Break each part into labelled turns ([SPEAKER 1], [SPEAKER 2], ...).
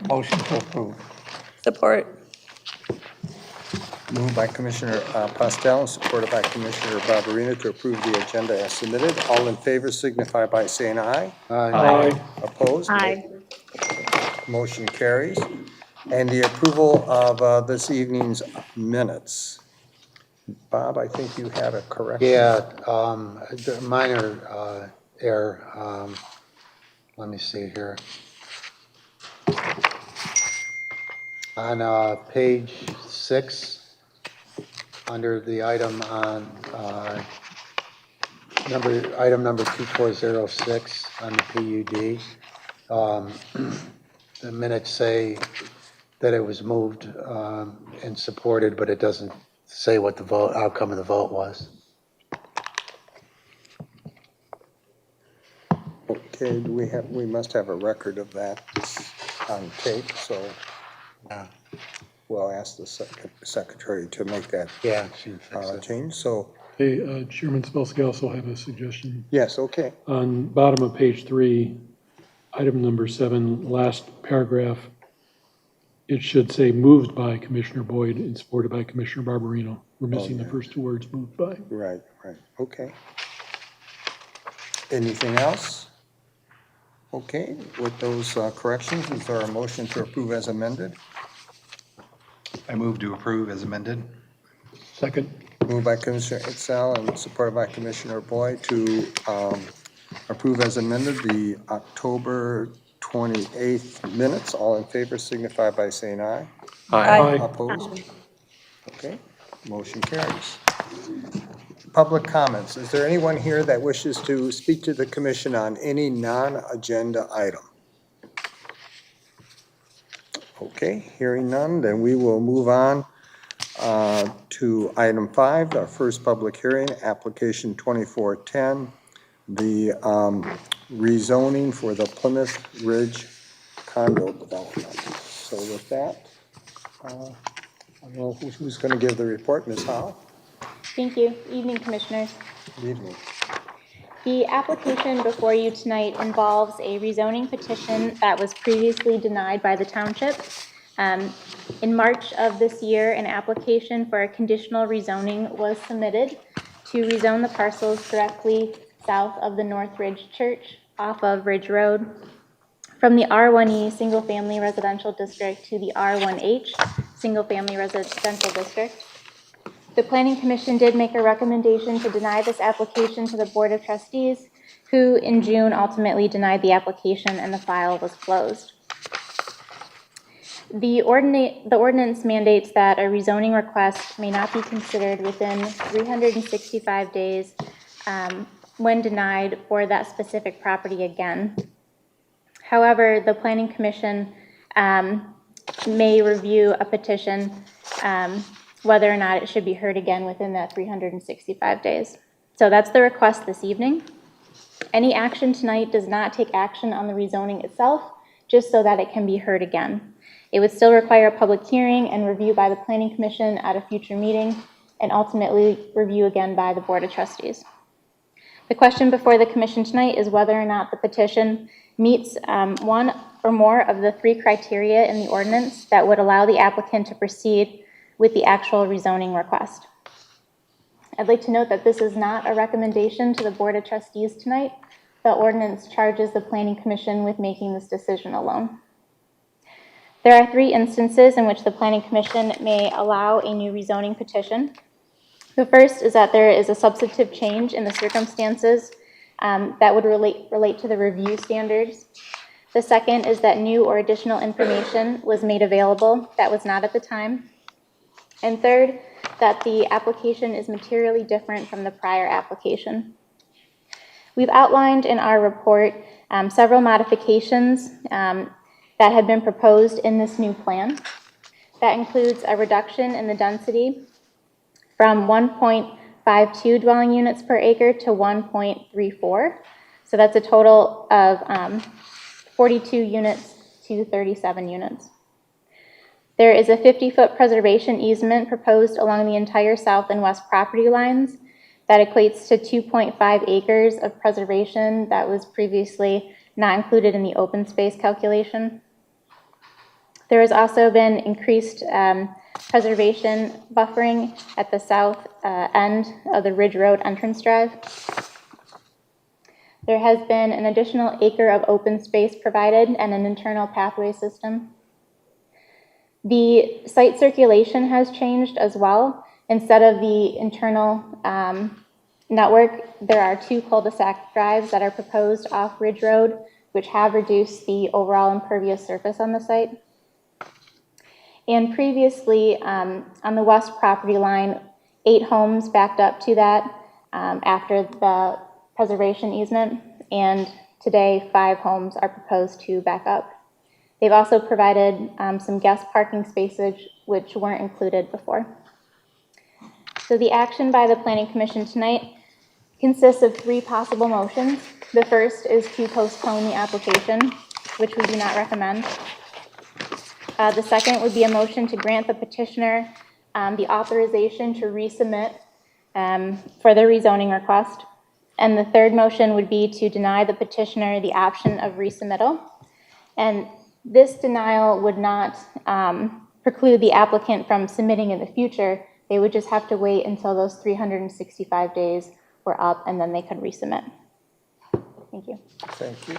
[SPEAKER 1] Motion to approve.
[SPEAKER 2] Support.
[SPEAKER 3] Moved by Commissioner Postel and supported by Commissioner Barberina to approve the agenda as submitted. All in favor signify by saying aye.
[SPEAKER 1] Aye.
[SPEAKER 3] Opposed?
[SPEAKER 2] Aye.
[SPEAKER 3] Motion carries. And the approval of this evening's minutes. Bob, I think you had a correction.
[SPEAKER 4] Yeah, a minor error. Let me see here. On page 6, under the item on item number 2406 on the PUD, the minutes say that it was moved and supported, but it doesn't say what the outcome of the vote was.
[SPEAKER 3] Okay, we must have a record of that on tape, so we'll ask the secretary to make that
[SPEAKER 4] Yeah, she fixed it.
[SPEAKER 3] change. So,
[SPEAKER 5] Hey, Chairman Spelske, I also have a suggestion.
[SPEAKER 3] yes, okay.
[SPEAKER 5] On bottom of page 3, item number 7, last paragraph, it should say moved by Commissioner Boyd and supported by Commissioner Barberino. We're missing the first 2 words, moved by.
[SPEAKER 3] Right, okay. Anything else? Okay, with those corrections, is there a motion to approve as amended?
[SPEAKER 6] I move to approve as amended.
[SPEAKER 5] Second.
[SPEAKER 3] Moved by Commissioner Itzel and supported by Commissioner Boyd to approve as amended the October 28th minutes. All in favor signify by saying aye.
[SPEAKER 5] Aye.
[SPEAKER 3] Opposed? Okay, motion carries. Public comments. Is there anyone here that wishes to speak to the commission on any non-agenda item? Okay, hearing none, then we will move on to item 5, our first public hearing, application 2410, the rezoning for the Plymouth Ridge condo development. So with that, I don't know who's going to give the report, Ms. Howe?
[SPEAKER 7] Thank you. Evening, Commissioners.
[SPEAKER 3] Good evening.
[SPEAKER 7] The application before you tonight involves a rezoning petition that was previously denied by the township. In March of this year, an application for a conditional rezoning was submitted to rezone the parcels directly south of the North Ridge Church off of Ridge Road from the R1E Single Family Residential District to the R1H Single Family Residential District. The Planning Commission did make a recommendation to deny this application to the Board of Trustees, who in June ultimately denied the application and the file was closed. The ordinance mandates that a rezoning request may not be considered within 365 days when denied for that specific property again. However, the Planning Commission may review a petition whether or not it should be heard again within that 365 days. So that's the request this evening. Any action tonight does not take action on the rezoning itself, just so that it can be heard again. It would still require a public hearing and review by the Planning Commission at a future meeting, and ultimately review again by the Board of Trustees. The question before the Commission tonight is whether or not the petition meets one or more of the 3 criteria in the ordinance that would allow the applicant to proceed with the actual rezoning request. I'd like to note that this is not a recommendation to the Board of Trustees tonight. The ordinance charges the Planning Commission with making this decision alone. There are 3 instances in which the Planning Commission may allow a new rezoning petition. The first is that there is a substantive change in the circumstances that would relate to the review standards. The second is that new or additional information was made available that was not at the time. And third, that the application is materially different from the prior application. We've outlined in our report several modifications that have been proposed in this new plan. That includes a reduction in the density from 1.52 dwelling units per acre to 1.34. So that's a total of 42 units to 37 units. There is a 50-foot preservation easement proposed along the entire south and west property lines that equates to 2.5 acres of preservation that was previously not included in the open space calculation. There has also been increased preservation buffering at the south end of the Ridge Road entrance drive. There has been an additional acre of open space provided and an internal pathway system. The site circulation has changed as well. Instead of the internal network, there are 2 cul-de-sac drives that are proposed off Ridge Road, which have reduced the overall impervious surface on the site. And previously, on the west property line, 8 homes backed up to that after the preservation easement, and today 5 homes are proposed to back up. They've also provided some guest parking spaces which weren't included before. So the action by the Planning Commission tonight consists of 3 possible motions. The first is to postpone the application, which we do not recommend. The second would be a motion to grant the petitioner the authorization to resubmit for the rezoning request. And the third motion would be to deny the petitioner the option of resubmittal. And this denial would not preclude the applicant from submitting in the future. They would just have to wait until those 365 days were up, and then they could resubmit. Thank you.
[SPEAKER 3] Thank you.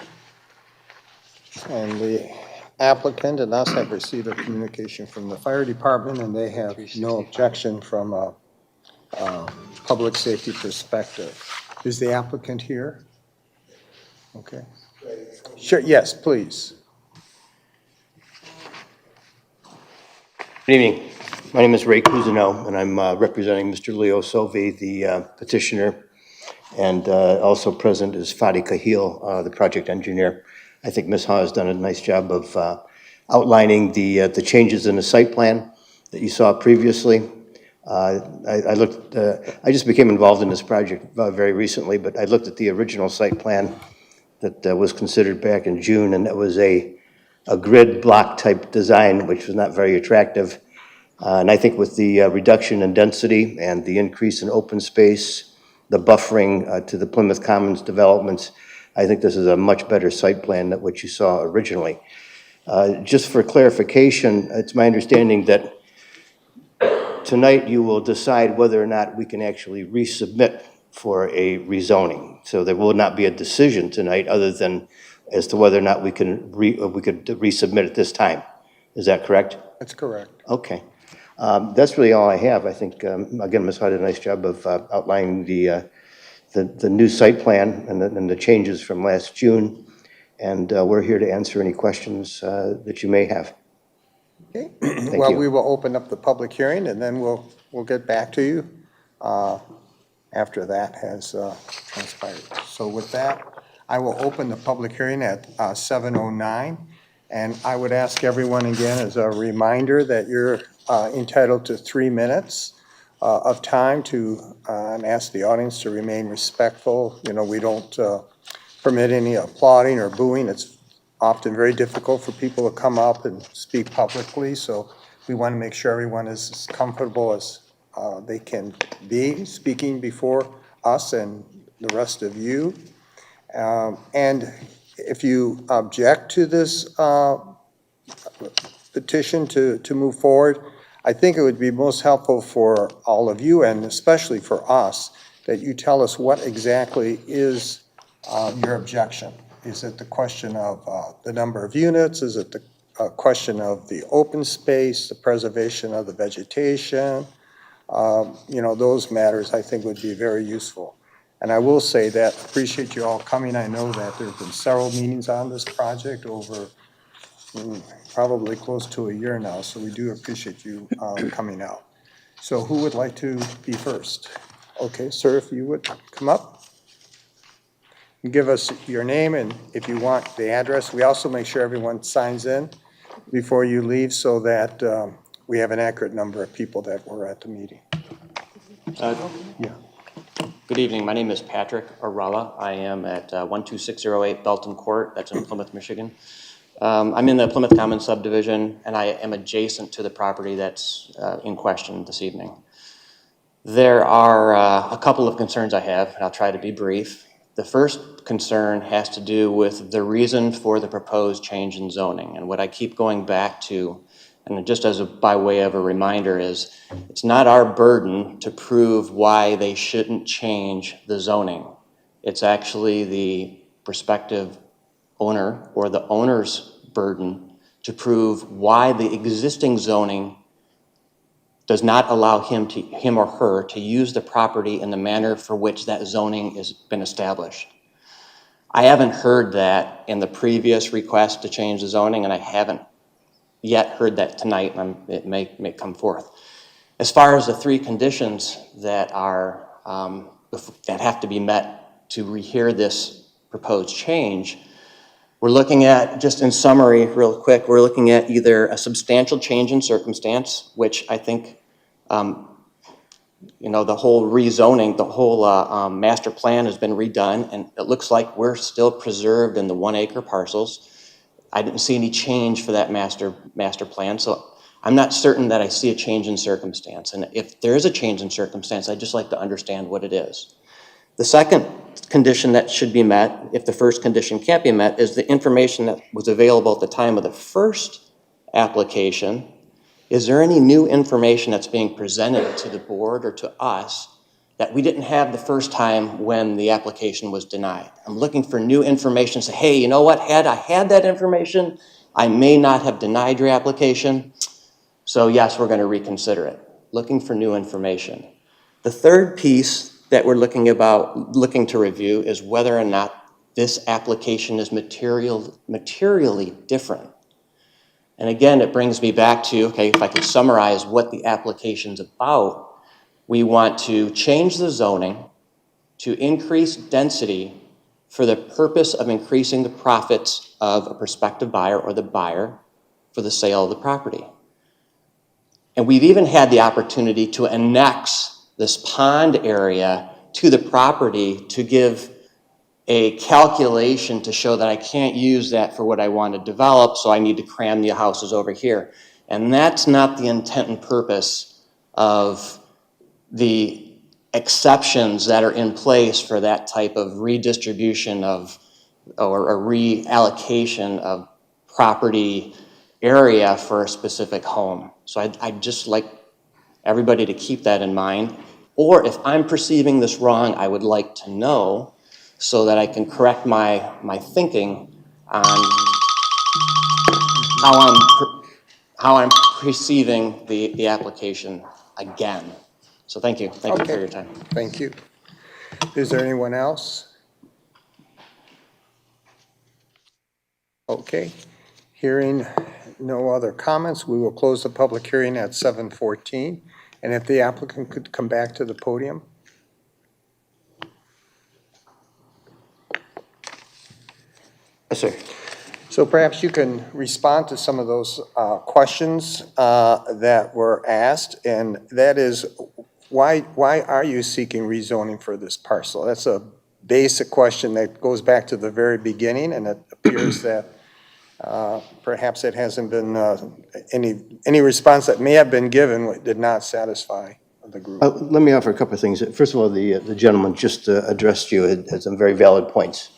[SPEAKER 3] And the applicant and us have received a communication from the fire department, and they have no objection from a public safety perspective. Is the applicant here? Okay. Sure, yes, please.
[SPEAKER 1] Good evening. My name is Ray Cousineau, and I'm representing Mr. Leo Silvi, the petitioner, and also present is Fadi Kahil, the project engineer. I think Ms. Ha has done a nice job of outlining the changes in the site plan that you saw previously. I just became involved in this project very recently, but I looked at the original site plan that was considered back in June, and that was a grid block type design, which was not very attractive. And I think with the reduction in density and the increase in open space, the buffering to the Plymouth Commons developments, I think this is a much better site plan than what you saw originally. Just for clarification, it's my understanding that tonight you will decide whether or not we can actually resubmit for a rezoning. So there will not be a decision tonight other than as to whether or not we could resubmit at this time. Is that correct?
[SPEAKER 3] That's correct.
[SPEAKER 1] Okay. That's really all I have. I think, again, Ms. Hutt did a nice job of outlining the new site plan and the changes from last June. And we're here to answer any questions that you may have.
[SPEAKER 3] Okay.
[SPEAKER 1] Thank
[SPEAKER 3] Well,
[SPEAKER 1] you.
[SPEAKER 3] we will open up the public hearing, and then we'll get back to you after that has transpired. So with that, I will open the public hearing at 7:09. And I would ask everyone again as a reminder that you're entitled to 3 minutes of time to, and ask the audience to remain respectful. You know, we don't permit any applauding or booing. It's often very difficult for people to come up and speak publicly, so we want to make sure everyone is as comfortable as they can be speaking before us and the rest of you. And if you object to this petition to move forward, I think it would be most helpful for all of you, and especially for us, that you tell us what exactly is your objection. Is it the question of the number of units? Is it the question of the open space, the preservation of the vegetation? You know, those matters I think would be very useful. And I will say that I appreciate you all coming. I know that there have been several meetings on this project over probably close to a year now, so we do appreciate you coming out. So who would like to be first? Okay, sir, if you would come up. And give us your name and if you want the address. We also make sure everyone signs in before you leave so that we have an accurate number of people that were at the meeting. Yeah.
[SPEAKER 2] Good evening. My name is Patrick Arella. I am at 12608 Belton Court. That's in Plymouth, Michigan. I'm in the Plymouth Commons subdivision, and I am adjacent to the property that's in question this evening. There are a couple of concerns I have, and I'll try to be brief. The first concern has to do with the reason for the proposed change in zoning. And what I keep going back to, and just by way of a reminder, is it's not our burden to prove why they shouldn't change the zoning. It's actually the prospective owner or the owner's burden to prove why the existing zoning does not allow him or her to use the property in the manner for which that zoning has been established. I haven't heard that in the previous request to change the zoning, and I haven't yet heard that tonight, and it may come forth. As far as the three conditions that are that have to be met to rehear this proposed change, we're looking at, just in summary, real quick, we're looking at either a substantial change in circumstance, which I think, the whole rezoning, the whole master plan has been redone, and it looks like we're still preserved in the 1 acre parcels. I didn't see any change for that master plan, so I'm not certain that I see a change in circumstance. And if there is a change in circumstance, I'd just like to understand what it is. The second condition that should be met, if the first condition can't be met, is the information that was available at the time of the first application. Is there any new information that's being presented to the board or to us that we didn't have the first time when the application was denied? I'm looking for new information, say, hey, you know what, had I had that information, I may not have denied your application. So yes, we're going to reconsider it. Looking for new information. The third piece that we're looking to review is whether or not this application is materially different. And again, it brings me back to, okay, if I could summarize what the application's about, we want to change the zoning to increase density for the purpose of increasing the profits of a prospective buyer or the buyer for the sale of the property. And we've even had the opportunity to annex this pond area to the property to give a calculation to show that I can't use that for what I want to develop, so I need to cram the houses over here. And that's not the intent and purpose of the exceptions that are in place for that type of redistribution of, or a reallocation of property area for a specific home. So I'd just like everybody to keep that in mind. Or if I'm perceiving this wrong, I would like to know so that I can correct my thinking on how I'm perceiving the application again. So thank you. Thank you for your time.
[SPEAKER 3] Thank you. Is there anyone else? Okay. Hearing no other comments, we will close the public hearing at 7:14. And if the applicant could come back to the podium.
[SPEAKER 1] Yes, sir.
[SPEAKER 3] So perhaps you can respond to some of those questions that were asked, and that is, why are you seeking rezoning for this parcel? That's a basic question that goes back to the very beginning, and it appears that perhaps it hasn't been, any response that may have been given did not satisfy the group.
[SPEAKER 1] Let me offer a couple of things. First of all, the gentleman just addressed you had some very valid points,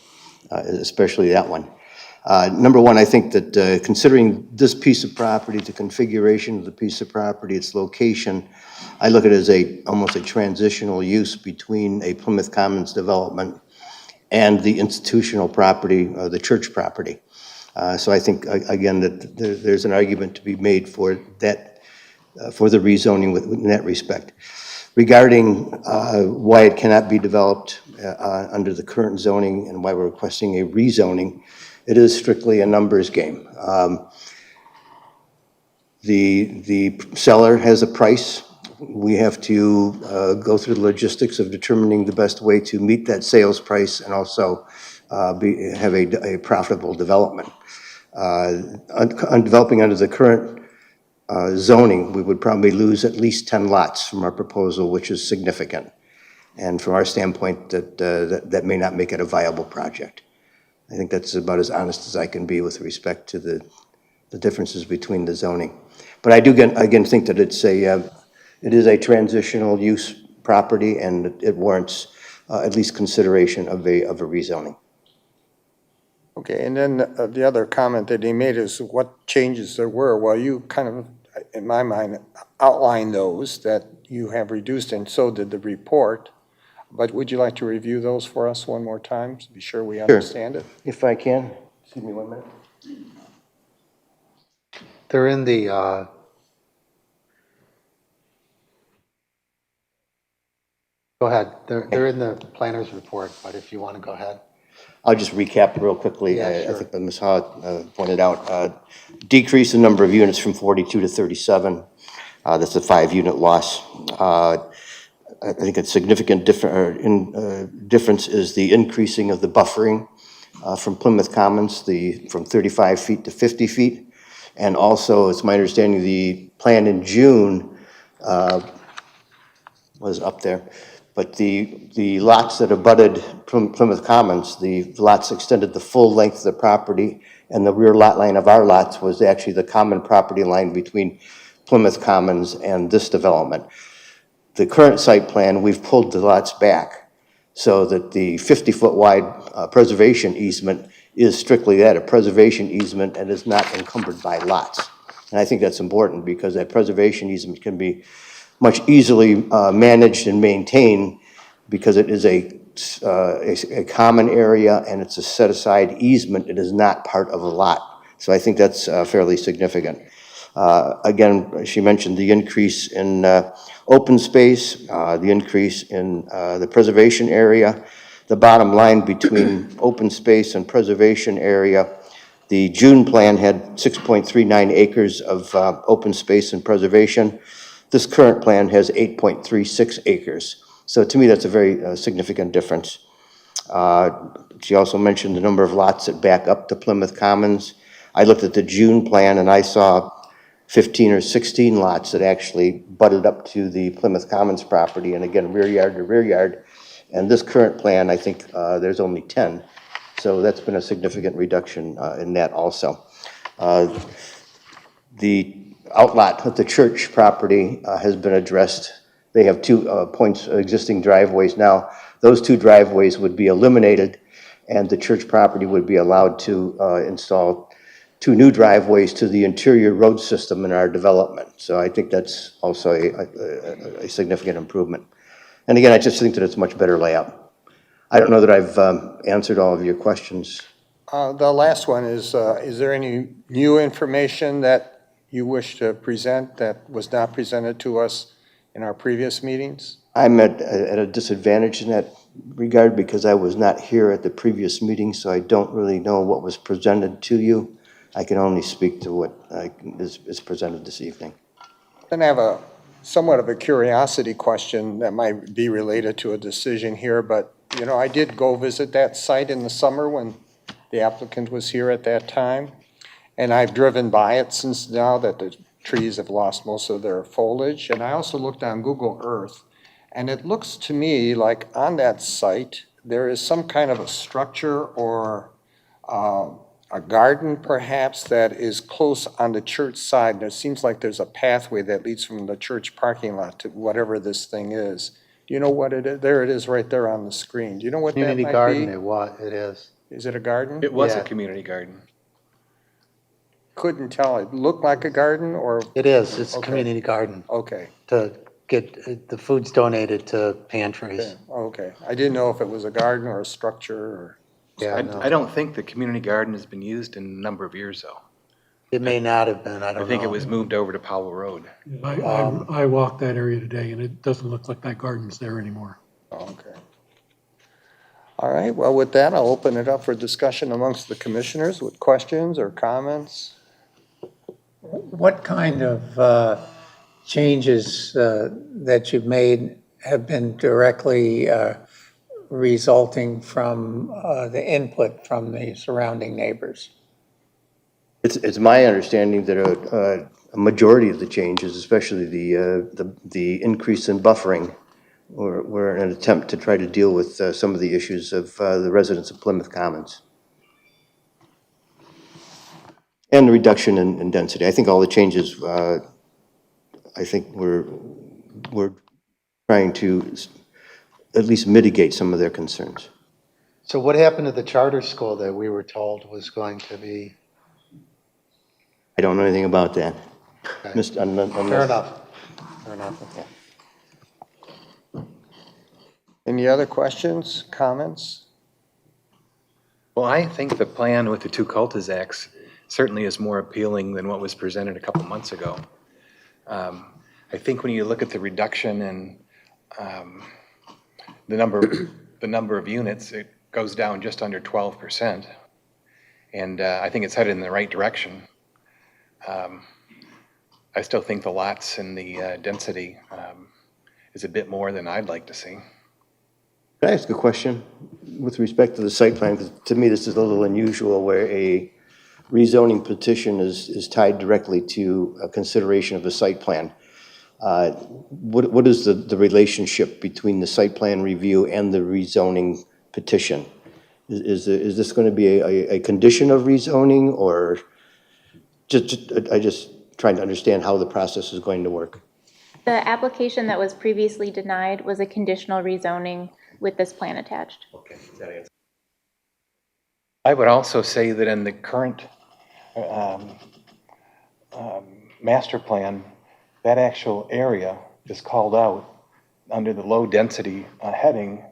[SPEAKER 1] especially that one. Number one, I think that considering this piece of property, the configuration of the piece of property, its location, I look at it as almost a transitional use between a Plymouth Commons development and the institutional property, the church property. So I think, again, that there's an argument to be made for that, for the rezoning in that respect. Regarding why it cannot be developed under the current zoning and why we're requesting a rezoning, it is strictly a numbers game. The seller has a price. We have to go through the logistics of determining the best way to meet that sales price and also have a profitable development. On developing under the current zoning, we would probably lose at least 10 lots from our proposal, which is significant. And from our standpoint, that may not make it a viable project. I think that's about as honest as I can be with respect to the differences between the zoning. But I do again think that it is a transitional use property, and it warrants at least consideration of a rezoning.
[SPEAKER 3] Okay, and then the other comment that he made is what changes there were. Well, you kind of, in my mind, outlined those that you have reduced, and so did the report. But would you like to review those for us one more time to be sure we understand it?
[SPEAKER 1] If I can, excuse me 1 minute.
[SPEAKER 4] They're in the, go ahead, they're in the planner's report, but if you want to go ahead.
[SPEAKER 1] I'll just recap real quickly.
[SPEAKER 4] Yeah,
[SPEAKER 1] I
[SPEAKER 4] sure.
[SPEAKER 1] think that Ms. Ha pointed out, decrease the number of units from 42 to 37. That's a 5-unit loss. I think a significant difference is the increasing of the buffering from Plymouth Commons, from 35 feet to 50 feet. And also, it's my understanding, the plan in June was up there. But the lots that abutted Plymouth Commons, the lots extended the full length of the property, and the rear lot line of our lots was actually the common property line between Plymouth Commons and this development. The current site plan, we've pulled the lots back so that the 50-foot wide preservation easement is strictly that, a preservation easement, and is not encumbered by lots. And I think that's important because that preservation easement can be much easily managed and maintained because it is a common area and it's a set-aside easement. It is not part of a lot. So I think that's fairly significant. Again, she mentioned the increase in open space, the increase in the preservation area. The bottom line between open space and preservation area, the June plan had 6.39 acres of open space and preservation. This current plan has 8.36 acres. So to me, that's a very significant difference. She also mentioned the number of lots that back up to Plymouth Commons. I looked at the June plan and I saw 15 or 16 lots that actually butted up to the Plymouth Commons property, and again, rear yard to rear yard. And this current plan, I think there's only 10. So that's been a significant reduction in that also. The outlot at the church property has been addressed. They have 2 points, existing driveways now. Those 2 driveways would be eliminated, and the church property would be allowed to install 2 new driveways to the interior road system in our development. So I think that's also a significant improvement. And again, I just think that it's a much better layout. I don't know that I've answered all of your questions.
[SPEAKER 3] The last one is there any new information that you wish to present that was not presented to us in our previous meetings?
[SPEAKER 1] I'm at a disadvantage in that regard because I was not here at the previous meeting, so I don't really know what was presented to you. I can only speak to what is presented this evening.
[SPEAKER 3] Then I have somewhat of a curiosity question that might be related to a decision here, but you know, I did go visit that site in the summer when the applicant was here at that time, and I've driven by it since now that the trees have lost most of their foliage. And I also looked on Google Earth, and it looks to me like on that site there is some kind of a structure or a garden perhaps that is close on the church side. And it seems like there's a pathway that leads from the church parking lot to whatever this thing is. Do you know what it is? There it is right there on the screen. Do you know what that
[SPEAKER 4] Community
[SPEAKER 3] might
[SPEAKER 4] garden,
[SPEAKER 3] be?
[SPEAKER 4] it is.
[SPEAKER 3] Is it a garden?
[SPEAKER 6] It was
[SPEAKER 4] Yeah.
[SPEAKER 6] a community garden.
[SPEAKER 3] Couldn't tell. It looked like a garden or,
[SPEAKER 4] It is, it's a
[SPEAKER 3] Okay.
[SPEAKER 4] community garden
[SPEAKER 3] okay.
[SPEAKER 4] to get the food's donated to pantries.
[SPEAKER 3] Okay. I didn't know if it was a garden or a structure or,
[SPEAKER 4] Yeah, no.
[SPEAKER 6] I don't think the community garden has been used in a number of years, though.
[SPEAKER 4] It may not have been, I don't know.
[SPEAKER 6] I think it was moved over to Powell Road.
[SPEAKER 5] I walked that area today, and it doesn't look like that garden's there anymore.
[SPEAKER 3] okay. All right, well, with that, I'll open it up for discussion amongst the commissioners with questions or comments.
[SPEAKER 8] What kind of changes that you've made have been directly resulting from the input from the surrounding neighbors?
[SPEAKER 1] It's my understanding that a majority of the changes, especially the increase in buffering, were an attempt to try to deal with some of the issues of the residents of Plymouth Commons. And the reduction in density. I think all the changes, I think we're trying to at least mitigate some of their concerns.
[SPEAKER 4] So what happened to the charter school that we were told was going to be?
[SPEAKER 1] I don't know anything about that.
[SPEAKER 4] Okay. Fair
[SPEAKER 1] Unless-
[SPEAKER 4] enough. Fair enough.
[SPEAKER 3] Any other questions, comments?
[SPEAKER 6] Well, I think the plan with the two cul-de-sacs certainly is more appealing than what was presented a couple months ago. I think when you look at the reduction in the number of units, it goes down just under 12%. And I think it's headed in the right direction. I still think the lots and the density is a bit more than I'd like to see.
[SPEAKER 1] Can I ask a question with respect to the site plan? 'Cause to me, this is a little unusual where a rezoning petition is tied directly to a consideration of a site plan. What is the relationship between the site plan review and the rezoning petition? Is this going to be a condition of rezoning, or I just trying to understand how the process is going to work?
[SPEAKER 7] The application that was previously denied was a conditional rezoning with this plan attached.
[SPEAKER 1] Okay, that answers.
[SPEAKER 6] I would also say that in the current master plan, that actual area is called out under the low density heading,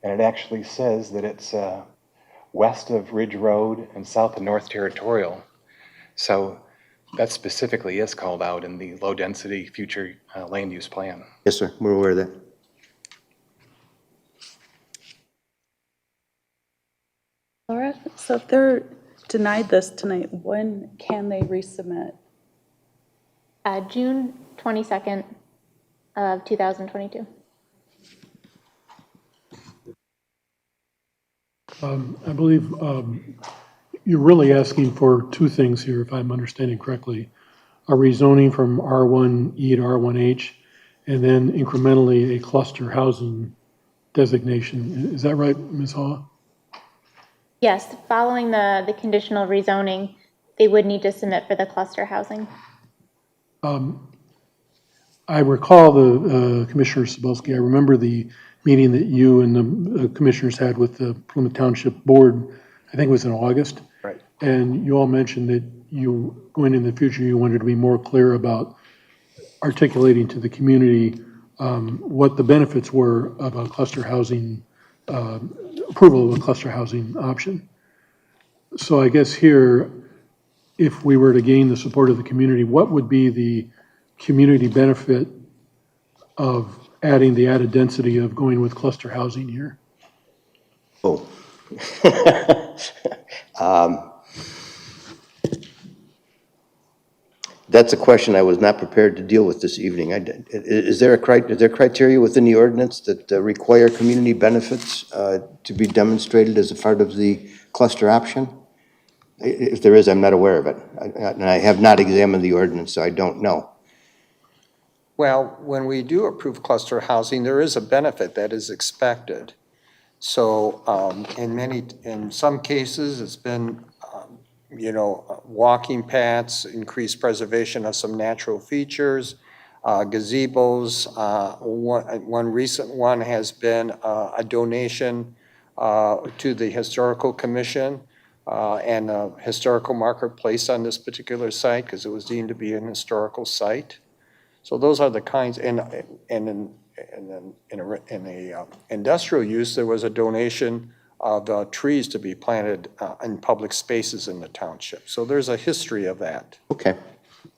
[SPEAKER 6] and it actually says that it's west of Ridge Road and south of North Territorial. So that specifically is called out in the low density future land use plan.
[SPEAKER 1] Yes, sir, we're aware of that.
[SPEAKER 9] Laura, so if they're denied this tonight, when can they resubmit?
[SPEAKER 7] June 22nd of 2022.
[SPEAKER 5] I believe you're really asking for two things here, if I'm understanding correctly. A rezoning from R1E to R1H, and then incrementally a cluster housing designation. Is that right, Ms. Hall?
[SPEAKER 7] Yes, following the conditional rezoning, they would need to submit for the cluster housing.
[SPEAKER 5] I recall Commissioner Cebulski, I remember the meeting that you and the commissioners had with the Plymouth Township Board, I think it was in August.
[SPEAKER 3] Right.
[SPEAKER 5] And you all mentioned that going in the future, you wanted to be more clear about articulating to the community what the benefits were of a cluster housing, approval of a cluster housing option. So I guess here, if we were to gain the support of the community, what would be the community benefit of adding the added density of going with cluster housing here?
[SPEAKER 1] Oh. That's a question I was not prepared to deal with this evening. Is there criteria within the ordinance that require community benefits to be demonstrated as a part of the cluster option? If there is, I'm not aware of it. And I have not examined the ordinance, so I don't know.
[SPEAKER 3] Well, when we do approve cluster housing, there is a benefit that is expected. So in some cases, it's been, walking paths, increased preservation of some natural features, gazebos. One recent one has been a donation to the Historical Commission and a historical marker placed on this particular site because it was deemed to be an historical site. So those are the kinds, and in a industrial use, there was a donation of trees to be planted in public spaces in the township. So there's a history of that.
[SPEAKER 1] Okay,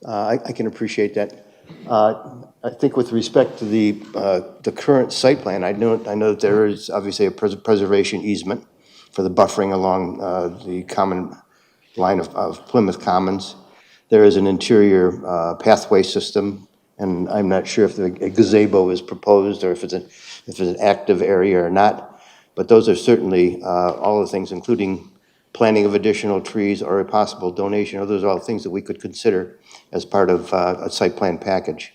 [SPEAKER 1] I can appreciate that. I think with respect to the current site plan, I know that there is obviously a preservation easement for the buffering along the common line of Plymouth Commons. There is an interior pathway system, and I'm not sure if a gazebo is proposed or if it's an active area or not. But those are certainly all the things, including planting of additional trees or a possible donation. Those are all things that we could consider as part of a site plan package.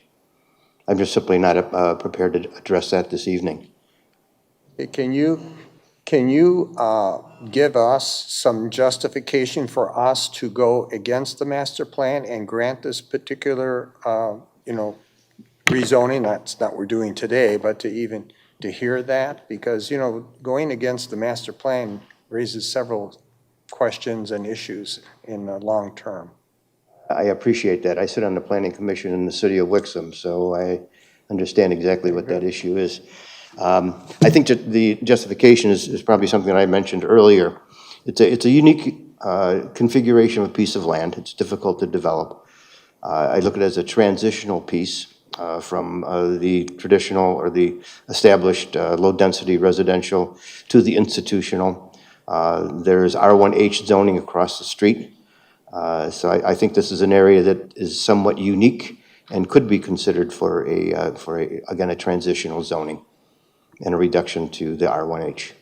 [SPEAKER 1] I'm just simply not prepared to address that this evening.
[SPEAKER 3] Can you give us some justification for us to go against the master plan and grant this particular, rezoning? That's not what we're doing today, but to even to hear that, because, you know, going against the master plan raises several questions and issues in the long term.
[SPEAKER 1] I appreciate that. I sit on the planning commission in the city of Wixom, so I understand exactly what that issue is. I think that the justification is probably something that I mentioned earlier. It's a unique configuration of a piece of land. It's difficult to develop. I look at it as a transitional piece from the traditional or the established low-density residential to the institutional. There's R1H zoning across the street. So I think this is an area that is somewhat unique and could be considered for again, a transitional zoning and a reduction to the R1H.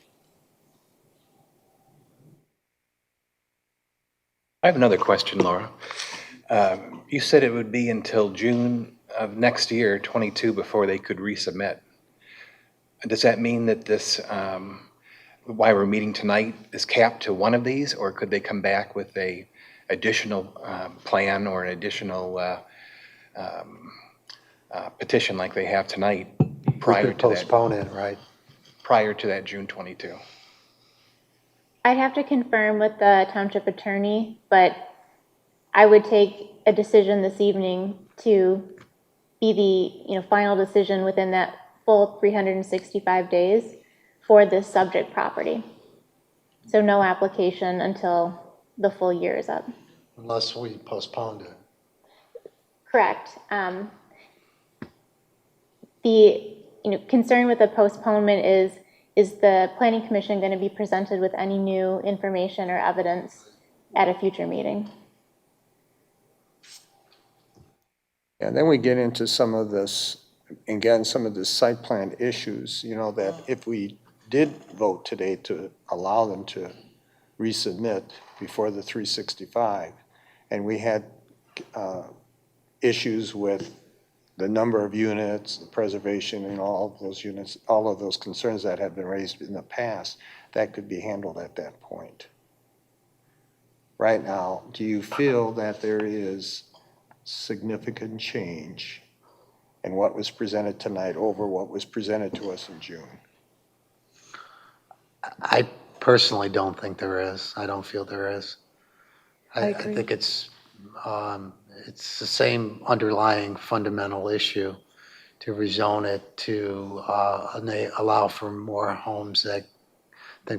[SPEAKER 6] I have another question, Laura. You said it would be until June of next year, 22, before they could resubmit. Does that mean that this, why we're meeting tonight, is capped to one of these, or could they come back with a additional plan or an additional petition like they have tonight
[SPEAKER 4] We
[SPEAKER 6] prior
[SPEAKER 4] could
[SPEAKER 6] to that,
[SPEAKER 4] postpone it, right?
[SPEAKER 6] prior to that June 22?
[SPEAKER 7] I'd have to confirm with the township attorney, but I would take a decision this evening to be the, final decision within that full 365 days for this subject property. So no application until the full year is up.
[SPEAKER 4] Unless we postponed it.
[SPEAKER 7] Correct. The concern with the postponement is the planning commission going to be presented with any new information or evidence at a future meeting?
[SPEAKER 3] And then we get into some of this, again, some of the site plan issues, that if we did vote today to allow them to resubmit before the 365, and we had issues with the number of units, the preservation, and all of those units, all of those concerns that have been raised in the past, that could be handled at that point. Right now, do you feel that there is significant change in what was presented tonight over what was presented to us in June?
[SPEAKER 4] I personally don't think there is. I don't feel there is.
[SPEAKER 9] I
[SPEAKER 4] I
[SPEAKER 9] agree.
[SPEAKER 4] think it's the same underlying fundamental issue to rezone it to allow for more homes that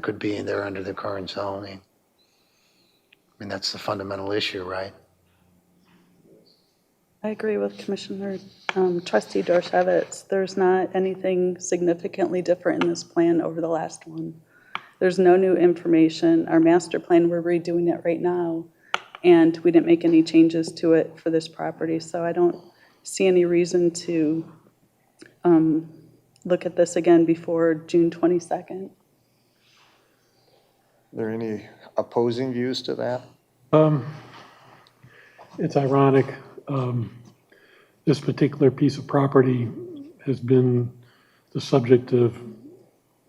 [SPEAKER 4] could be in there under the current zoning. I mean, that's the fundamental issue, right?
[SPEAKER 9] I agree with Commissioner Trustee Dorshevitz. There's not anything significantly different in this plan over the last one. There's no new information. Our master plan, we're redoing it right now, and we didn't make any changes to it for this property, so I don't see any reason to look at this again before June 22nd.
[SPEAKER 3] Are there any opposing views to that?
[SPEAKER 5] It's ironic. This particular piece of property has been the subject of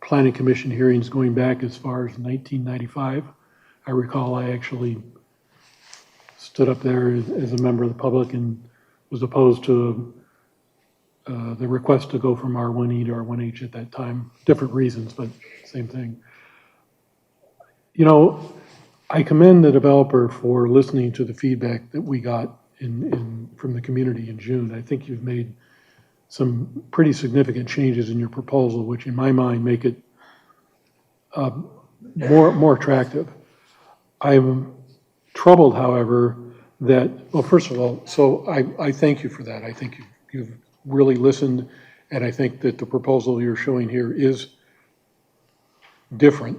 [SPEAKER 5] planning commission hearings going back as far as 1995. I recall I actually stood up there as a member of the public and was opposed to the request to go from R1E to R1H at that time. Different reasons, but same thing. I commend the developer for listening to the feedback that we got from the community in June. I think you've made some pretty significant changes in your proposal, which in my mind make it more attractive. I'm troubled, however, that, well, first of all, so I thank you for that. I think you've really listened, and I think that the proposal you're showing here is different.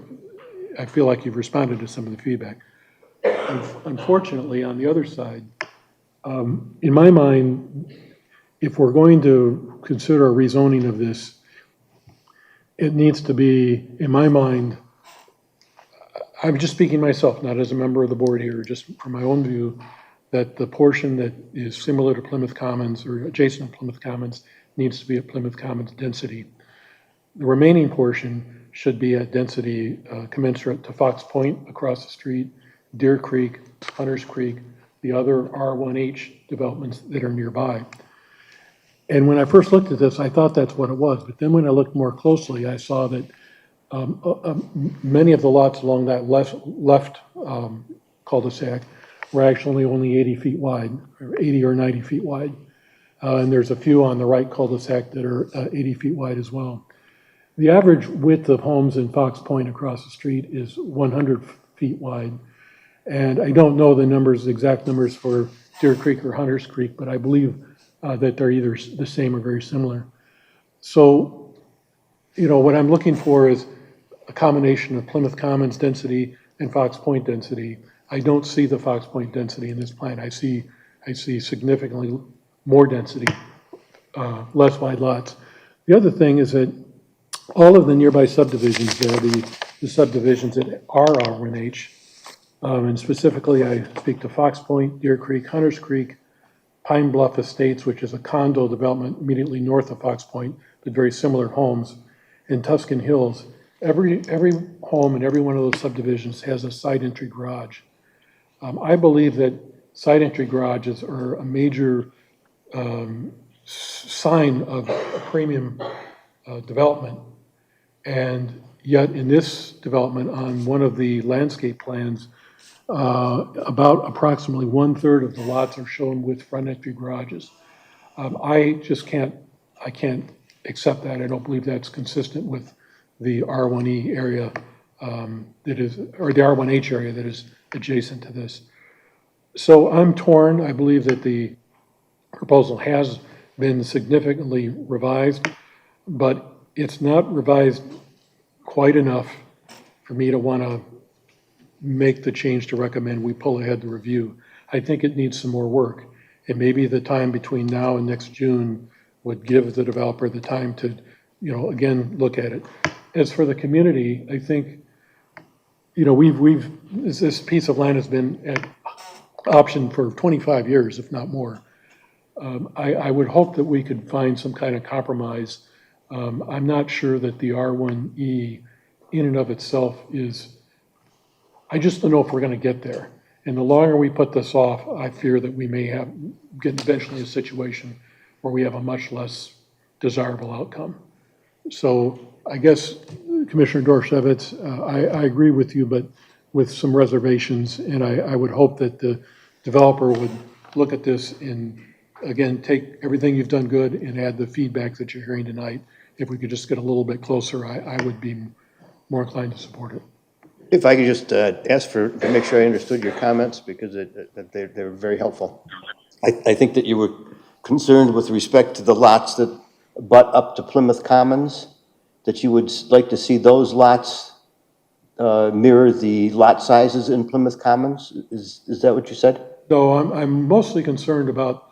[SPEAKER 5] I feel like you've responded to some of the feedback. Unfortunately, on the other side, in my mind, if we're going to consider a rezoning of this, it needs to be, in my mind, I'm just speaking myself, not as a member of the board here, just from my own view, that the portion that is similar to Plymouth Commons or adjacent to Plymouth Commons needs to be at Plymouth Commons density. The remaining portion should be at density commensurate to Fox Point across the street, Deer Creek, Hunters Creek, the other R1H developments that are nearby. And when I first looked at this, I thought that's what it was. But then when I looked more closely, I saw that many of the lots along that left cul-de-sac were actually only 80 feet wide, or 80 or 90 feet wide. And there's a few on the right cul-de-sac that are 80 feet wide as well. The average width of homes in Fox Point across the street is 100 feet wide. And I don't know the numbers, exact numbers for Deer Creek or Hunter's Creek, but I believe that they're either the same or very similar. So, what I'm looking for is a combination of Plymouth Commons density and Fox Point density. I don't see the Fox Point density in this plan. I see significantly more density, less wide lots. The other thing is that all of the nearby subdivisions there, the subdivisions that are R1H, and specifically I speak to Fox Point, Deer Creek, Hunters Creek, Pine Bluff Estates, which is a condo development immediately north of Fox Point, but very similar homes, and Tuscan Hills. Every home in every one of those subdivisions has a side entry garage. I believe that side entry garages are a major sign of a premium development. And yet in this development on one of the landscape plans, about approximately 1/3 of the lots are shown with front entry garages. I can't accept that. I don't believe that's consistent with the R1E area that is, or the R1H area that is adjacent to this. So I'm torn. I believe that the proposal has been significantly revised, but it's not revised quite enough for me to want to make the change to recommend we pull ahead the review. I think it needs some more work. And maybe the time between now and next June would give the developer the time to, again, look at it. As for the community, I think, this piece of land has been at option for 25 years, if not more. I would hope that we could find some kind of compromise. I'm not sure that the R1E in and of itself I just don't know if we're going to get there. And the longer we put this off, I fear that we may get eventually a situation where we have a much less desirable outcome. So I guess, Commissioner Dorshevitz, I agree with you, but with some reservations. And I would hope that the developer would look at this and, again, take everything you've done good and add the feedback that you're hearing tonight. If we could just get a little bit closer, I would be more inclined to support it.
[SPEAKER 1] If I could just ask to make sure I understood your comments, because they're very helpful. I think that you were concerned with respect to the lots that butt up to Plymouth Commons, that you would like to see those lots mirror the lot sizes in Plymouth Commons? Is that what you said?
[SPEAKER 5] No, I'm mostly concerned about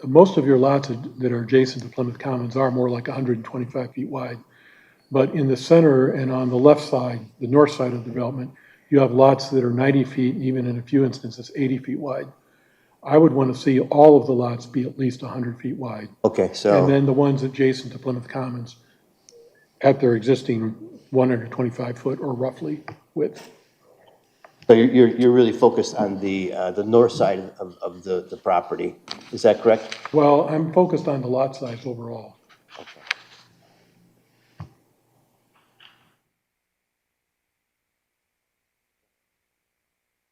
[SPEAKER 5] most of your lots that are adjacent to Plymouth Commons are more like 125 feet wide. But in the center and on the left side, the north side of the development, you have lots that are 90 feet, even in a few instances, 80 feet wide. I would want to see all of the lots be at least 100 feet wide.
[SPEAKER 1] Okay, so.
[SPEAKER 5] And then the ones adjacent to Plymouth Commons at their existing 125 foot or roughly width.
[SPEAKER 1] So you're really focused on the north side of the property. Is that correct?
[SPEAKER 5] Well, I'm focused on the lot size overall.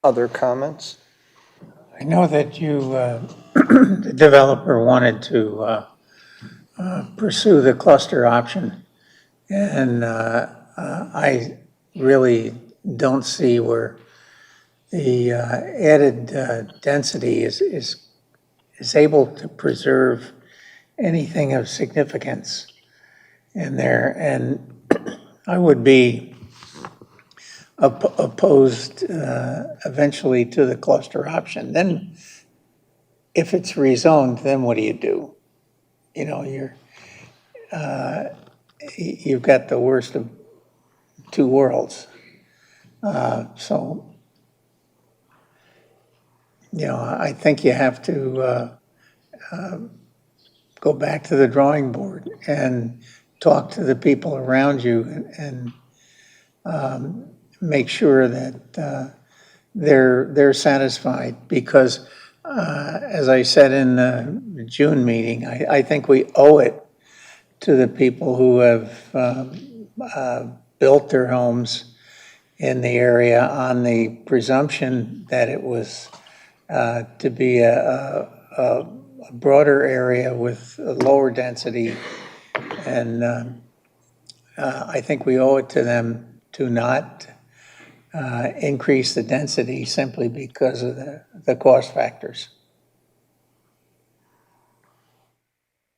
[SPEAKER 3] Other comments?
[SPEAKER 8] I know that the developer wanted to pursue the cluster option, and I really don't see where the added density is able to preserve anything of significance in there, and I would be opposed eventually to the cluster option. Then, if it's rezoned, then what do you do? You've got the worst of two worlds. So, I think you have to go back to the drawing board and talk to the people around you and make sure that they're satisfied, because as I said in the June meeting, I think we owe it to the people who have built their homes in the area on the presumption that it was to be a broader area with a lower density. And I think we owe it to them to not increase the density simply because of the cost factors.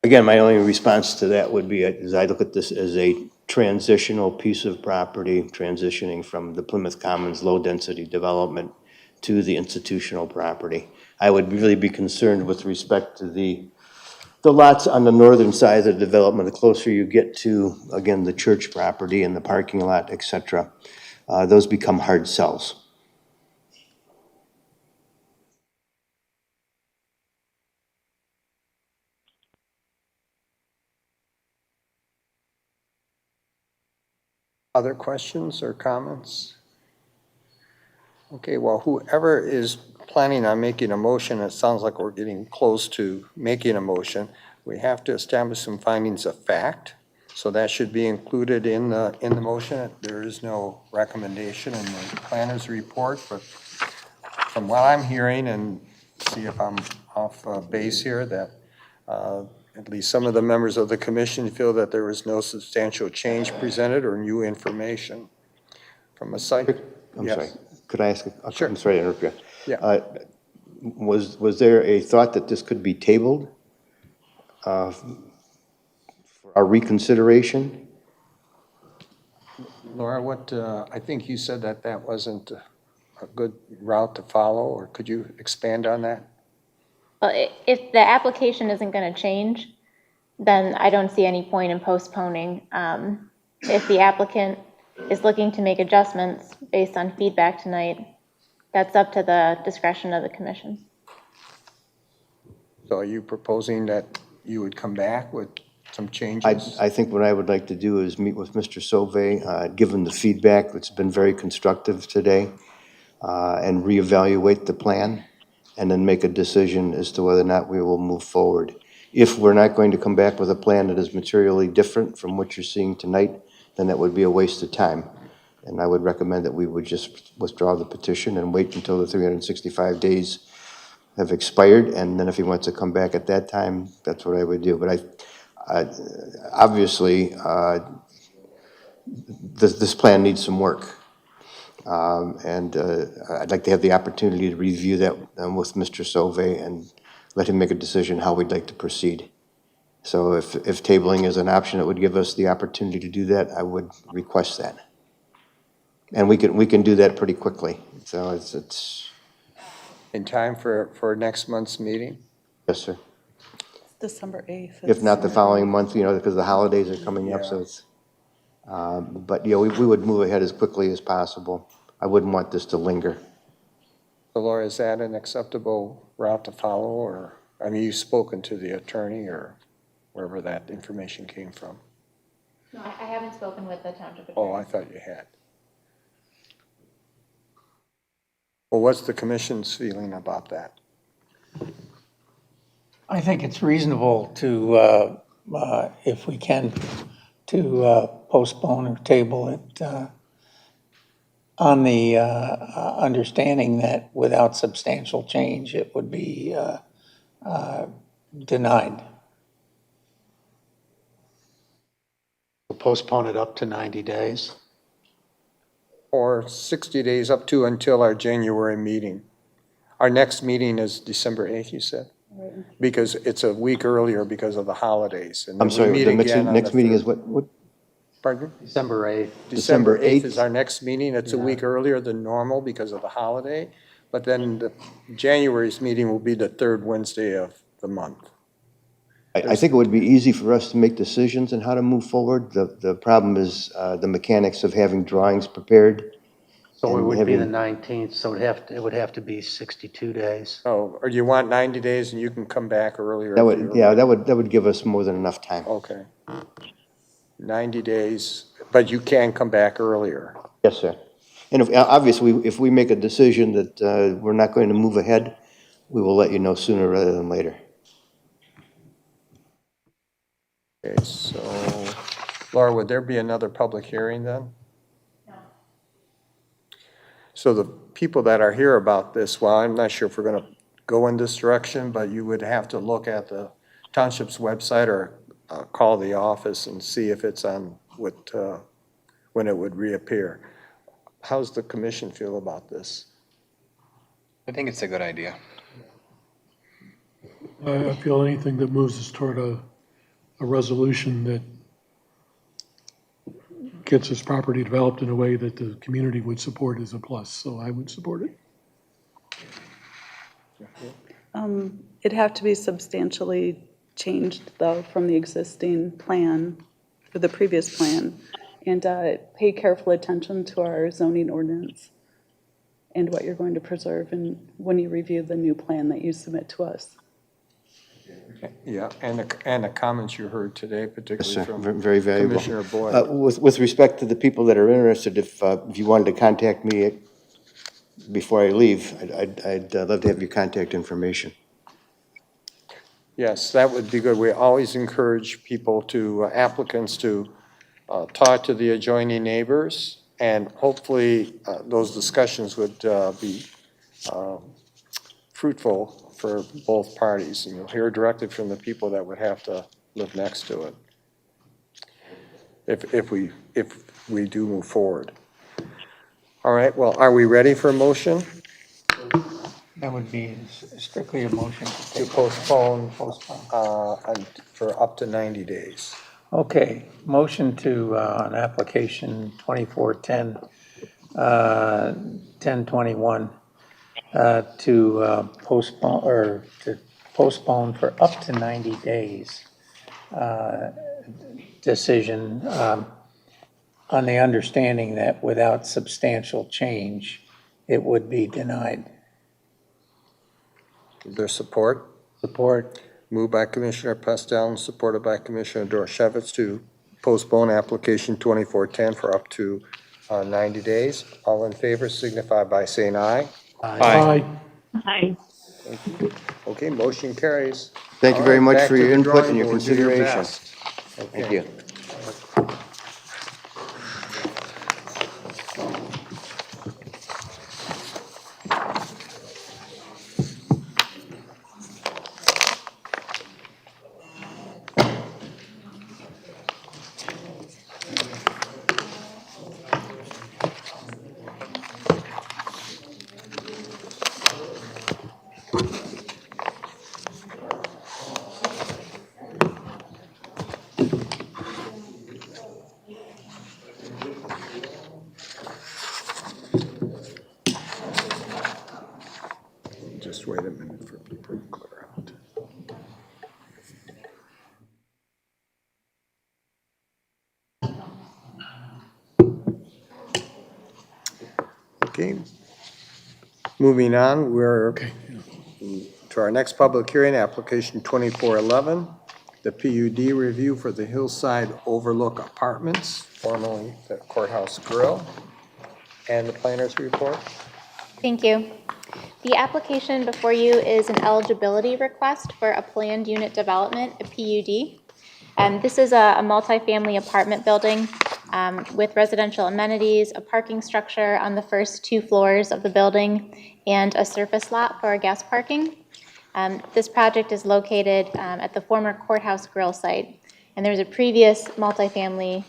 [SPEAKER 1] Again, my only response to that would be, is I look at this as a transitional piece of property, transitioning from the Plymouth Commons low-density development to the institutional property. I would really be concerned with respect to the lots on the northern side of the development. The closer you get to, again, the church property and the parking lot, et cetera, those become hard sells.
[SPEAKER 3] Other questions or comments? Okay, well, whoever is planning on making a motion, it sounds like we're getting close to making a motion. We have to establish some findings of fact, so that should be included in the motion. There is no recommendation in the planner's report, but from what I'm hearing, and see if I'm off base here, that at least some of the members of the commission feel that there was no substantial change presented or new information from a site.
[SPEAKER 1] I'm
[SPEAKER 3] Yes.
[SPEAKER 1] sorry, could I ask,
[SPEAKER 3] Sure.
[SPEAKER 1] I'm sorry to interrupt you.
[SPEAKER 3] Yeah.
[SPEAKER 1] Was there a thought that this could be tabled for our reconsideration?
[SPEAKER 3] Laura, what, I think you said that that wasn't a good route to follow, or could you expand on that?
[SPEAKER 7] Well, if the application isn't going to change, then I don't see any point in postponing. If the applicant is looking to make adjustments based on feedback tonight, that's up to the discretion of the commission.
[SPEAKER 3] So are you proposing that you would come back with some changes?
[SPEAKER 1] I think what I would like to do is meet with Mr. Sauvé, give him the feedback that's been very constructive today, and reevaluate the plan, and then make a decision as to whether or not we will move forward. If we're not going to come back with a plan that is materially different from what you're seeing tonight, then that would be a waste of time. And I would recommend that we would just withdraw the petition and wait until the 365 days have expired, and then if he wants to come back at that time, that's what I would do. But obviously, this plan needs some work. And I'd like to have the opportunity to review that with Mr. Sauvé and let him make a decision how we'd like to proceed. So if tabling is an option that would give us the opportunity to do that, I would request that. And we can do that pretty quickly. So it's
[SPEAKER 3] In time for next month's meeting?
[SPEAKER 1] yes, sir.
[SPEAKER 9] December 8th.
[SPEAKER 1] If not the following month, because the holidays are coming up, so it's, but, we would move ahead as quickly as possible. I wouldn't want this to linger.
[SPEAKER 3] So Laura, is that an acceptable route to follow, or, I mean, you've spoken to the attorney or wherever that information came from?
[SPEAKER 7] No, I haven't spoken with the township attorney.
[SPEAKER 3] Oh, I thought you had. Well, what's the commission's feeling about that?
[SPEAKER 8] I think it's reasonable to, if we can, to postpone or table it on the understanding that without substantial change, it would be denied.
[SPEAKER 4] We'll postpone it up to 90 days.
[SPEAKER 3] Or 60 days up to until our January meeting. Our next meeting is December 8th, you said? Because it's a week earlier because of the holidays. And then
[SPEAKER 1] I'm sorry,
[SPEAKER 3] we meet
[SPEAKER 1] the
[SPEAKER 3] again on
[SPEAKER 1] next meeting
[SPEAKER 3] third.
[SPEAKER 1] is what?
[SPEAKER 3] Pardon?
[SPEAKER 4] December 8th.
[SPEAKER 3] December 8th
[SPEAKER 1] 8th?
[SPEAKER 3] is our next meeting. It's a week earlier than normal because of the holiday. But then January's meeting will be the third Wednesday of the month.
[SPEAKER 1] I think it would be easy for us to make decisions on how to move forward. The problem is the mechanics of having drawings prepared.
[SPEAKER 4] So it
[SPEAKER 1] And
[SPEAKER 4] would be the
[SPEAKER 1] having-
[SPEAKER 4] 19th, so it would have to be 62 days.
[SPEAKER 3] Oh, or you want 90 days and you can come back earlier? if you're-
[SPEAKER 1] That would give us more than enough time.
[SPEAKER 3] Okay. 90 days, but you can come back earlier.
[SPEAKER 1] Yes, sir. And obviously, if we make a decision that we're not going to move ahead, we will let you know sooner rather than later.
[SPEAKER 3] Okay, so, Laura, would there be another public hearing then? No. So the people that are here about this, well, I'm not sure if we're going to go in this direction, but you would have to look at the township's website or call the office and see if it's on what, when it would reappear. How's the commission feel about this?
[SPEAKER 6] I think it's a good idea.
[SPEAKER 5] I feel anything that moves us toward a resolution that gets this property developed in a way that the community would support is a plus, so I would support it.
[SPEAKER 9] It'd have to be substantially changed, though, from the existing plan, or the previous plan, and pay careful attention to our zoning ordinance and what you're going to preserve and when you review the new plan that you submit to us.
[SPEAKER 3] Yeah, and the comments you heard today,
[SPEAKER 1] Yes,
[SPEAKER 3] particularly
[SPEAKER 1] sir.
[SPEAKER 3] from
[SPEAKER 1] Very valuable.
[SPEAKER 3] Commissioner Boyd.
[SPEAKER 1] With respect to the people that are interested, if you wanted to contact me before I leave, I'd love to have your contact information.
[SPEAKER 3] Yes, that would be good. We always encourage people to, applicants to talk to the adjoining neighbors, and hopefully those discussions would be fruitful for both parties, and you'll hear directly from the people that would have to live next to it if we do move forward. All right, well, are we ready for a motion
[SPEAKER 8] That would be strictly a motion to
[SPEAKER 3] to
[SPEAKER 8] take.
[SPEAKER 3] postpone
[SPEAKER 8] Postpone.
[SPEAKER 3] for up to 90 days?
[SPEAKER 8] Okay, motion to, on application 2410, 1021, to postpone for up to 90 days decision on the understanding that without substantial change, it would be denied.
[SPEAKER 3] Is there support?
[SPEAKER 8] Support.
[SPEAKER 3] Moved by Commissioner Pastel and supported by Commissioner Dorchevitz to postpone application 2410 for up to 90 days. All in favor signify by saying aye.
[SPEAKER 5] Aye.
[SPEAKER 10] Aye.
[SPEAKER 3] Okay, motion carries.
[SPEAKER 1] Thank you
[SPEAKER 3] All
[SPEAKER 1] very
[SPEAKER 3] right,
[SPEAKER 1] much
[SPEAKER 3] back
[SPEAKER 1] for
[SPEAKER 3] to
[SPEAKER 1] your
[SPEAKER 3] the
[SPEAKER 1] input
[SPEAKER 3] drawing
[SPEAKER 1] and your
[SPEAKER 3] board. Do your
[SPEAKER 1] consideration.
[SPEAKER 3] best.
[SPEAKER 1] Thank
[SPEAKER 3] Okay.
[SPEAKER 1] you.
[SPEAKER 3] Just wait a minute for people to clear out. Okay. Moving on, we're to our next public hearing, application 2411, the PUD review for the Hillside Overlook Apartments, formerly the Courthouse Grill, and the planner's report.
[SPEAKER 7] Thank you. The application before you is an eligibility request for a planned unit development, a PUD. This is a multifamily apartment building with residential amenities, a parking structure on the first 2 floors of the building, and a surface lot for gas parking. This project is located at the former Courthouse Grill site, and there was a previous multifamily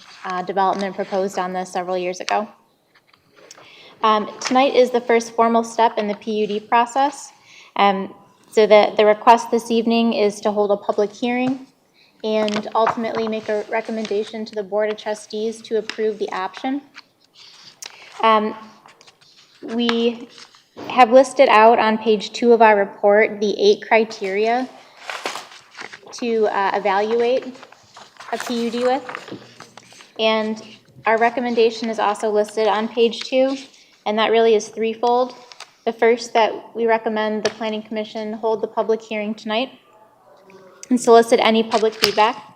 [SPEAKER 7] development proposed on this several years ago. Tonight is the first formal step in the PUD process. So the request this evening is to hold a public hearing and ultimately make a recommendation to the Board of Trustees to approve the option. We have listed out on page 2 of our report the 8 criteria to evaluate a PUD with. And our recommendation is also listed on page 2, and that really is threefold. The first, that we recommend the Planning Commission hold the public hearing tonight and solicit any public feedback.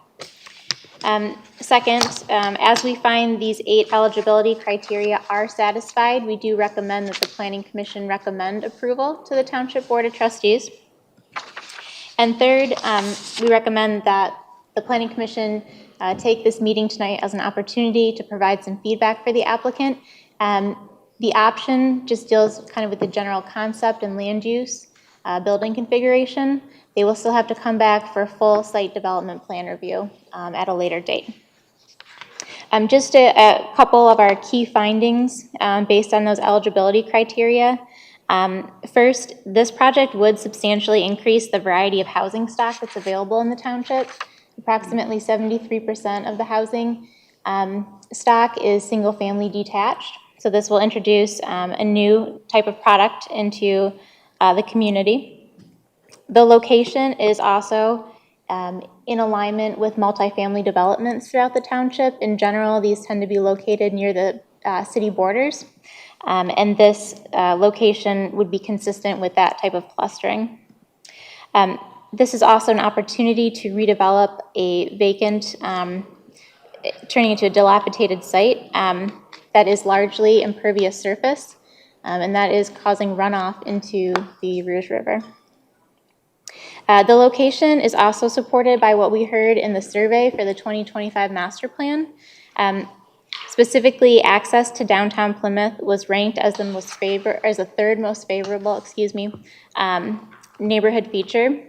[SPEAKER 7] Second, as we find these 8 eligibility criteria are satisfied, we do recommend that the Planning Commission recommend approval to the Township Board of Trustees. And third, we recommend that the Planning Commission take this meeting tonight as an opportunity to provide some feedback for the applicant. The option just deals kind of with the general concept and land use, building configuration. They will still have to come back for a full site development plan review at a later date. Just a couple of our key findings based on those eligibility criteria. First, this project would substantially increase the variety of housing stock that's available in the township. Approximately 73% of the housing stock is single-family detached. So this will introduce a new type of product into the community. The location is also in alignment with multifamily developments throughout the township. In general, these tend to be located near the city borders. And this location would be consistent with that type of clustering. This is also an opportunity to redevelop a vacant, turning into a dilapidated site that is largely impervious surface, and that is causing runoff into the Rouge River. The location is also supported by what we heard in the survey for the 2025 master plan. Specifically, access to downtown Plymouth was ranked as the third most favorable, neighborhood feature.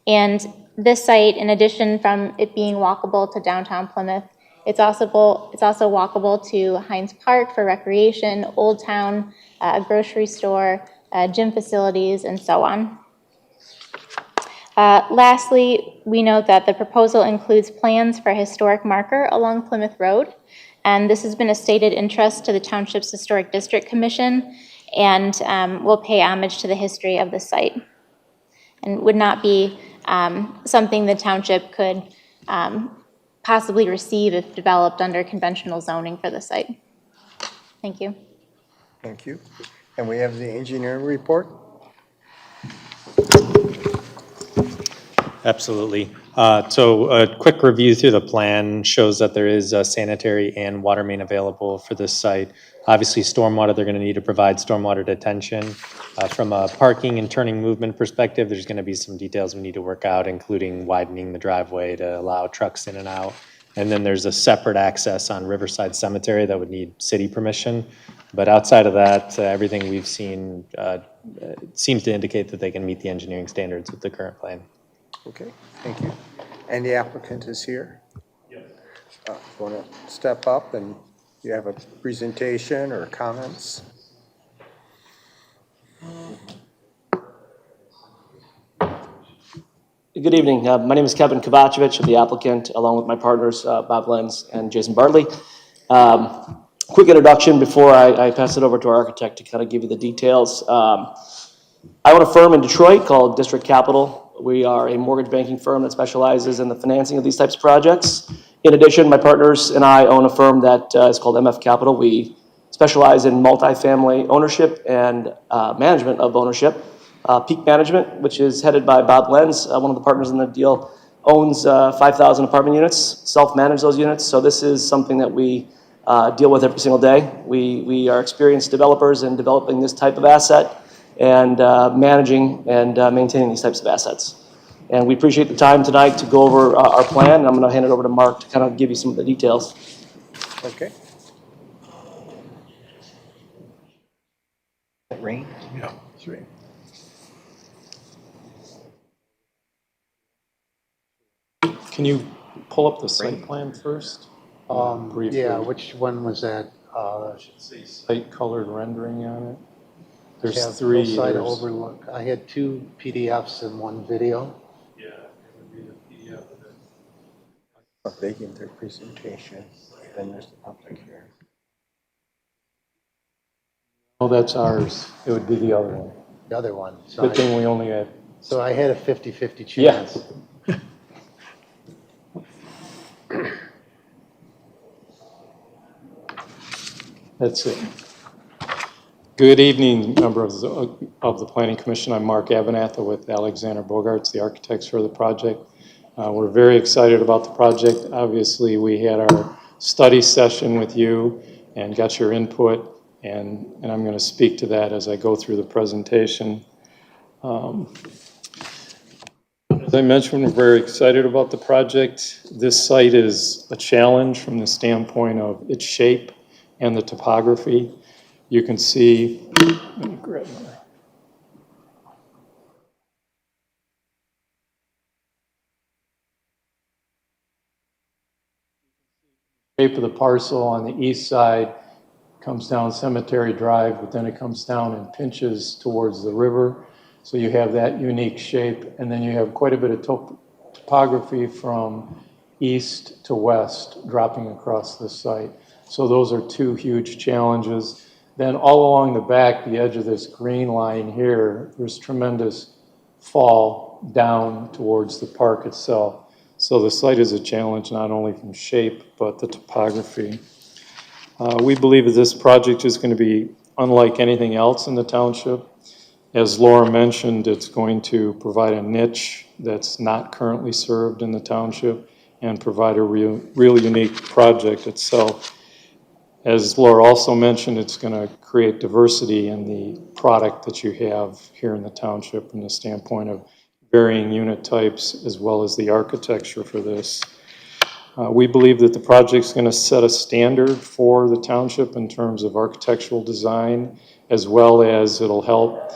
[SPEAKER 7] And this site, in addition from it being walkable to downtown Plymouth, it's also walkable to Hines Park for recreation, Old Town, a grocery store, gym facilities, and so on. Lastly, we note that the proposal includes plans for a historic marker along Plymouth Road, and this has been a stated interest to the Township's Historic District Commission, and will pay homage to the history of the site, and would not be something the Township could possibly receive if developed under conventional zoning for the site. Thank you.
[SPEAKER 3] Thank you. And we have the engineering report.
[SPEAKER 10] Absolutely. So a quick review through the plan shows that there is a sanitary and water main available for this site. Obviously, stormwater, they're going to need to provide stormwater detention. From a parking and turning movement perspective, there's going to be some details we need to work out, including widening the driveway to allow trucks in and out. And then there's a separate access on Riverside Cemetery that would need city permission. But outside of that, everything we've seen seems to indicate that they can meet the engineering standards with the current plan.
[SPEAKER 3] Okay, thank you. And the applicant is here? Yes. Want to step up and you have a presentation or comments?
[SPEAKER 11] Good evening. My name is Kevin Kovacevic. I'm the applicant, along with my partners, Bob Lenz and Jason Bartley. Quick introduction before I pass it over to our architect to kind of give you the details. I own a firm in Detroit called District Capital. We are a mortgage banking firm that specializes in the financing of these types of projects. In addition, my partners and I own a firm that is called MF Capital. We specialize in multifamily ownership and management of ownership. Peak Management, which is headed by Bob Lenz, one of the partners in the deal, owns 5,000 apartment units, self-manage those units. So this is something that we deal with every single day. We are experienced developers in developing this type of asset and managing and maintaining these types of assets. And we appreciate the time tonight to go over our plan. And I'm going to hand it over to Mark to kind of give you some of the details.
[SPEAKER 3] Okay.
[SPEAKER 6] Rain?
[SPEAKER 5] Yeah, that's right.
[SPEAKER 10] Can you pull up the site plan first? Briefly.
[SPEAKER 4] Yeah, which one was that?
[SPEAKER 10] Site colored rendering on it.
[SPEAKER 4] Yeah,
[SPEAKER 10] There's three.
[SPEAKER 4] hillside
[SPEAKER 10] There's-
[SPEAKER 4] overlook. I had 2 PDFs and 1 video.
[SPEAKER 10] Yeah, it would be the PDF of it.
[SPEAKER 3] If they give their presentation, then there's the public here.
[SPEAKER 10] Oh, that's ours. It would be the other one.
[SPEAKER 4] The other one. So
[SPEAKER 10] Good thing we only had.
[SPEAKER 4] I had a 50-50 chance.
[SPEAKER 10] Yes. That's it. Good evening, members of the Planning Commission. I'm Mark Abenatha with Alexander Bogarts, the architects for the project.
[SPEAKER 5] We're very excited about the project. Obviously, we had our study session with you and got your input, and I'm going to speak to that as I go through the presentation. As I mentioned, we're very excited about the project. This site is a challenge from the standpoint of its shape and the topography. You can see, let me grab my shape of the parcel on the east side comes down Cemetery Drive, but then it comes down and pinches towards the river. So you have that unique shape, and then you have quite a bit of topography from east to west dropping across the site. So those are two huge challenges. Then all along the back, the edge of this green line here, there's tremendous fall down towards the park itself. So the site is a challenge not only from shape, but the topography. We believe that this project is going to be unlike anything else in the township. As Laura mentioned, it's going to provide a niche that's not currently served in the township and provide a real unique project itself. As Laura also mentioned, it's going to create diversity in the product that you have here in the township from the standpoint of varying unit types as well as the architecture for this. We believe that the project's going to set a standard for the township in terms of architectural design, as well as it'll help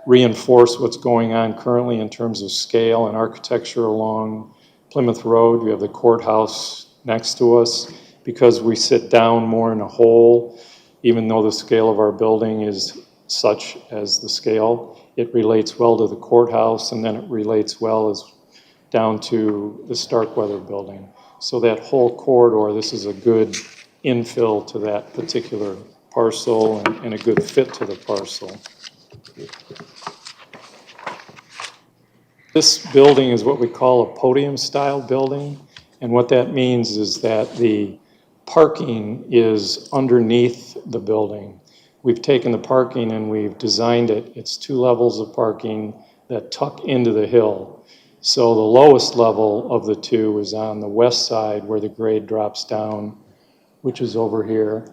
[SPEAKER 5] reinforce what's going on currently in terms of scale and architecture along Plymouth Road. We have the courthouse next to us. Because we sit down more in a hole, even though the scale of our building is such as the scale, it relates well to the courthouse, and then it relates well as down to the Starkweather building. So that whole corridor, this is a good infill to that particular parcel and a good fit to the parcel. This building is what we call a podium-style building, and what that means is that the parking is underneath the building. We've taken the parking and we've designed it. It's 2 levels of parking that tuck into the hill. So the lowest level of the 2 is on the west side where the grade drops down, which is over here.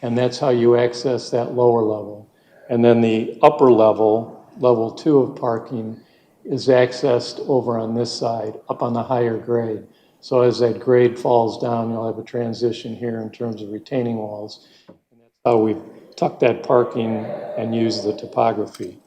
[SPEAKER 5] And that's how you access that lower level. And then the upper level, level 2 of parking, is accessed over on this side, up on the higher grade. So as that grade falls down, you'll have a transition here in terms of retaining walls. And that's how we tuck that parking and use the topography.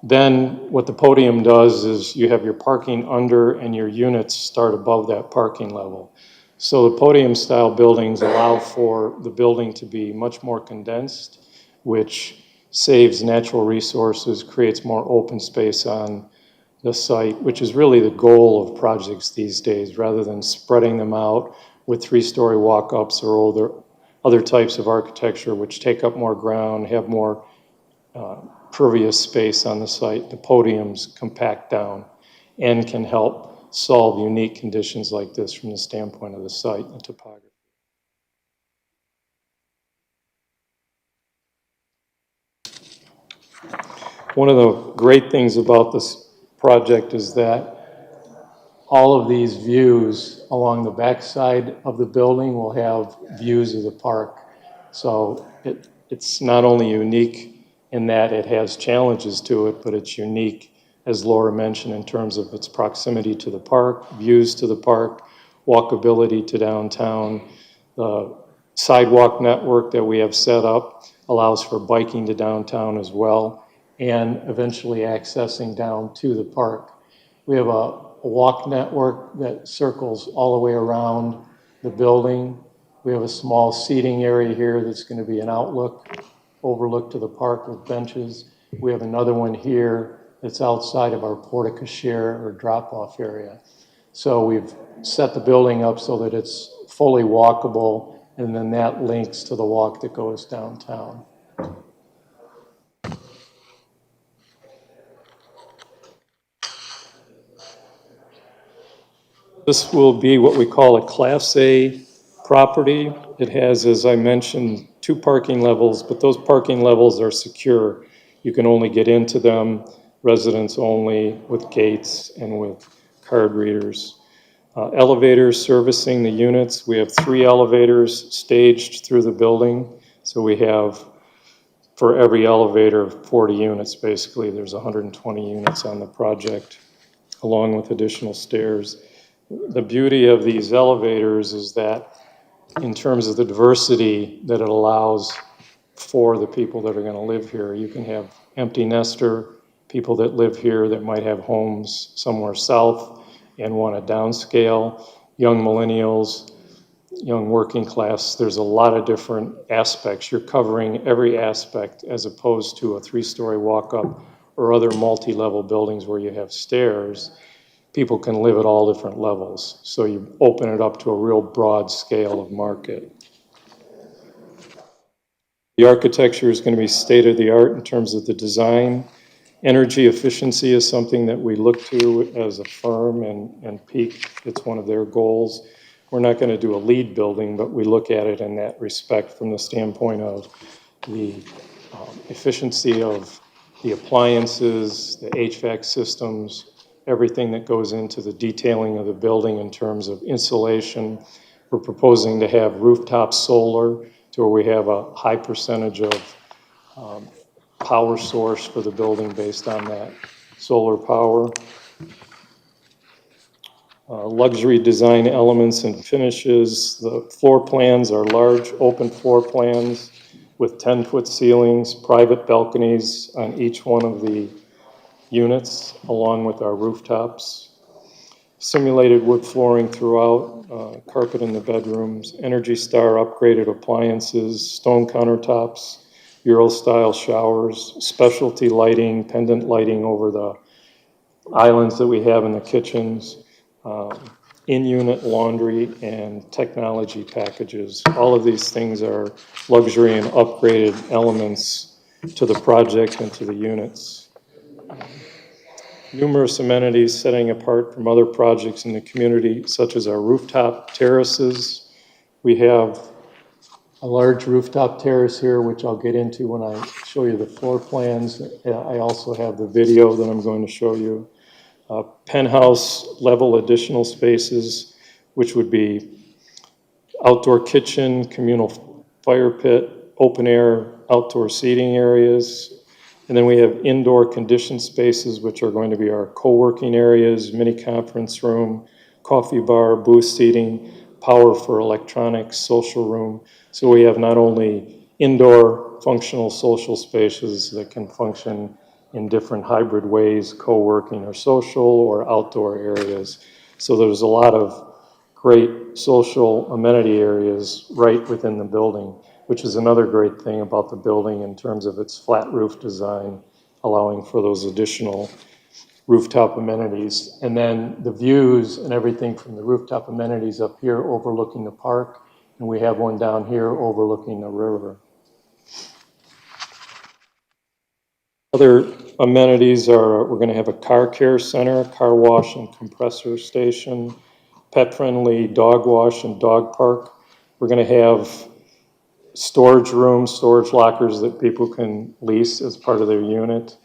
[SPEAKER 5] Then what the podium does is you have your parking under and your units start above that parking level. So the podium style buildings allow for the building to be much more condensed, which saves natural resources, creates more open space on the site, which is really the goal of projects these days, rather than spreading them out with 3-story walk-ups or other types of architecture which take up more ground, have more pervious space on the site. The podiums compact down and can help solve unique conditions like this from the standpoint of the site and topography. One of the great things about this project is that all of these views along the backside of the building will have views of the park. So it's not only unique in that it has challenges to it, but it's unique, as Laura mentioned, in terms of its proximity to the park, views to the park, walkability to downtown. The sidewalk network that we have set up allows for biking to downtown as well, and eventually accessing down to the park. We have a walk network that circles all the way around the building. We have a small seating area here that's going to be an overlook to the park with benches. We have another one here that's outside of our porte-cochere or drop-off area. So we've set the building up so that it's fully walkable, and then that links to the walk that goes downtown. This will be what we call a Class A property. It has, as I mentioned, 2 parking levels, but those parking levels are secure. You can only get into them, residents only, with gates and with
[SPEAKER 12] card readers. Elevators servicing the units. We have 3 elevators staged through the building. So we have, for every elevator, 40 units basically. There's 120 units on the project, along with additional stairs. The beauty of these elevators is that in terms of the diversity that it allows for the people that are going to live here, you can have empty nester, people that live here that might have homes somewhere south and want to downscale, young millennials, young working class. There's a lot of different aspects. You're covering every aspect as opposed to a 3-story walk-up or other multi-level buildings where you have stairs. People can live at all different levels. So you open it up to a real broad scale of market. The architecture is going to be state-of-the-art in terms of the design. Energy efficiency is something that we look to as a firm, and Peak, it's one of their goals. We're not going to do a LEED building, but we look at it in that respect from the standpoint of the efficiency of the appliances, the HVAC systems, everything that goes into the detailing of the building in terms of insulation. We're proposing to have rooftop solar to where we have a high percentage of power source for the building based on that solar power. Luxury design elements and finishes. The floor plans are large open floor plans with 10-foot ceilings, private balconies on each one of the units, along with our rooftops. Simulated wood flooring throughout, carpet in the bedrooms, Energy Star upgraded appliances, stone countertops, Euro-style showers, specialty lighting, pendant lighting over the islands that we have in the kitchens, in-unit laundry, and technology packages. All of these things are luxury and upgraded elements to the project and to the units. Numerous amenities setting apart from other projects in the community, such as our rooftop terraces. We have a large rooftop terrace here, which I'll get into when I show you the floor plans. I also have the video that I'm going to show you. Penthouse level additional spaces, which would be outdoor kitchen, communal fire pit, open air outdoor seating areas. And then we have indoor conditioned spaces, which are going to be our co-working areas, mini conference room, coffee bar, booth seating, power for electronics, social room. So we have not only indoor functional social spaces that can function in different hybrid ways, co-working or social or outdoor areas. So there's a lot of great social amenity areas right within the building, which is another great thing about the building in terms of its flat roof design, allowing for those additional rooftop amenities. And then the views and everything from the rooftop amenities up here overlooking the park, and we have one down here overlooking the river. Other amenities are, we're going to have a car care center, car wash and compressor station, pet-friendly dog wash and dog park. We're going to have storage rooms, storage lockers that people can lease as part of their unit,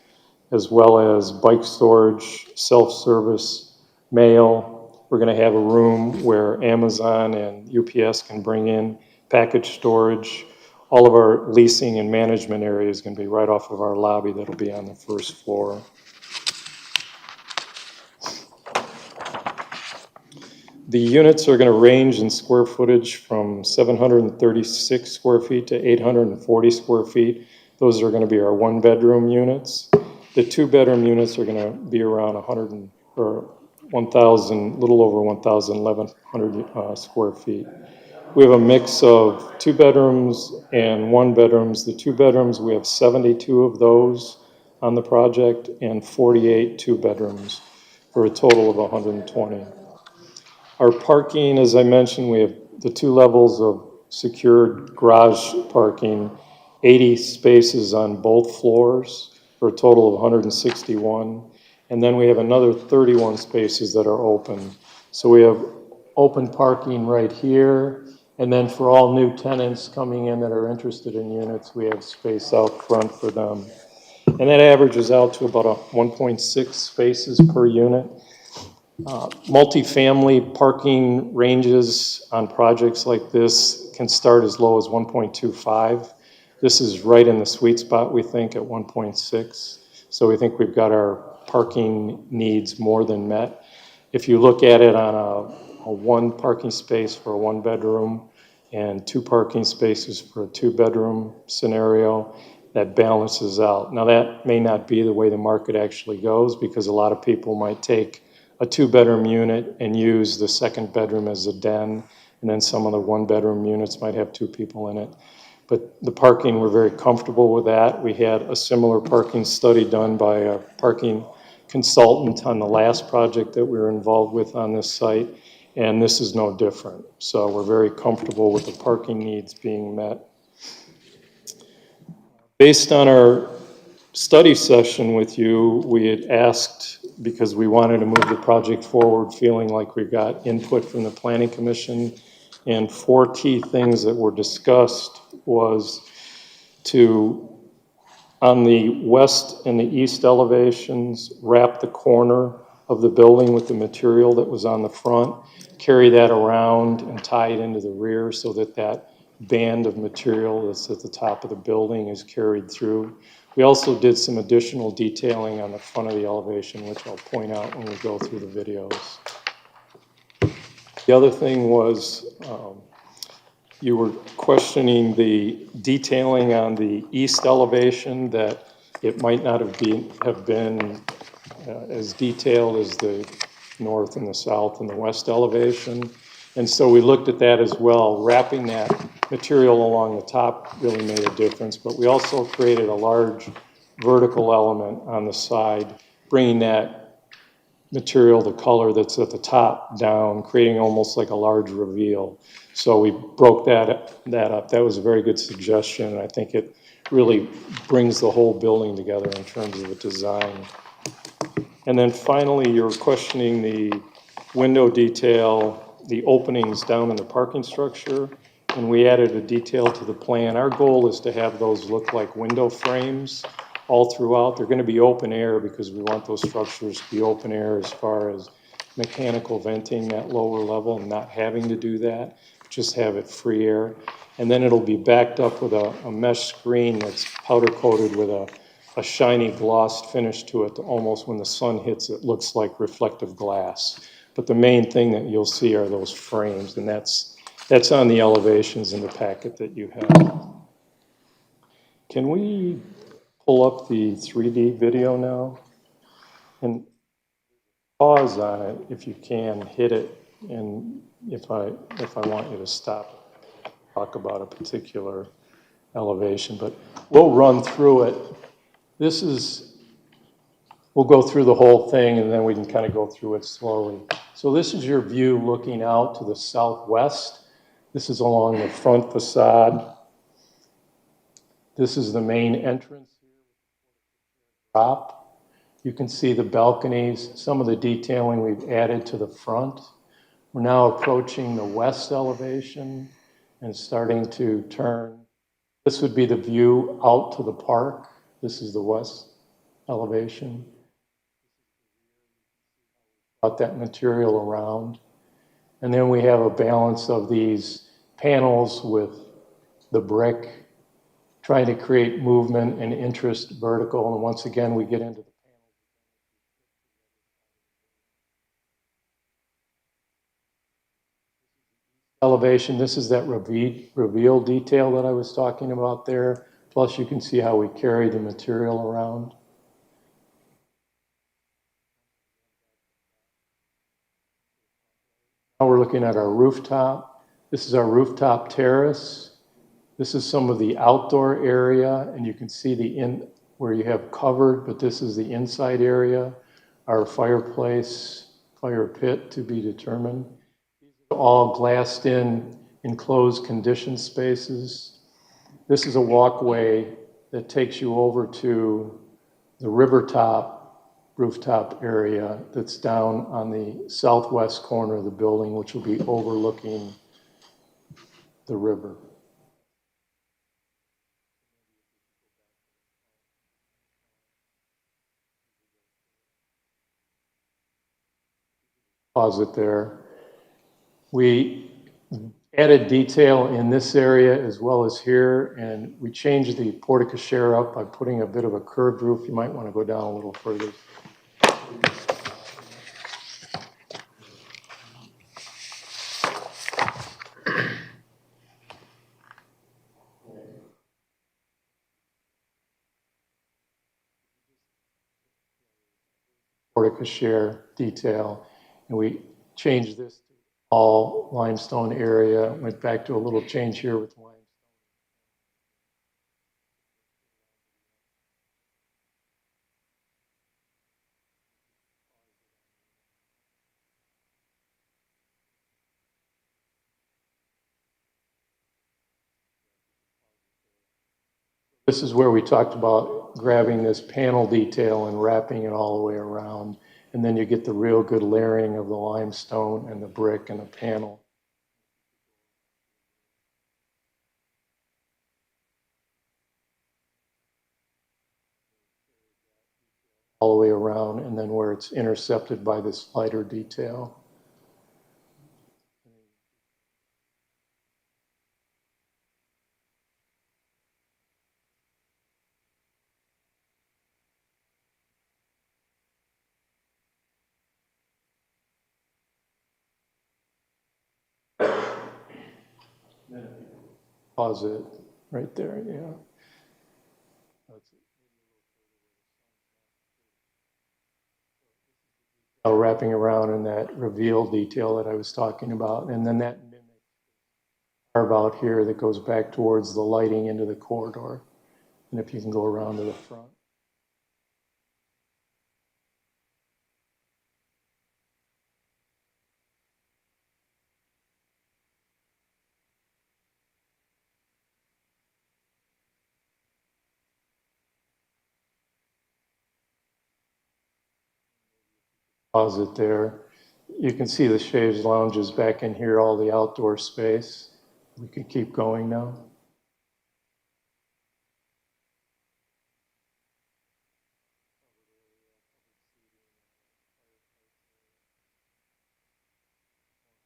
[SPEAKER 12] as well as bike storage, self-service, mail. We're going to have a room where Amazon and UPS can bring in package storage. All of our leasing and management area is going to be right off of our lobby that'll be on the first floor. The units are going to range in square footage from 736 square feet to 840 square feet. Those are going to be our one-bedroom units. The two-bedroom units are going to be around 1,000, little over 1,100 square feet. We have a mix of two bedrooms and one bedrooms. The two bedrooms, we have 72 of those on the project and 48 two bedrooms for a total of 120. Our parking, as I mentioned, we have the 2 levels of secured garage parking, 80 spaces on both floors for a total of 161. And then we have another 31 spaces that are open. So we have open parking right here. And then for all new tenants coming in that are interested in units, we have space out front for them. And that averages out to about 1.6 spaces per unit. Multifamily parking ranges on projects like this can start as low as 1.25. This is right in the sweet spot, we think, at 1.6. So we think we've got our parking needs more than met. If you look at it on a one parking space for a one bedroom and two parking spaces for a two bedroom scenario, that balances out. Now that may not be the way the market actually goes, because a lot of people might take a two bedroom unit and use the second bedroom as a den, and then some of the one bedroom units might have two people in it. But the parking, we're very comfortable with that. We had a similar parking study done by a parking consultant on the last project that we were involved with on this site, and this is no different. So we're very comfortable with the parking needs being met. Based on our study session with you, we had asked, because we wanted to move the project forward, feeling like we got input from the Planning Commission, and 4 key things that were discussed was to, on the west and the east elevations, wrap the corner of the building with the material that was on the front, carry that around and tie it into the rear so that that band of material that's at the top of the building is carried through. We also did some additional detailing on the front of the elevation, which I'll point out when we go through the videos. The other thing was, you were questioning the detailing on the east elevation, that it might not have been as detailed as the north and the south and the west elevation. And so we looked at that as well. Wrapping that material along the top really made a difference, but we also created a large vertical element on the side, bringing that material, the color that's at the top down, creating almost like a large reveal. So we broke that up. That was a very good suggestion, and I think it really brings the whole building together in terms of the design. And then finally, you're questioning the window detail, the openings down in the parking structure, and we added a detail to the plan. Our goal is to have those look like window frames all throughout. They're going to be open air because we want those structures to be open air as far as mechanical venting at lower level and not having to do that, just have it free air. And then it'll be backed up with a mesh screen that's powder coated with a shiny gloss finish to it, almost when the sun hits it looks like reflective glass. But the main thing that you'll see are those frames, and that's on the elevations in the packet that you have. Can we pull up the 3D video now? And pause on it if you can, hit it, and if I want you to stop, talk about a particular elevation, but we'll run through it. We'll go through the whole thing and then we can kind of go through it slowly. So this is your view looking out to the southwest. This is along the front facade. This is the main entrance. Drop. You can see the balconies, some of the detailing we've added to the front. We're now approaching the west elevation and starting to turn. This would be the view out to the park. This is the west elevation. Brought that material around. And then we have a balance of these panels with the brick, trying to create movement and interest vertical. And once again, we get into the elevation. This is that reveal detail that I was talking about there. Plus you can see how we carry the material around. Now we're looking at our rooftop. This is our rooftop terrace. This is some of the outdoor area, and you can see where you have covered, but this is the inside area. Our fireplace, fire pit to be determined. These are all glassed in, enclosed conditioned spaces. This is a walkway that takes you over to the rooftop area that's down on the southwest corner of the building, which will be overlooking the river. Pause it there. We added detail in this area as well as here, and we changed the porte cochere up by putting a bit of a curved roof. You might want to go down a little further. Porte cochere detail, and we changed this to all limestone area. Went back to a little change here with limestone. This is where we talked about grabbing this panel detail and wrapping it all the way around. And then you get the real good layering of the limestone and the brick and the panel. All the way around, and then where it's intercepted by this lighter detail. Pause it right there, yeah. Wrapping around in that reveal detail that I was talking about, and then that carve out here that goes back towards the lighting into the corridor. And if you can go around to the front. Pause it there. You can see the chaise lounges back in here, all the outdoor space. We can keep going now.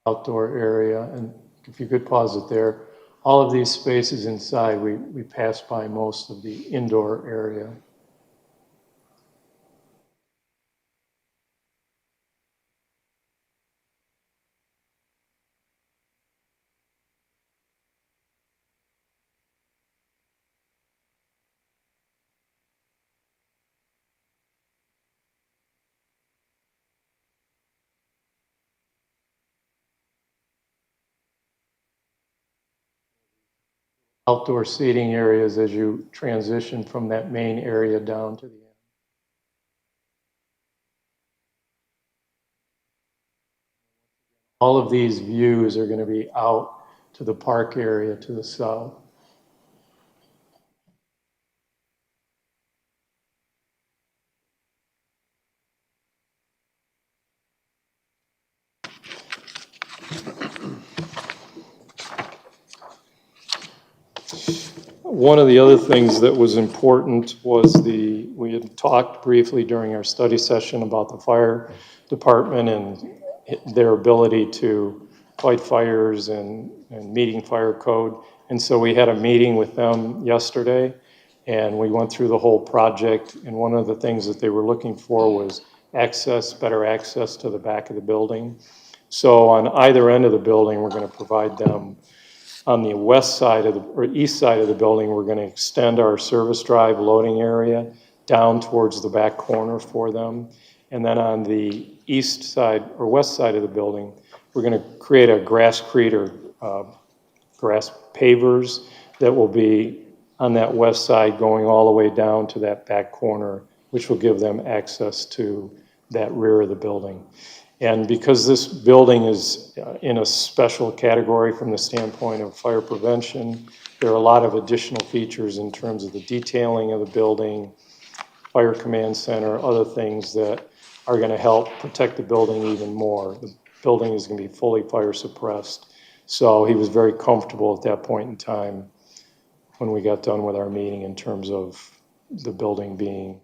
[SPEAKER 12] Outdoor area, and if you could pause it there. All of these spaces inside, we passed by most of the indoor area. Outdoor seating areas as you transition from that main area down to the end. All of these views are going to be out to the park area to the south. One of the other things that was important was we had talked briefly during our study session about the fire department and their ability to fight fires and meeting fire code. And so we had a meeting with them yesterday, and we went through the whole project. And one of the things that they were looking for was better access to the back of the building. So on either end of the building, we're going to provide them. On the west side or east side of the building, we're going to extend our service drive loading area down towards the back corner for them. And then on the east side or west side of the building, we're going to create a grass pavers that will be on that west side going all the way down to that back corner, which will give them access to that rear of the building. And because this building is in a special category from the standpoint of fire prevention, there are a lot of additional features in terms of the detailing of the building, fire command center, other things that are going to help protect the building even more. The building is going to be fully fire suppressed. So he was very comfortable at that point in time when we got done with our meeting in terms of the building being.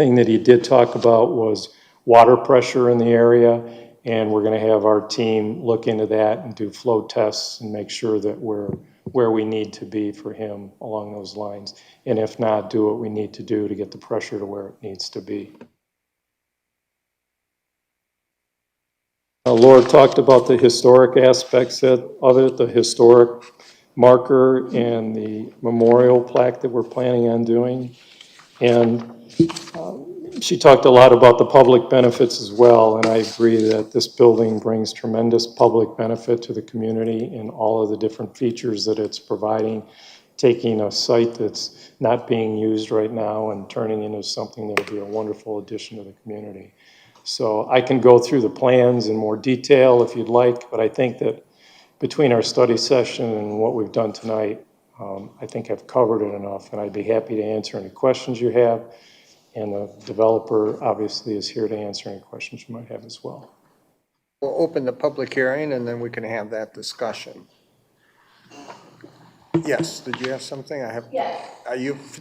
[SPEAKER 12] thing that he did talk about was water pressure in the area, and we're going to have our team look into that and do flow tests and make sure that we're where we need to be for him along those lines. And if not, do what we need to do to get the pressure to where it needs to be. Laura talked about the historic aspects of it, the historic marker and the memorial plaque that we're planning on doing. And she talked a lot about the public benefits as well, and I agree that this building brings tremendous public benefit to the community in all of the different features that it's providing, taking a site that's not being used right now and turning into something that will be a wonderful addition to the community. So I can go through the plans in more detail if you'd like, but I think that between our study session and what we've done tonight, I think I've covered it enough, and I'd be happy to answer any questions you have. And the developer obviously is here to answer any questions you might have as well.
[SPEAKER 3] We'll open the public hearing and then we can have that discussion. Yes, did you have something?
[SPEAKER 13] Yes.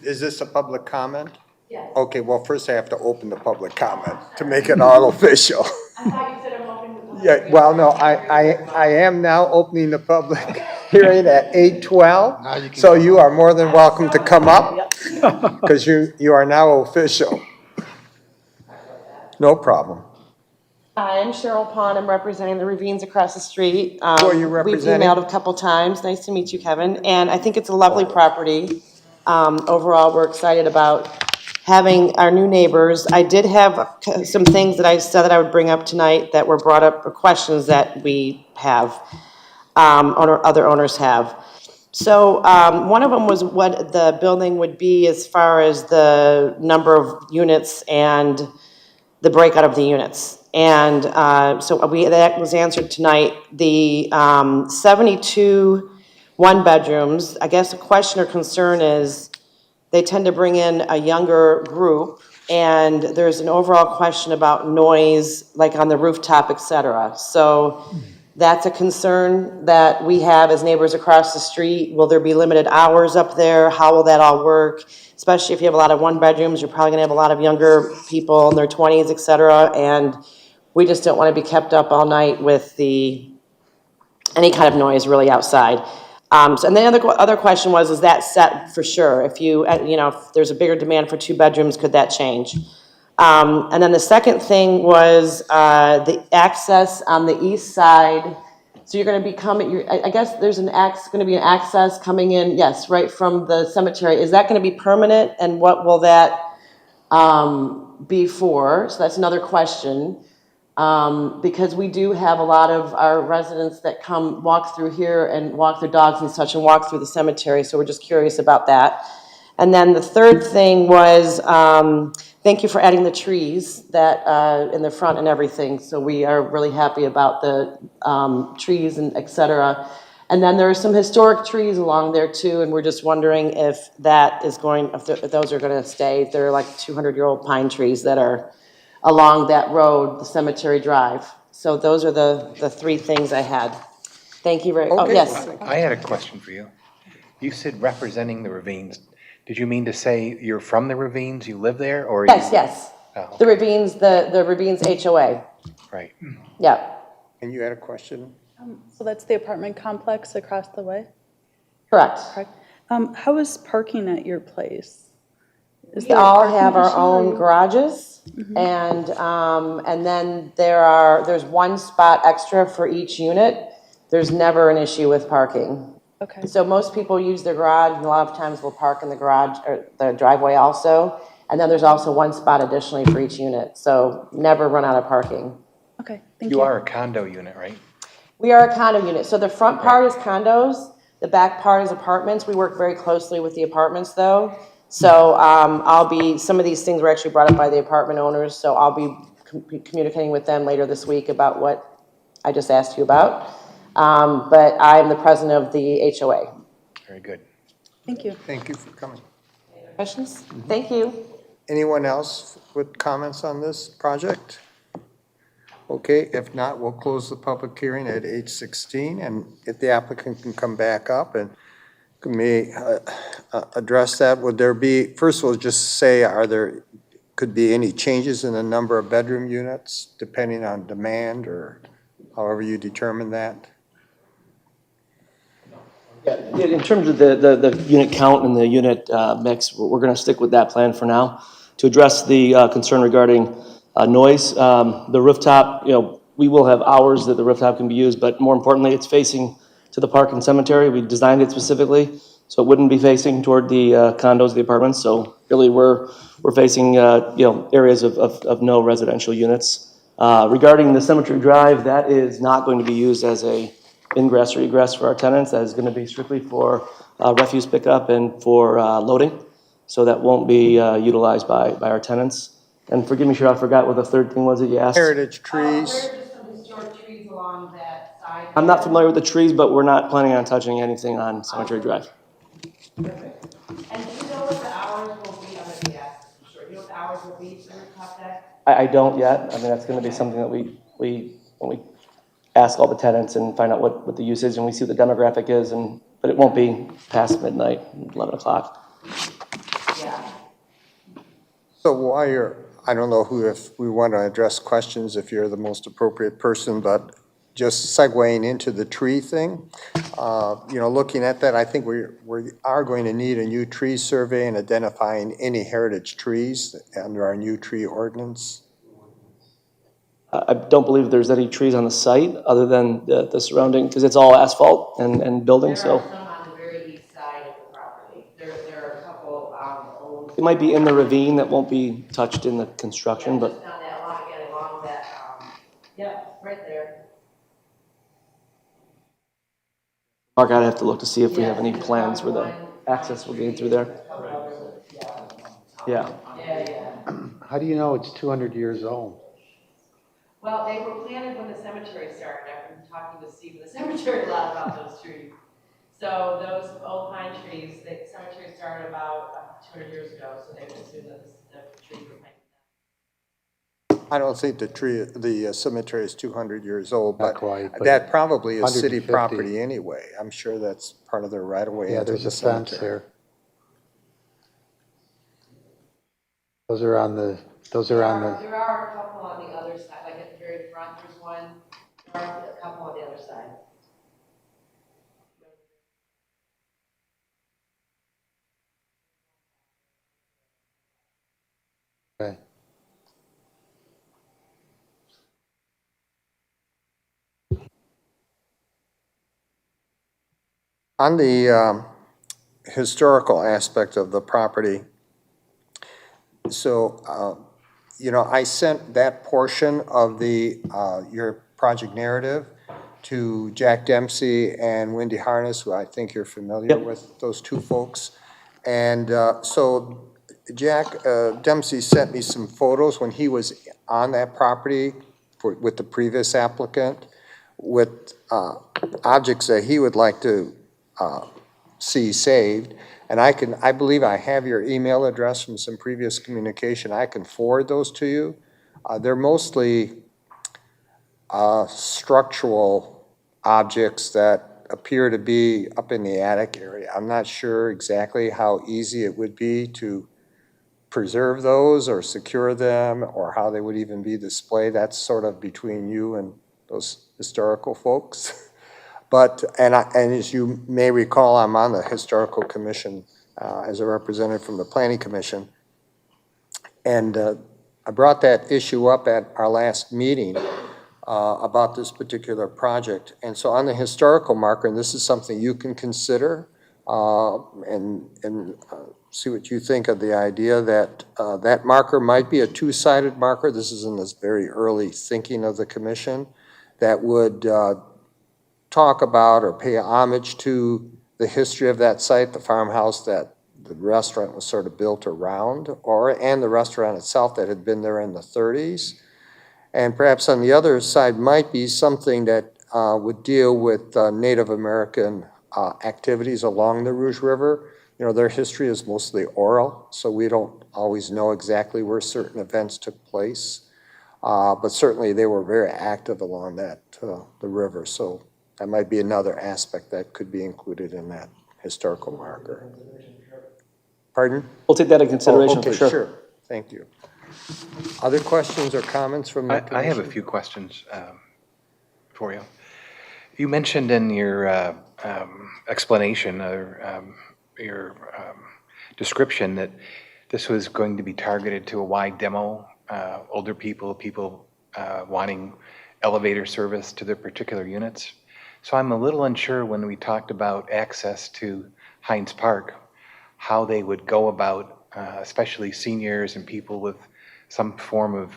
[SPEAKER 3] Is this a public comment?
[SPEAKER 13] Yes.
[SPEAKER 3] Okay, well, first I have to open the public comment to make it all official.
[SPEAKER 13] I thought you said I'm opening the public
[SPEAKER 3] Yeah,
[SPEAKER 13] hearing.
[SPEAKER 3] well, no, I am now opening the public hearing at 8:12. So you are more than welcome to come up because you are now official. No problem.
[SPEAKER 13] Hi, I'm Cheryl Pond. I'm representing the Ravines across the street.
[SPEAKER 3] Who are you representing?
[SPEAKER 13] We've emailed a couple times. Nice to meet you, Kevin. And I think it's a lovely property. Overall, we're excited about having our new neighbors. I did have some things that I said that I would bring up tonight that were brought up, or questions that we have, other owners have. So one of them was what the building would be as far as the number of units and the breakout of the units. And so that was answered tonight. The 72 one-bedrooms, I guess the question or concern is they tend to bring in a younger group, and there's an overall question about noise, like on the rooftop, et cetera. So that's a concern that we have as neighbors across the street. Will there be limited hours up there? How will that all work? Especially if you have a lot of one-bedrooms, you're probably gonna have a lot of younger people in their 20s, et cetera, and we just don't wanna be kept up all night with any kind of noise really outside. And the other question was, is that set for sure? If if there's a bigger demand for 2 bedrooms, could that change? And then the second thing was the access on the east side. So you're going to be coming, I guess there's going to be an access coming in, yes, right from the cemetery. Is that going to be permanent, and what will that be for? So that's another question. Because we do have a lot of our residents that come walk through here and walk their dogs and such and walk through the cemetery, so we're just curious about that. And then the third thing was, thank you for adding the trees that in the front and everything, so we are really happy about the trees and et cetera. And then there are some historic trees along there too, and we're just wondering if that is if those are gonna stay. They're like 200-year-old pine trees that are along that road, the Cemetery Drive. So those are the 3 things I had. Thank you very, oh,
[SPEAKER 3] Okay.
[SPEAKER 13] yes.
[SPEAKER 6] I had a question for you. You said representing the Ravines. Did you mean to say you're from the Ravines, you live there, or?
[SPEAKER 13] Yes.
[SPEAKER 6] Oh, okay.
[SPEAKER 13] The Ravines HOA,
[SPEAKER 6] Right.
[SPEAKER 13] yeah,
[SPEAKER 3] And you had a question?
[SPEAKER 9] So that's the apartment complex across the way,
[SPEAKER 13] correct.
[SPEAKER 9] correct? How is parking at your place? Is
[SPEAKER 13] We
[SPEAKER 9] there a
[SPEAKER 13] all
[SPEAKER 9] parking
[SPEAKER 13] have our
[SPEAKER 9] issue, or
[SPEAKER 13] own
[SPEAKER 9] you-
[SPEAKER 13] garages, and then there's 1 spot extra for each unit. There's never an issue with parking.
[SPEAKER 9] Okay,
[SPEAKER 13] So most people use their garage, and a lot of times will park in the garage or the driveway also. And then there's also 1 spot additionally for each unit, so never run out of parking.
[SPEAKER 9] okay, thank you.
[SPEAKER 6] You are a condo unit, right?
[SPEAKER 13] We are a condo unit, so the front part is condos, the back part is apartments. We work very closely with the apartments though. So some of these things were actually brought up by the apartment owners, so I'll be communicating with them later this week about what I just asked you about. But I'm the president of the HOA.
[SPEAKER 6] Very good.
[SPEAKER 9] Thank you.
[SPEAKER 3] Thank you for coming.
[SPEAKER 13] Questions? Thank you.
[SPEAKER 3] Anyone else with comments on this project? Okay, if not, we'll close the public hearing at 8:16, and if the applicant can come back up and may address that, would there be, first of all, just say, are there could be any changes in the number of bedroom units depending on demand or however you determine that?
[SPEAKER 11] In terms of the unit count and the unit mix, we're going to stick with that plan for now. To address the concern regarding noise, the rooftop, we will have hours that the rooftop can be used, but more importantly, it's facing to the park and cemetery. We designed it specifically, so it wouldn't be facing toward the condos, the apartments. So really, we're facing areas of no residential units. Regarding the cemetery drive, that is not going to be used as a ingress or egress for our tenants. That is going to be strictly for refuse pickup and for loading. So that won't be utilized by our tenants. And forgive me, Cheryl, I forgot what the third thing was that you asked.
[SPEAKER 3] Heritage trees.
[SPEAKER 13] There are just some historic trees along that side.
[SPEAKER 11] I'm not familiar with the trees, but we're not planning on touching anything on Cemetery Drive.
[SPEAKER 13] Perfect. And do you know what the hours will be? I'm going to be asked this for sure. You know what the hours will be for the rooftop deck?
[SPEAKER 11] I don't yet. I mean, that's going to be something that when we ask all the tenants and find out what the use is and we see what the demographic is, but it won't be past midnight, 11 o'clock.
[SPEAKER 13] Yeah.
[SPEAKER 3] So while I don't know if we want to address questions, if you're the most appropriate person, but just segueing into the tree thing, looking at that, I think we are going to need a new tree survey and identifying any heritage trees under our new tree ordinance.
[SPEAKER 11] I don't believe there's any trees on the site other than the surrounding, because it's all asphalt and building, so.
[SPEAKER 13] There are some on the very east side of the property. There are a couple old.
[SPEAKER 11] It might be in the ravine that won't be touched in the construction, but.
[SPEAKER 13] Just down that line, again, along that, right there.
[SPEAKER 11] Mark, I'd have to look to see if we have any plans where the access will gain through there. Yeah.
[SPEAKER 4] How do you know it's 200 years old?
[SPEAKER 13] Well, they were planted when the cemetery started. I've been talking to Steve in the cemetery a lot about those trees. So those old pine trees, the cemetery started about 200 years ago, so they would assume that the trees were planted.
[SPEAKER 3] I don't think the cemetery is 200 years old,
[SPEAKER 4] Not
[SPEAKER 3] but
[SPEAKER 4] quite, but
[SPEAKER 3] that probably is city
[SPEAKER 4] 150.
[SPEAKER 3] property anyway. I'm sure that's part of their right of way.
[SPEAKER 4] Yeah,
[SPEAKER 3] into
[SPEAKER 4] there's
[SPEAKER 3] the
[SPEAKER 4] a fence
[SPEAKER 3] cemetery.
[SPEAKER 4] here. Those are on the.
[SPEAKER 13] There are a couple on the other side, like at the very front, there's one. There are a couple on the other side.
[SPEAKER 4] Okay.
[SPEAKER 3] On the historical aspect of the property, so, I sent that portion of your project narrative to Jack Dempsey and Wendy Harness, who I think you're familiar with, those two folks. And so Jack Dempsey sent me some photos when he was on that property with the previous applicant, with objects that he would like to see saved. And I believe I have your email address from some previous communication. I can forward those to you. They're mostly structural objects that appear to be up in the attic area. I'm not sure exactly how easy it would be to preserve those or secure them, or how they would even be displayed. That's sort of between you and those historical folks. But, and as you may recall, I'm on the Historical Commission as a representative from the Planning Commission. And I brought that issue up at our last meeting about this particular project. And so on the historical marker, and this is something you can consider and see what you think of the idea that that marker might be a two-sided marker. This is in this very early thinking of the commission that would talk about or pay homage to the history of that site, the farmhouse that the restaurant was sort of built around, and the restaurant itself that had been there in the 30s. And perhaps on the other side might be something that would deal with Native American activities along the Rouge River. Their history is mostly oral, so we don't always know exactly where certain events took place. But certainly they were very active along the river. So that might be another aspect that could be included in that historical marker. Pardon?
[SPEAKER 11] We'll take that in consideration for sure.
[SPEAKER 3] Sure. Thank you. Other questions or comments from the commission?
[SPEAKER 6] I have a few questions for you. You mentioned in your explanation or your description that this was going to be targeted to a wide demo, older people, people wanting elevator service to their particular units. So I'm a little unsure when we talked about access to Heinz Park, how they would go about, especially seniors and people with some form of,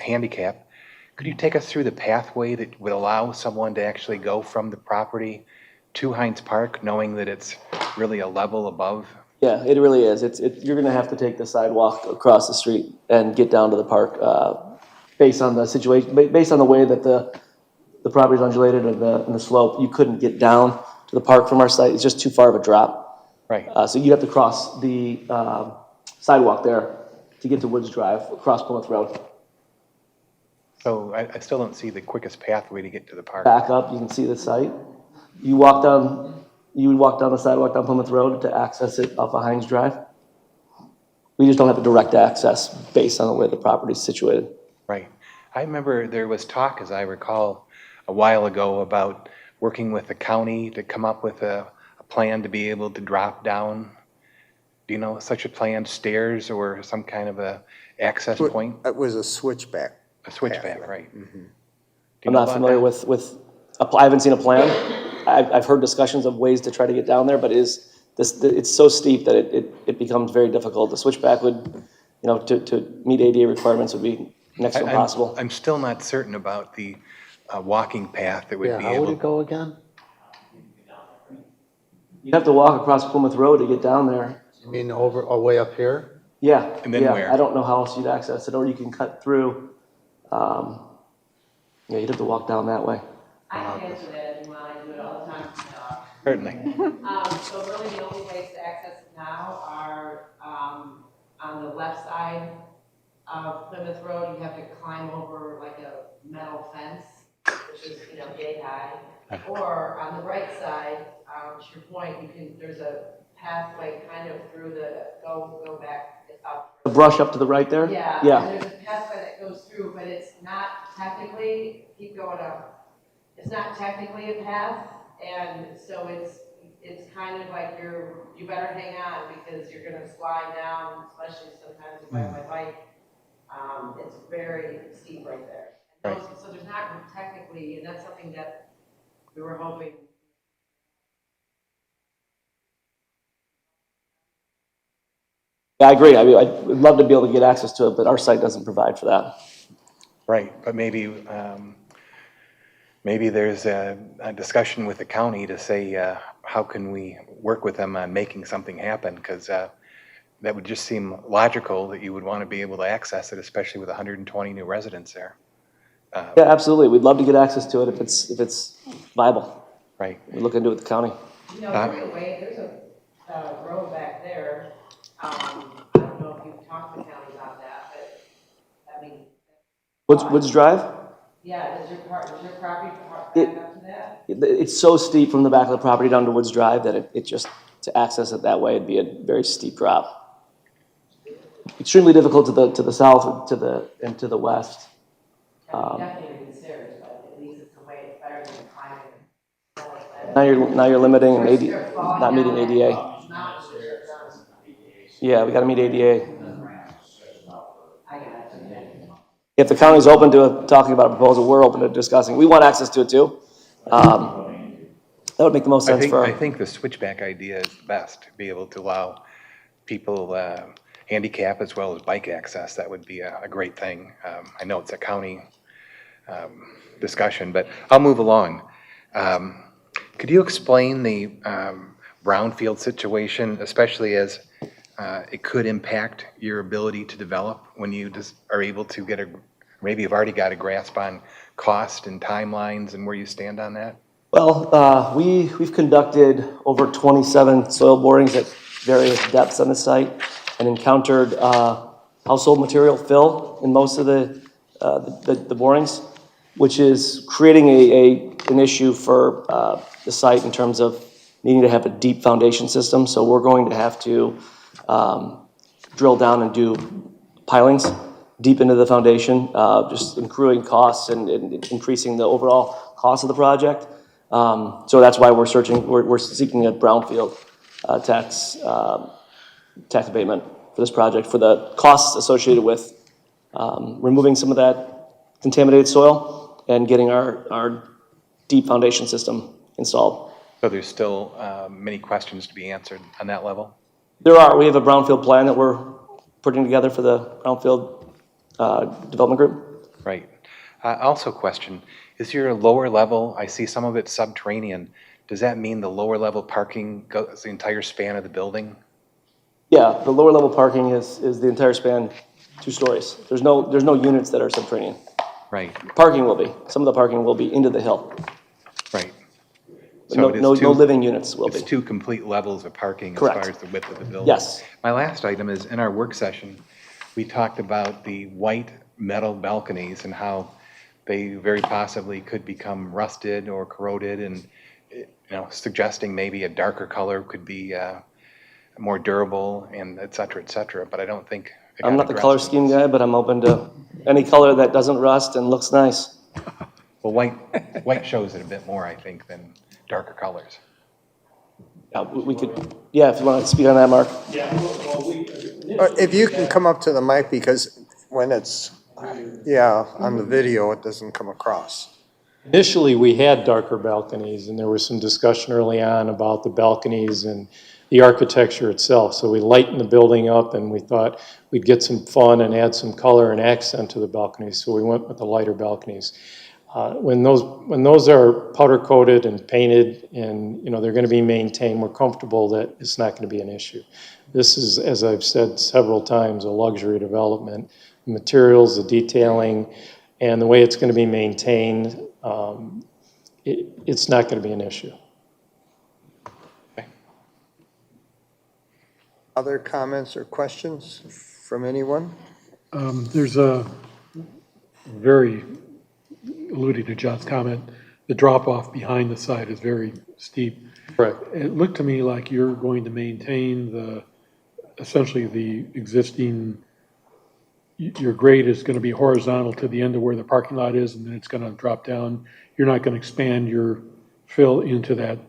[SPEAKER 6] handicap. Could you take us through the pathway that would allow someone to actually go from the property to Heinz Park, knowing that it's really a level above?
[SPEAKER 11] Yeah, it really is. You're gonna have to take the sidewalk across the street and get down to the park, based on the situation, based on the way that the property's undulated and the slope. You couldn't get down to the park from our site. It's just too far of a drop.
[SPEAKER 6] Right.
[SPEAKER 11] So you'd have to cross the sidewalk there to get to Woods Drive, across Plymouth Road.
[SPEAKER 6] So I still don't see the quickest pathway to get to the park.
[SPEAKER 11] Back up, you can see the site. You would walk down the sidewalk down Plymouth Road to access it off of Heinz Drive. We just don't have a direct access based on the way the property's situated.
[SPEAKER 6] Right. I remember there was talk, as I recall, a while ago about working with the county to come up with a plan to be able to drop down, such a plan, stairs or some kind of a access point?
[SPEAKER 3] It was a switchback.
[SPEAKER 6] A switchback, right.
[SPEAKER 3] Mm-hmm.
[SPEAKER 11] I'm not familiar with, I haven't seen a plan. I've heard discussions of ways to try to get down there, but it's so steep that it becomes very difficult. The switchback would, to meet ADA requirements would be next to impossible.
[SPEAKER 6] I'm still not certain about the walking path that would be
[SPEAKER 4] How would
[SPEAKER 6] able.
[SPEAKER 4] it go again?
[SPEAKER 11] You'd have to walk across Plymouth Road to get down there.
[SPEAKER 4] You mean over, or way up here?
[SPEAKER 11] Yeah.
[SPEAKER 6] And then
[SPEAKER 11] yeah.
[SPEAKER 6] where?
[SPEAKER 11] I don't know how else you'd access it, or you can cut through. Yeah, you'd have to walk down that way.
[SPEAKER 13] I can answer that if you want, I do it all the time.
[SPEAKER 6] Certainly.
[SPEAKER 13] So really the only ways to access it now are on the left side of Plymouth Road, you have to climb over like a metal fence, which is, yay high. Or on the right side, to your point, there's a pathway kind of through go back up.
[SPEAKER 11] The brush up to the right there?
[SPEAKER 13] Yeah,
[SPEAKER 11] Yeah.
[SPEAKER 13] and there's a pathway that goes through, but it's not technically, keep going up, it's not technically a path, and so it's kind of like you better hang on because you're gonna slide down, especially sometimes if I have my bike. It's very steep right there.
[SPEAKER 6] Right.
[SPEAKER 13] So there's not technically, and that's something that we were hoping.
[SPEAKER 11] Yeah, I agree. I mean, I'd love to be able to get access to it, but our site doesn't provide for that.
[SPEAKER 6] Right, but maybe there's a discussion with the county to say, how can we work with them on making something happen? Because that would just seem logical that you would want to be able to access it, especially with 120 new residents there.
[SPEAKER 11] Yeah, absolutely. We'd love to get access to it if it's viable.
[SPEAKER 6] Right.
[SPEAKER 11] We look into it with the county.
[SPEAKER 13] There's a road back there. I don't know if you've talked to the county about that, but I mean.
[SPEAKER 11] Woods Drive?
[SPEAKER 13] Yeah, does your property back up to that?
[SPEAKER 11] It's so steep from the back of the property down to Woods Drive that it just, to access it that way, it'd be a very steep drop. Extremely difficult to the south and to the west.
[SPEAKER 13] Definitely consider, but at least it's a way, it's better than climbing.
[SPEAKER 11] Now you're limiting not meeting ADA. Yeah, we got to meet ADA. If the county's open to talking about a proposal, we're open to discussing. We want access to it too. That would make the most sense
[SPEAKER 6] I think the switchback idea is the best, to be able to allow people handicap as well as bike access. That would be a great thing. I know it's a county discussion, but I'll move along. Could you explain the brownfield situation, especially as it could impact your ability to develop when you just are able to maybe you've already got a grasp on cost and timelines and where you stand on that?
[SPEAKER 11] Well, we've conducted over 27 soil borings at various depths on the site and encountered household material fill in most of the borings, which is creating an issue for the site in terms of needing to have a deep foundation system. So we're going to have to drill down and do pilings deep into the foundation, just accruing costs and increasing the overall cost of the project. So that's why we're seeking a brownfield tax abatement for this project, for the costs associated with removing some of that contaminated soil and getting our deep foundation system installed.
[SPEAKER 6] So there's still many questions to be answered on that level?
[SPEAKER 11] There are. We have a brownfield plan that we're putting together for the brownfield development group.
[SPEAKER 6] Right. Also question, is your lower level, I see some of it subterranean, does that mean the lower level parking goes the entire span of the building?
[SPEAKER 11] Yeah, the lower level parking is the entire span, 2 stories. There's no units that are subterranean.
[SPEAKER 6] Right,
[SPEAKER 11] Parking will be. Some of the parking will be into the hill.
[SPEAKER 6] right.
[SPEAKER 11] But
[SPEAKER 6] So it is
[SPEAKER 11] no
[SPEAKER 6] two-
[SPEAKER 11] living units will be.
[SPEAKER 6] It's 2 complete levels of parking as
[SPEAKER 11] Correct.
[SPEAKER 6] far as the width of the building?
[SPEAKER 11] Yes.
[SPEAKER 6] My last item is, in our work session, we talked about the white metal balconies and how they very possibly could become rusted or corroded, and, suggesting maybe a darker color could be more durable, and et cetera, but I don't think it got
[SPEAKER 11] I'm not the
[SPEAKER 6] addressed
[SPEAKER 11] color
[SPEAKER 6] in
[SPEAKER 11] scheme
[SPEAKER 6] this.
[SPEAKER 11] guy, but I'm open to any color that doesn't rust and looks nice.
[SPEAKER 6] Well, white shows it a bit more, I think, than darker colors.
[SPEAKER 11] We could, yeah, if you want to speak on that, Mark.
[SPEAKER 3] If you can come up to the mic, because when it's, on the video, it doesn't come across.
[SPEAKER 12] Initially, we had darker balconies, and there was some discussion early on about the balconies and the architecture itself. So we lightened the building up, and we thought we'd get some fun and add some color and accent to the balconies, so we went with the lighter balconies. When those are powder coated and painted and they're going to be maintained, we're comfortable that it's not going to be an issue. This is, as I've said several times, a luxury development. The materials, the detailing, and the way it's going to be maintained, it's not going to be an issue.
[SPEAKER 3] Other comments or questions from anyone?
[SPEAKER 5] There's a very, alluding to John's comment, the drop-off behind the site is very steep.
[SPEAKER 12] Correct.
[SPEAKER 5] It looked to me like you're going to maintain essentially the existing, your grade is going to be horizontal to the end of where the parking lot is, and then it's going to drop down. You're not going to expand your fill into that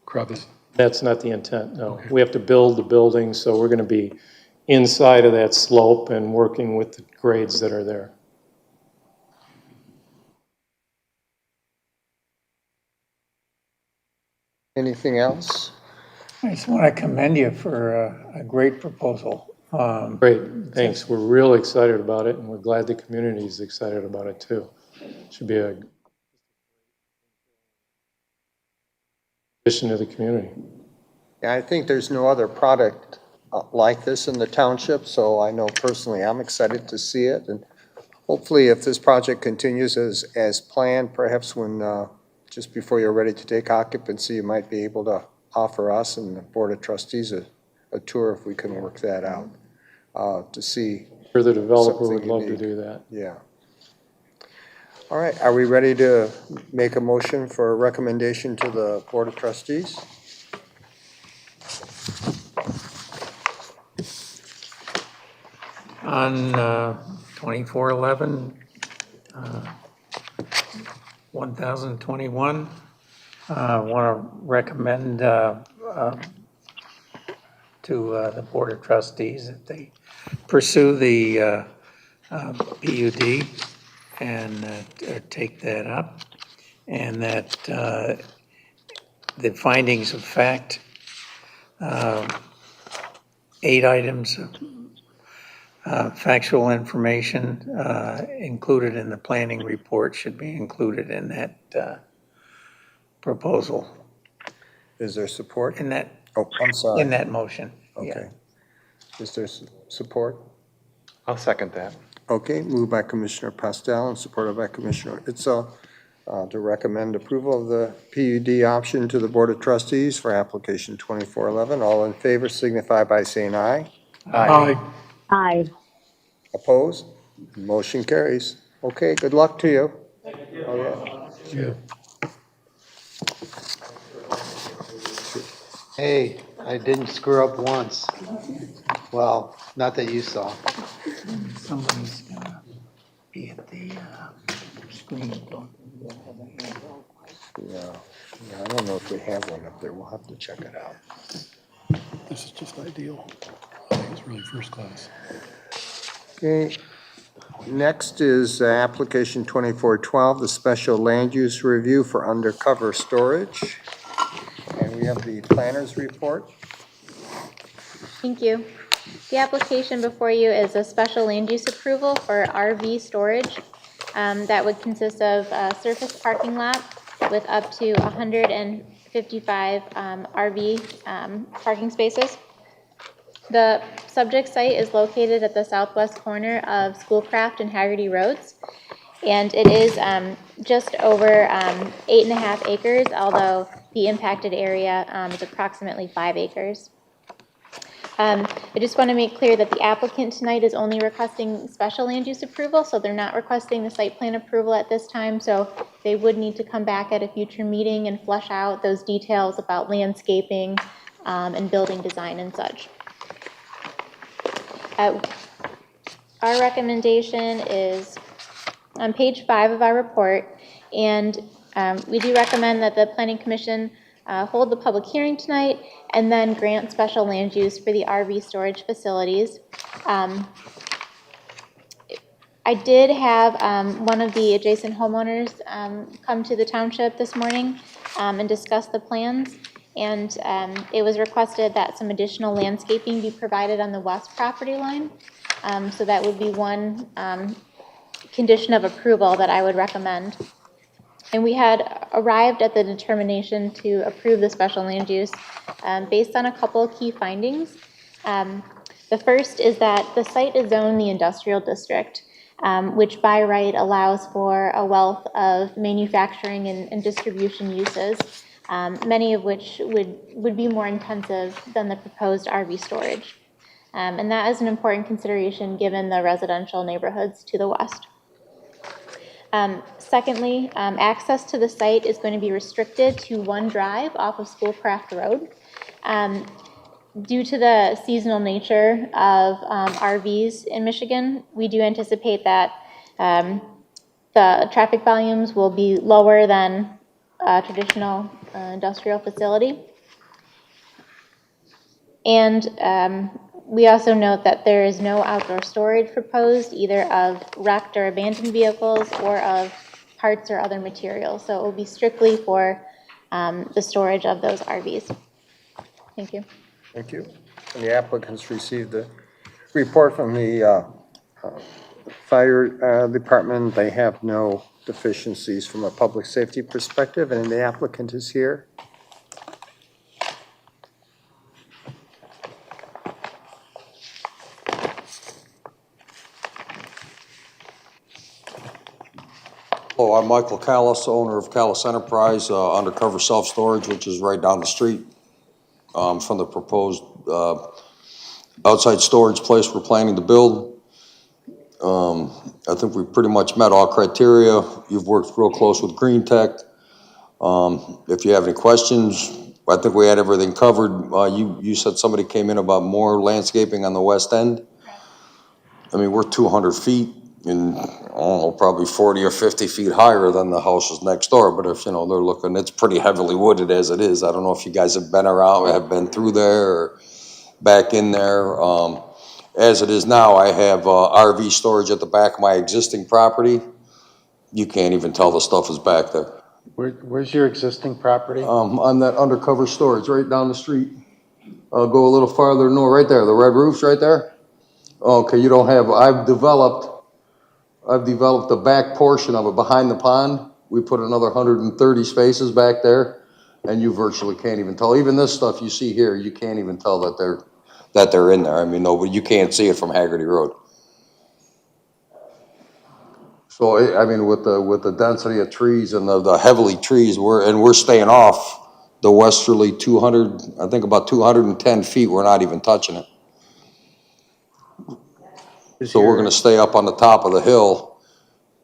[SPEAKER 5] crevice.
[SPEAKER 12] That's not the intent, no. We have to build the building, so we're going to be inside of that slope and working with the grades that are there.
[SPEAKER 3] Anything else?
[SPEAKER 8] I just want to commend you for a great proposal.
[SPEAKER 12] Great, thanks. We're real excited about it, and we're glad the community is excited about it, too. Should be a addition to the community.
[SPEAKER 3] Yeah, I think there's no other product like this in the township, so I know personally I'm excited to see it. And hopefully, if this project continues as planned, perhaps when, just before you're ready to take occupancy, you might be able to offer us and the Board of Trustees a tour if we can work that out, to see.
[SPEAKER 12] Sure, the developer
[SPEAKER 3] something
[SPEAKER 12] would love to
[SPEAKER 3] unique.
[SPEAKER 12] do that.
[SPEAKER 3] Yeah. All right, are we ready to make a motion for a recommendation to the Board of Trustees?
[SPEAKER 8] On 2411, 1021, I want to recommend to the Board of Trustees that they pursue the PUD and take that up, and that the findings of fact, 8 items of factual information included in the planning report should be included in that proposal,
[SPEAKER 3] Is there support?
[SPEAKER 8] in that,
[SPEAKER 3] Oh, I'm sorry.
[SPEAKER 8] in that motion. Yeah.
[SPEAKER 3] Okay. Is there support?
[SPEAKER 6] I'll second that.
[SPEAKER 3] Okay, moved by Commissioner Pastel and supported by Commissioner Itzel to recommend approval of the PUD option to the Board of Trustees for application 2411. All in favor signify by saying aye.
[SPEAKER 5] Aye.
[SPEAKER 14] Aye.
[SPEAKER 3] Opposed? Motion carries. Okay, good luck to you. Oh, yeah.
[SPEAKER 5] Yeah.
[SPEAKER 4] Hey, I didn't screw up once. Well, not that you saw.
[SPEAKER 8] Somebody's copy of the screen, don't have a handout.
[SPEAKER 3] Yeah, I don't know if we have one up there. We'll have to check it out.
[SPEAKER 5] This is just ideal. I think it's really first class.
[SPEAKER 3] Okay, next is application 2412, the special land use review for undercover storage. And we have the planner's report.
[SPEAKER 7] Thank you. The application before you is a special land use approval for RV storage. That would consist of a surface parking lot with up to 155 RV parking spaces. The subject site is located at the southwest corner of Schoolcraft and Haggerty Roads. And it is just over 8.5 acres, although the impacted area is approximately 5 acres. I just want to make clear that the applicant tonight is only requesting special land use approval, so they're not requesting the site plan approval at this time, so they would need to come back at a future meeting and flesh out those details about landscaping and building design and such. Our recommendation is on page 5 of our report, and we do recommend that the Planning Commission hold the public hearing tonight and then grant special land use for the RV storage facilities. I did have one of the adjacent homeowners come to the township this morning and discuss the plans, and it was requested that some additional landscaping be provided on the west property line. So that would be one condition of approval that I would recommend. And we had arrived at the determination to approve the special land use based on a couple of key findings. The first is that the site is zoned the industrial district, which by right allows for a wealth of manufacturing and distribution uses, many of which would be more intensive than the proposed RV storage. And that is an important consideration given the residential neighborhoods to the west. Secondly, access to the site is going to be restricted to one drive off of Schoolcraft Road. Due to the seasonal nature of RVs in Michigan, we do anticipate that the traffic volumes will be lower than a traditional industrial facility. And we also note that there is no outdoor storage proposed, either of wrecked or abandoned vehicles or of parts or other materials. So it will be strictly for the storage of those RVs. Thank you.
[SPEAKER 3] Thank you. And the applicants received the report from the fire department. They have no deficiencies from a public safety perspective, and the applicant is here.
[SPEAKER 14] Hello, I'm Michael Callis, owner of Callis Enterprise, undercover self-storage, which is right down the street from the proposed outside storage place we're planning to build. I think we've pretty much met all criteria. You've worked real close with Green Tech. If you have any questions, I think we had everything covered. You said somebody came in about more landscaping on the west end. I mean, we're 200 feet and I don't know, probably 40 or 50 feet higher than the houses next door. But if, they're looking, it's pretty heavily wooded as it is. I don't know if you guys have been around, have been through there or back in there. As it is now, I have RV storage at the back of my existing property. You can't even tell the stuff is back there.
[SPEAKER 4] Where's your existing property?
[SPEAKER 14] On that undercover storage right down the street. Go a little farther north, right there, the red roof's right there. Okay, you don't have, I've developed the back portion of it behind the pond. We put another 130 spaces back there, and you virtually can't even tell. Even this stuff you see here, you can't even tell that they're in there. I mean, you can't see it from Haggerty Road. So, I mean, with the density of trees and the heavily trees, we're staying off the westerly 200, I think about 210 feet. We're not even touching it. So we're going to stay up on the top of the hill,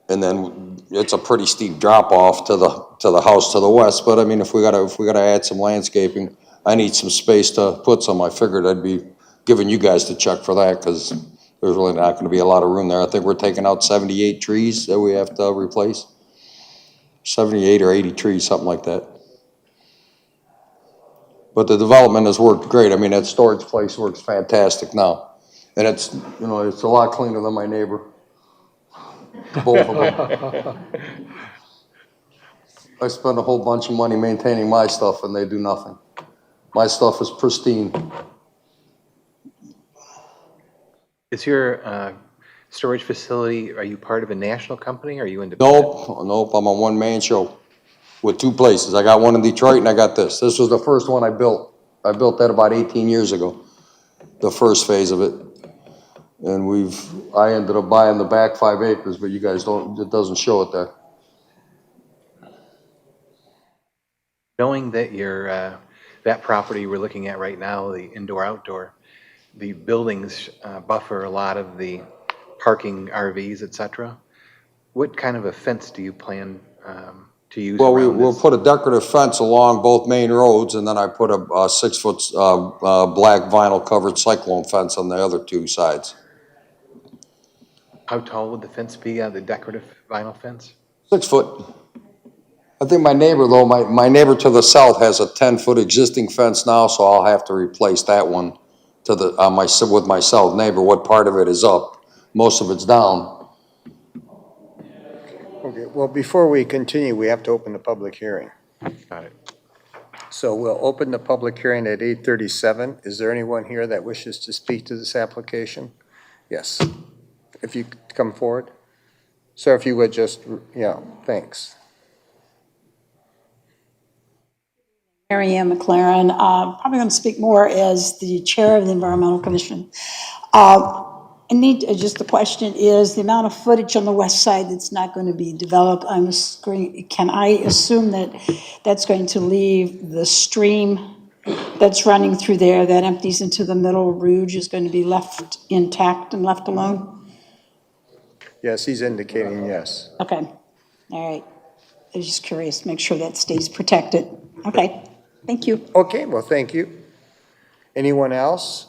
[SPEAKER 14] and then it's a pretty steep drop off to the house to the west. But I mean, if we gotta add some landscaping, I need some space to put some. I figured I'd be giving you guys the check for that because there's really not gonna be a lot of room there. I think we're taking out 78 trees that we have to replace. 78 or 80 trees, something like that. But the development has worked great. I mean, that storage place works fantastic now. And it's, you know, it's a lot cleaner than my neighbor. Both of them. I spend a whole bunch of money maintaining my stuff and they do nothing. My stuff is pristine.
[SPEAKER 15] Is your storage facility, are you part of a national company, or are you independent?
[SPEAKER 14] Nope, I'm a one-man show with two places. I got one in Detroit and I got this. This was the first one I built. I built that about 18 years ago, the first phase of it. And I ended up buying the back 5 acres, but you guys it doesn't show it there.
[SPEAKER 15] Knowing that that property we're looking at right now, the indoor-outdoor, the buildings buffer a lot of the parking RVs, et cetera, what kind of a fence do you plan to use
[SPEAKER 14] Well,
[SPEAKER 15] around
[SPEAKER 14] we'll
[SPEAKER 15] this?
[SPEAKER 14] put a decorative fence along both main roads, and then I put a 6-foot black vinyl covered cyclone fence on the other two sides.
[SPEAKER 15] How tall would the fence be, the decorative vinyl fence?
[SPEAKER 14] 6 foot. I think my neighbor, though, my neighbor to the south has a 10-foot existing fence now, so I'll have to replace that one with my south neighbor. What part of it is up? Most of it's down.
[SPEAKER 3] Okay, well, before we continue, we have to open the public hearing.
[SPEAKER 15] Got it.
[SPEAKER 3] So we'll open the public hearing at 8:37. Is there anyone here that wishes to speak to this application? Yes. If you could come forward. Sir, if you would just, yeah, thanks.
[SPEAKER 16] Mary Ann McLaren, probably going to speak more as the chair of the Environmental Commission. Just the question is, the amount of footage on the west side that's not going to be developed, can I assume that that's going to leave the stream that's running through there that empties into the Middle Rouge is going to be left intact and left alone?
[SPEAKER 3] Yes, he's indicating yes.
[SPEAKER 16] Okay, all right. I was just curious, make sure that stays protected. Okay. Thank you.
[SPEAKER 3] Okay, well, thank you. Anyone else?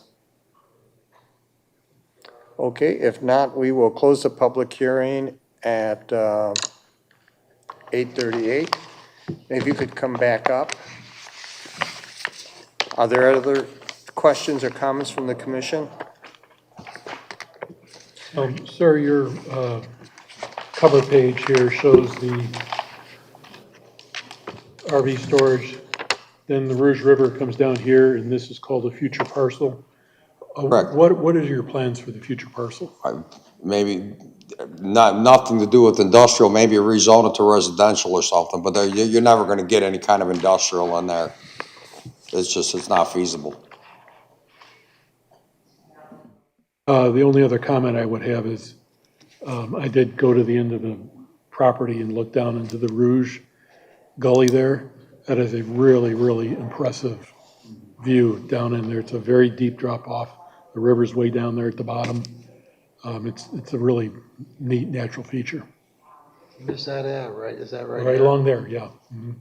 [SPEAKER 3] Okay, if not, we will close the public hearing at 8:38. If you could come back up. Are there other questions or comments from the commission?
[SPEAKER 5] Sir, your cover page here shows the RV storage. Then the Rouge River comes down here, and this is called a future parcel.
[SPEAKER 14] Correct.
[SPEAKER 5] What are your plans for the future parcel?
[SPEAKER 14] Maybe nothing to do with industrial, maybe rezone it to residential or something, but you're never going to get any kind of industrial on there. It's not feasible.
[SPEAKER 5] The only other comment I would have is I did go to the end of the property and look down into the Rouge Gully there. That is a really, really impressive view down in there. It's a very deep drop off. The river's way down there at the bottom. It's a really neat natural feature.
[SPEAKER 4] Where's that at, right? Is that right?
[SPEAKER 5] Right along there, yeah. Mm-hmm.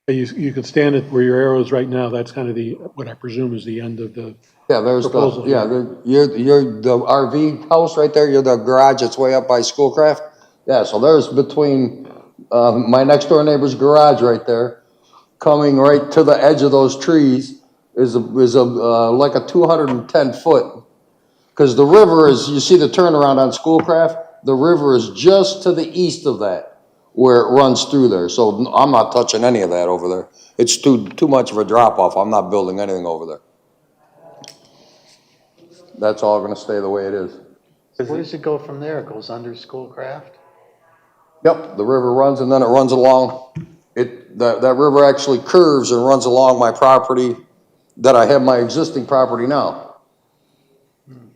[SPEAKER 5] You could stand it where your arrow is right now. That's kind of what I presume is the end of the proposal.
[SPEAKER 14] You're the RV house right there. You're the garage that's way up by Schoolcraft. Yeah, so there's between my next door neighbor's garage right there, coming right to the edge of those trees is like a 210 foot. Because the river is, you see the turnaround on Schoolcraft? The river is just to the east of that, where it runs through there. So I'm not touching any of that over there. It's too much of a drop off. I'm not building anything over there. That's all going to stay the way it is.
[SPEAKER 4] Where does it go from there? It goes under Schoolcraft?
[SPEAKER 14] Yep, the river runs and then it runs along. That river actually curves and runs along my property that I have my existing property now.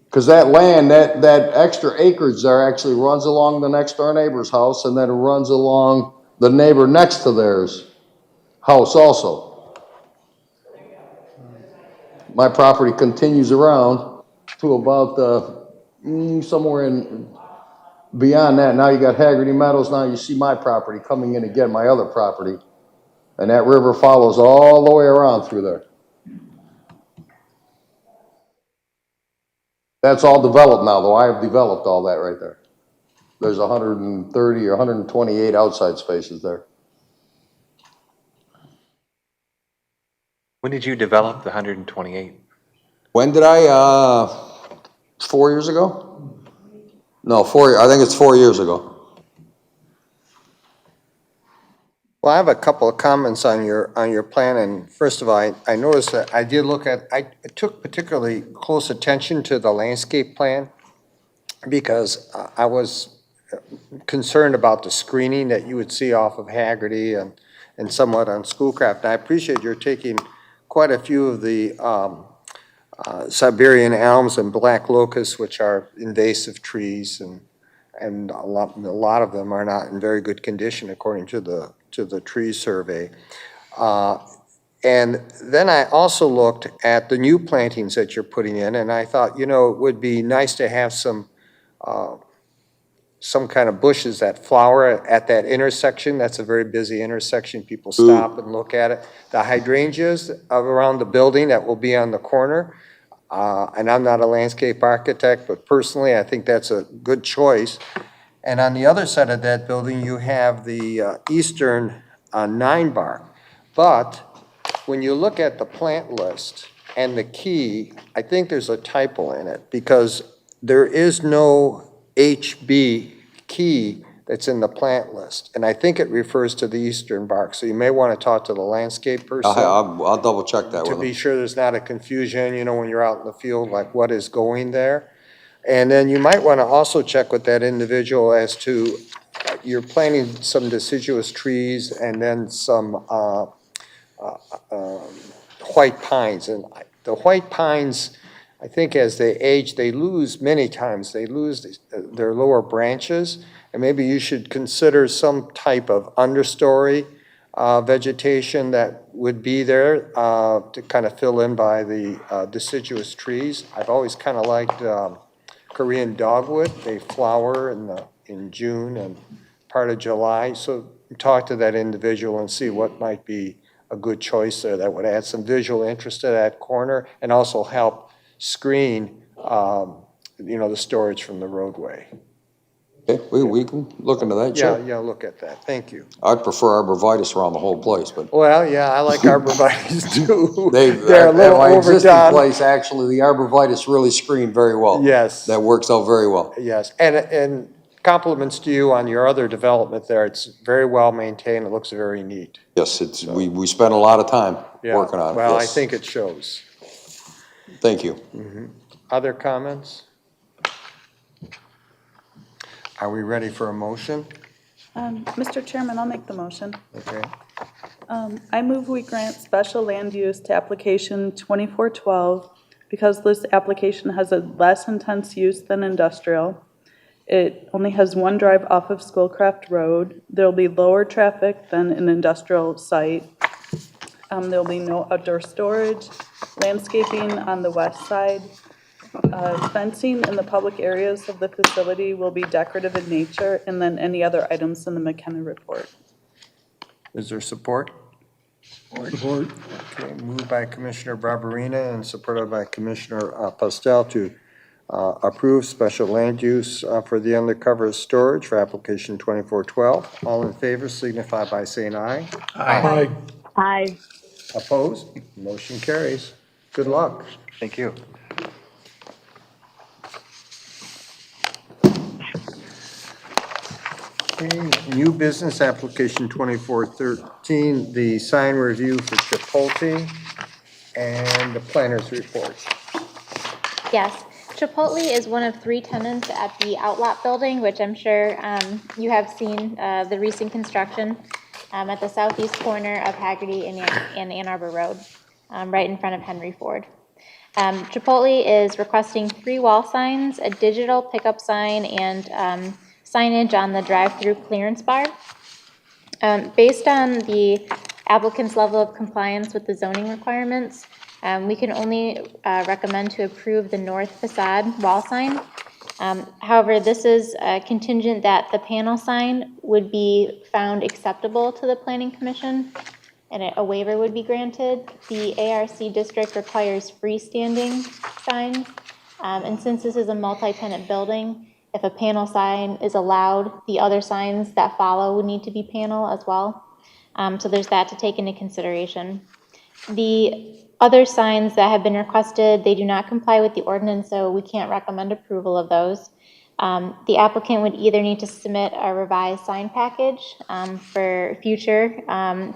[SPEAKER 14] Because that land, that extra acreage there actually runs along the next door neighbor's house and then it runs along the neighbor next to theirs house also. My property continues around to about somewhere in beyond that. Now you got Haggerty Meadows. Now you see my property coming in again, my other property. And that river follows all the way around through there. That's all developed now, though. I have developed all that right there. There's 130 or 128 outside spaces there.
[SPEAKER 15] When did you develop the 128?
[SPEAKER 14] When did I, 4 years ago? No, I think it's 4 years ago.
[SPEAKER 3] Well, I have a couple of comments on your plan, and first of all, I noticed that I took particularly close attention to the landscape plan because I was concerned about the screening that you would see off of Haggerty and somewhat on Schoolcraft. And I appreciate you're taking quite a few of the Siberian elms and black locusts, which are invasive trees, and a lot of them are not in very good condition according to the tree survey. And then I also looked at the new plantings that you're putting in, and I thought, it would be nice to have some kind of bushes that flower at that intersection. That's a very busy intersection. People stop and look at it. The hydrangeas around the building that will be on the corner. And I'm not a landscape architect, but personally, I think that's a good choice. And on the other side of that building, you have the eastern 9-bark. But when you look at the plant list and the key, I think there's a typo in it because there is no HB key that's in the plant list. And I think it refers to the eastern bark. So you may want to talk to the landscape person.
[SPEAKER 14] I'll double check that with
[SPEAKER 3] To
[SPEAKER 14] them.
[SPEAKER 3] be sure there's not a confusion, when you're out in the field, like what is going there. And then you might want to also check with that individual as to, you're planting some deciduous trees and then some white pines. And the white pines, I think as they age, they lose their lower branches. And maybe you should consider some type of understory vegetation that would be there to kind of fill in by the deciduous trees. I've always kind of liked Korean dogwood. They flower in June and part of July. So talk to that individual and see what might be a good choice there that would add some visual interest to that corner and also help screen, the storage from the roadway.
[SPEAKER 14] Okay, we can look into that, sure.
[SPEAKER 3] Yeah, look at that. Thank you.
[SPEAKER 14] I'd prefer arborvitae around the whole place, but.
[SPEAKER 3] Well, yeah, I like arborvitae too.
[SPEAKER 14] They're
[SPEAKER 3] a little
[SPEAKER 14] at my existing
[SPEAKER 3] overdone.
[SPEAKER 14] place, actually, the arborvitae really screen very well.
[SPEAKER 3] Yes.
[SPEAKER 14] That works out very well.
[SPEAKER 3] Yes, and compliments to you on your other development there. It's very well maintained. It looks very neat.
[SPEAKER 14] Yes, we spent a lot of time
[SPEAKER 3] Yeah.
[SPEAKER 14] working on it.
[SPEAKER 3] Well, I
[SPEAKER 14] yes.
[SPEAKER 3] think it shows.
[SPEAKER 14] Thank you.
[SPEAKER 3] Mm-hmm. Other comments? Are we ready for a motion?
[SPEAKER 9] Mr. Chairman, I'll make the motion.
[SPEAKER 3] Okay.
[SPEAKER 9] I move we grant special land use to application 2412 because this application has a less intense use than industrial. It only has one drive off of Schoolcraft Road. There'll be lower traffic than an industrial site. There'll be no outdoor storage, landscaping on the west side. Fencing in the public areas of the facility will be decorative in nature, and then any other items in the McKenna report.
[SPEAKER 3] Is there support?
[SPEAKER 5] Support.
[SPEAKER 3] Okay, moved by Commissioner Barberina and supported by Commissioner Postel to approve special land use for the undercover storage for application 2412. All in favor signify by saying aye.
[SPEAKER 5] Aye.
[SPEAKER 16] Aye.
[SPEAKER 3] Opposed? Motion carries. Good luck.
[SPEAKER 15] Thank you.
[SPEAKER 3] Okay, new business application 2413, the sign review for Chipotle and the planner's report.
[SPEAKER 7] Yes, Chipotle is one of 3 tenants at the Outlot Building, which I'm sure you have seen the recent construction at the southeast corner of Haggerty and Ann Arbor Road, right in front of Henry Ford. Chipotle is requesting 3 wall signs, a digital pickup sign, and signage on the drive-through clearance bar. Based on the applicant's level of compliance with the zoning requirements, we can only recommend to approve the north facade wall sign. However, this is contingent that the panel sign would be found acceptable to the Planning Commission and a waiver would be granted. The ARC district requires freestanding signs And since this is a multi-tenant building, if a panel sign is allowed, the other signs that follow would need to be panel as well. So there's that to take into consideration. The other signs that have been requested, they do not comply with the ordinance, so we can't recommend approval of those. The applicant would either need to submit a revised sign package for future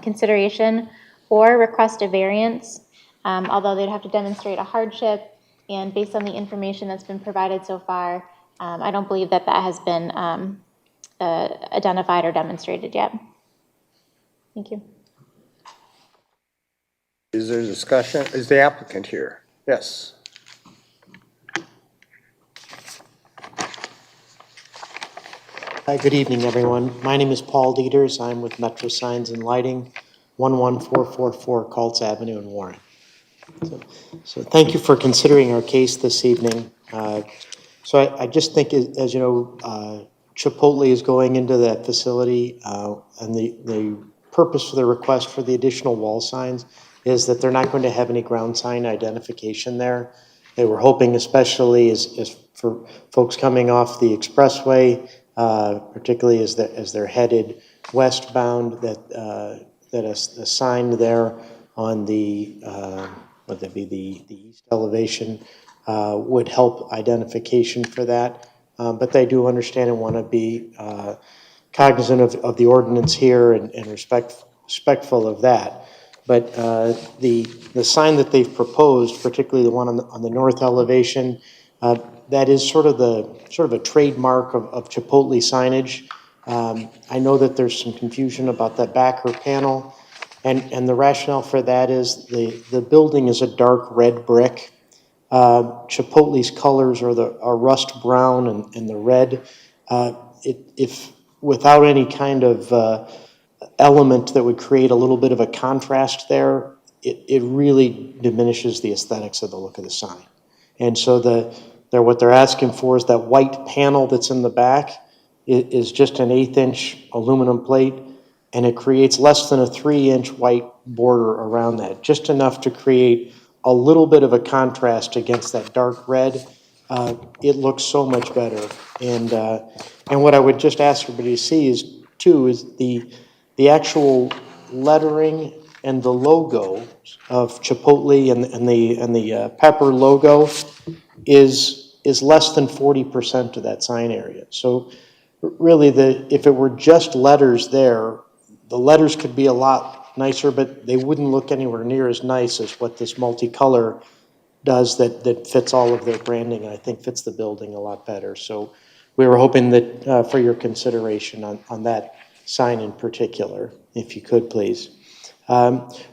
[SPEAKER 7] consideration or request a variance, although they'd have to demonstrate a hardship. And based on the information that's been provided so far, I don't believe that that has been identified or demonstrated yet. Thank you.
[SPEAKER 3] Is there discussion? Is the applicant here? Yes.
[SPEAKER 17] Hi, good evening, everyone. My name is Paul Dieters. I'm with Metro Signs and Lighting, 11444 Colts Avenue in Warren. So thank you for considering our case this evening. So I just think, as you know, Chipotle is going into that facility, and the purpose for the request for the additional wall signs is that they're not going to have any ground sign identification there. They were hoping, especially as for folks coming off the expressway, particularly as they're headed westbound, that a sign there on the would that be the east elevation would help identification for that. But they do understand and want to be cognizant of the ordinance here and respectful of that. But the sign that they've proposed, particularly the one on the north elevation, that is sort of a trademark of Chipotle signage. I know that there's some confusion about that backer panel, and the rationale for that is the building is a dark red brick. Chipotle's colors are rust brown and the red. If without any kind of element that would create a little bit of a contrast there, it really diminishes the aesthetics of the look of the sign. And so what they're asking for is that white panel that's in the back is just an 1/8" aluminum plate, and it creates less than a 3" white border around that, just enough to create a little bit of a contrast against that dark red. It looks so much better. And what I would just ask everybody to see is the actual lettering and the logo of Chipotle and the pepper logo is less than 40% of that sign area. So really, if it were just letters there, the letters could be a lot nicer, but they wouldn't look anywhere near as nice as what this multicolor does that fits all of their branding and I think fits the building a lot better. So we were hoping that for your consideration on that sign in particular, if you could please.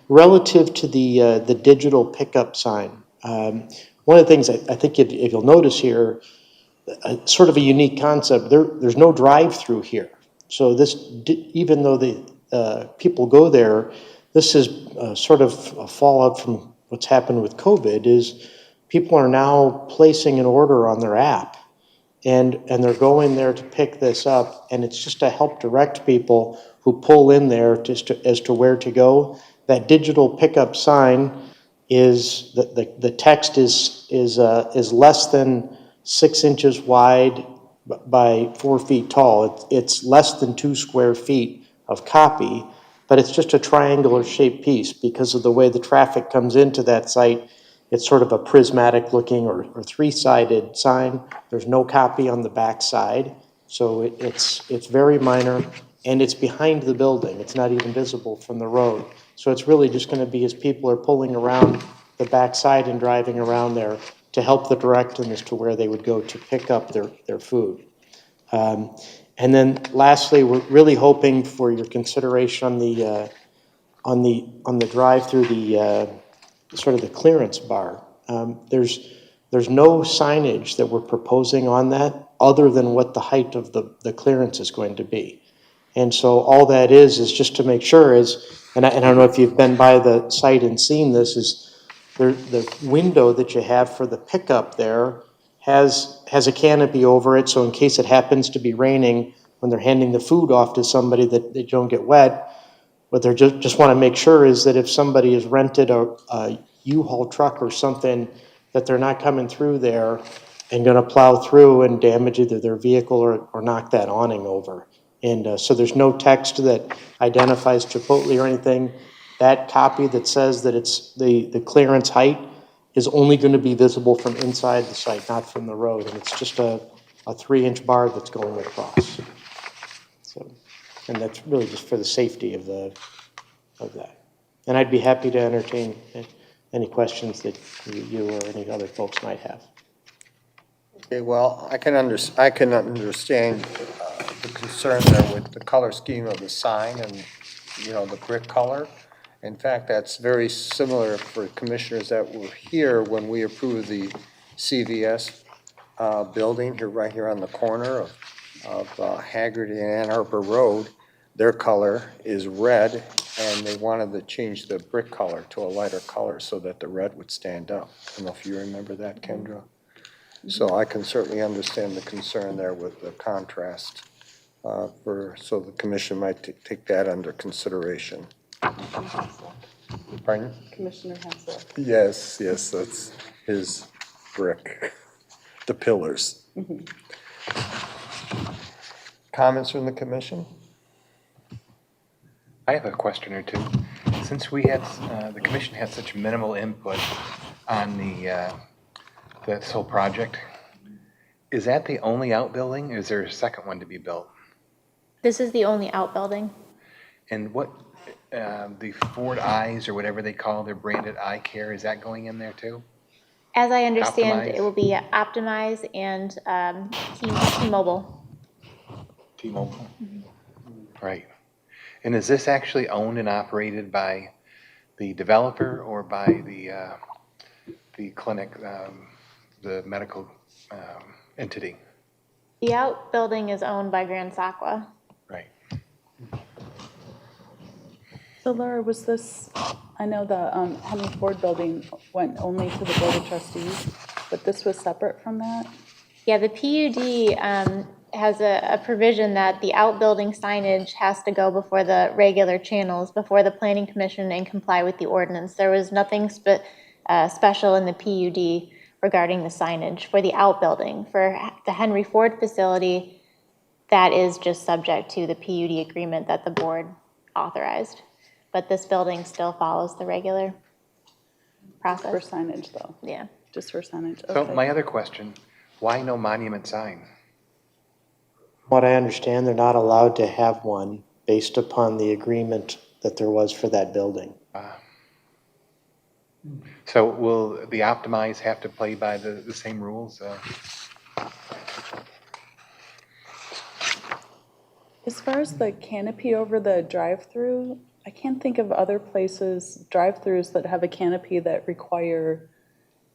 [SPEAKER 17] Relative to the digital pickup sign, one of the things I think if you'll notice here, sort of a unique concept, there's no drive-through here. So even though the people go there, this is sort of a fallout from what's happened with COVID, is people are now placing an order on their app, and they're going there to pick this up, and it's just to help direct people who pull in there as to where to go. That digital pickup sign is, the text is less than 6 inches wide by 4 feet tall. It's less than 2 square feet of copy, but it's just a triangular shaped piece because of the way the traffic comes into that site. It's sort of a prismatic looking or 3-sided sign. There's no copy on the back side, so it's very minor, and it's behind the building. It's not even visible from the road. So it's really just going to be as people are pulling around the back side and driving around there to help the direct them as to where they would go to pick up their food. And then lastly, we're really hoping for your consideration on the drive through the sort of the clearance bar. There's no signage that we're proposing on that other than what the height of the clearance is going to be. And so all that is just to make sure and I don't know if you've been by the site and seen this, is the window that you have for the pickup there has a canopy over it, so in case it happens to be raining when they're handing the food off to somebody that they don't get wet. What they just want to make sure is that if somebody has rented a U-Haul truck or something, that they're not coming through there and going to plow through and damage either their vehicle or knock that awning over. And so there's no text that identifies Chipotle or anything. That copy that says that it's the clearance height is only going to be visible from inside the site, not from the road. And it's just a 3-inch bar that's going across. So, and that's really just for the safety of that. And I'd be happy to entertain any questions that you or any other folks might have.
[SPEAKER 3] Okay, well, I can understand the concern there with the color scheme of the sign and, the brick color. In fact, that's very similar for commissioners that were here when we approved the CVS building here, right here on the corner of Haggerty and Ann Arbor Road. Their color is red, and they wanted to change the brick color to a lighter color so that the red would stand up. I don't know if you remember that, Kendra. So I can certainly understand the concern there with the contrast, so the commission might take that under consideration. Pardon?
[SPEAKER 9] Commissioner Hassel.
[SPEAKER 3] Yes, that's his brick, the pillars. Comments from the commission?
[SPEAKER 15] I have a question or two. Since we had, the commission had such minimal input on this whole project, is that the only outbuilding, or is there a second one to be built?
[SPEAKER 7] This is the only outbuilding.
[SPEAKER 15] And what, the Ford Eyes, or whatever they call their branded eye care, is that going in there too?
[SPEAKER 7] As I understand,
[SPEAKER 15] Optimize?
[SPEAKER 7] it will be Optimize and T-Mobile.
[SPEAKER 15] T-Mobile? Right. And is this actually owned and operated by the developer or by the clinic, the medical entity?
[SPEAKER 7] The outbuilding is owned by Grand Saqua.
[SPEAKER 15] Right.
[SPEAKER 9] So Laura, was this, I know the Henry Ford building went only to the Board of Trustees, but this was separate from that?
[SPEAKER 7] Yeah, the PUD has a provision that the outbuilding signage has to go before the regular channels, before the Planning Commission, and comply with the ordinance. There was nothing special in the PUD regarding the signage for the outbuilding. For the Henry Ford facility, that is just subject to the PUD agreement that the board authorized. But this building still follows the regular process.
[SPEAKER 9] For signage, though?
[SPEAKER 7] Yeah.
[SPEAKER 9] Just for signage,
[SPEAKER 15] So
[SPEAKER 9] okay.
[SPEAKER 15] my other question, why no monument sign?
[SPEAKER 17] What I understand, they're not allowed to have one based upon the agreement that there was for that building.
[SPEAKER 15] So will the Optimize have to play by the same rules?
[SPEAKER 9] As far as the canopy over the drive-through, I can't think of other places, drive-throughs that have a canopy that require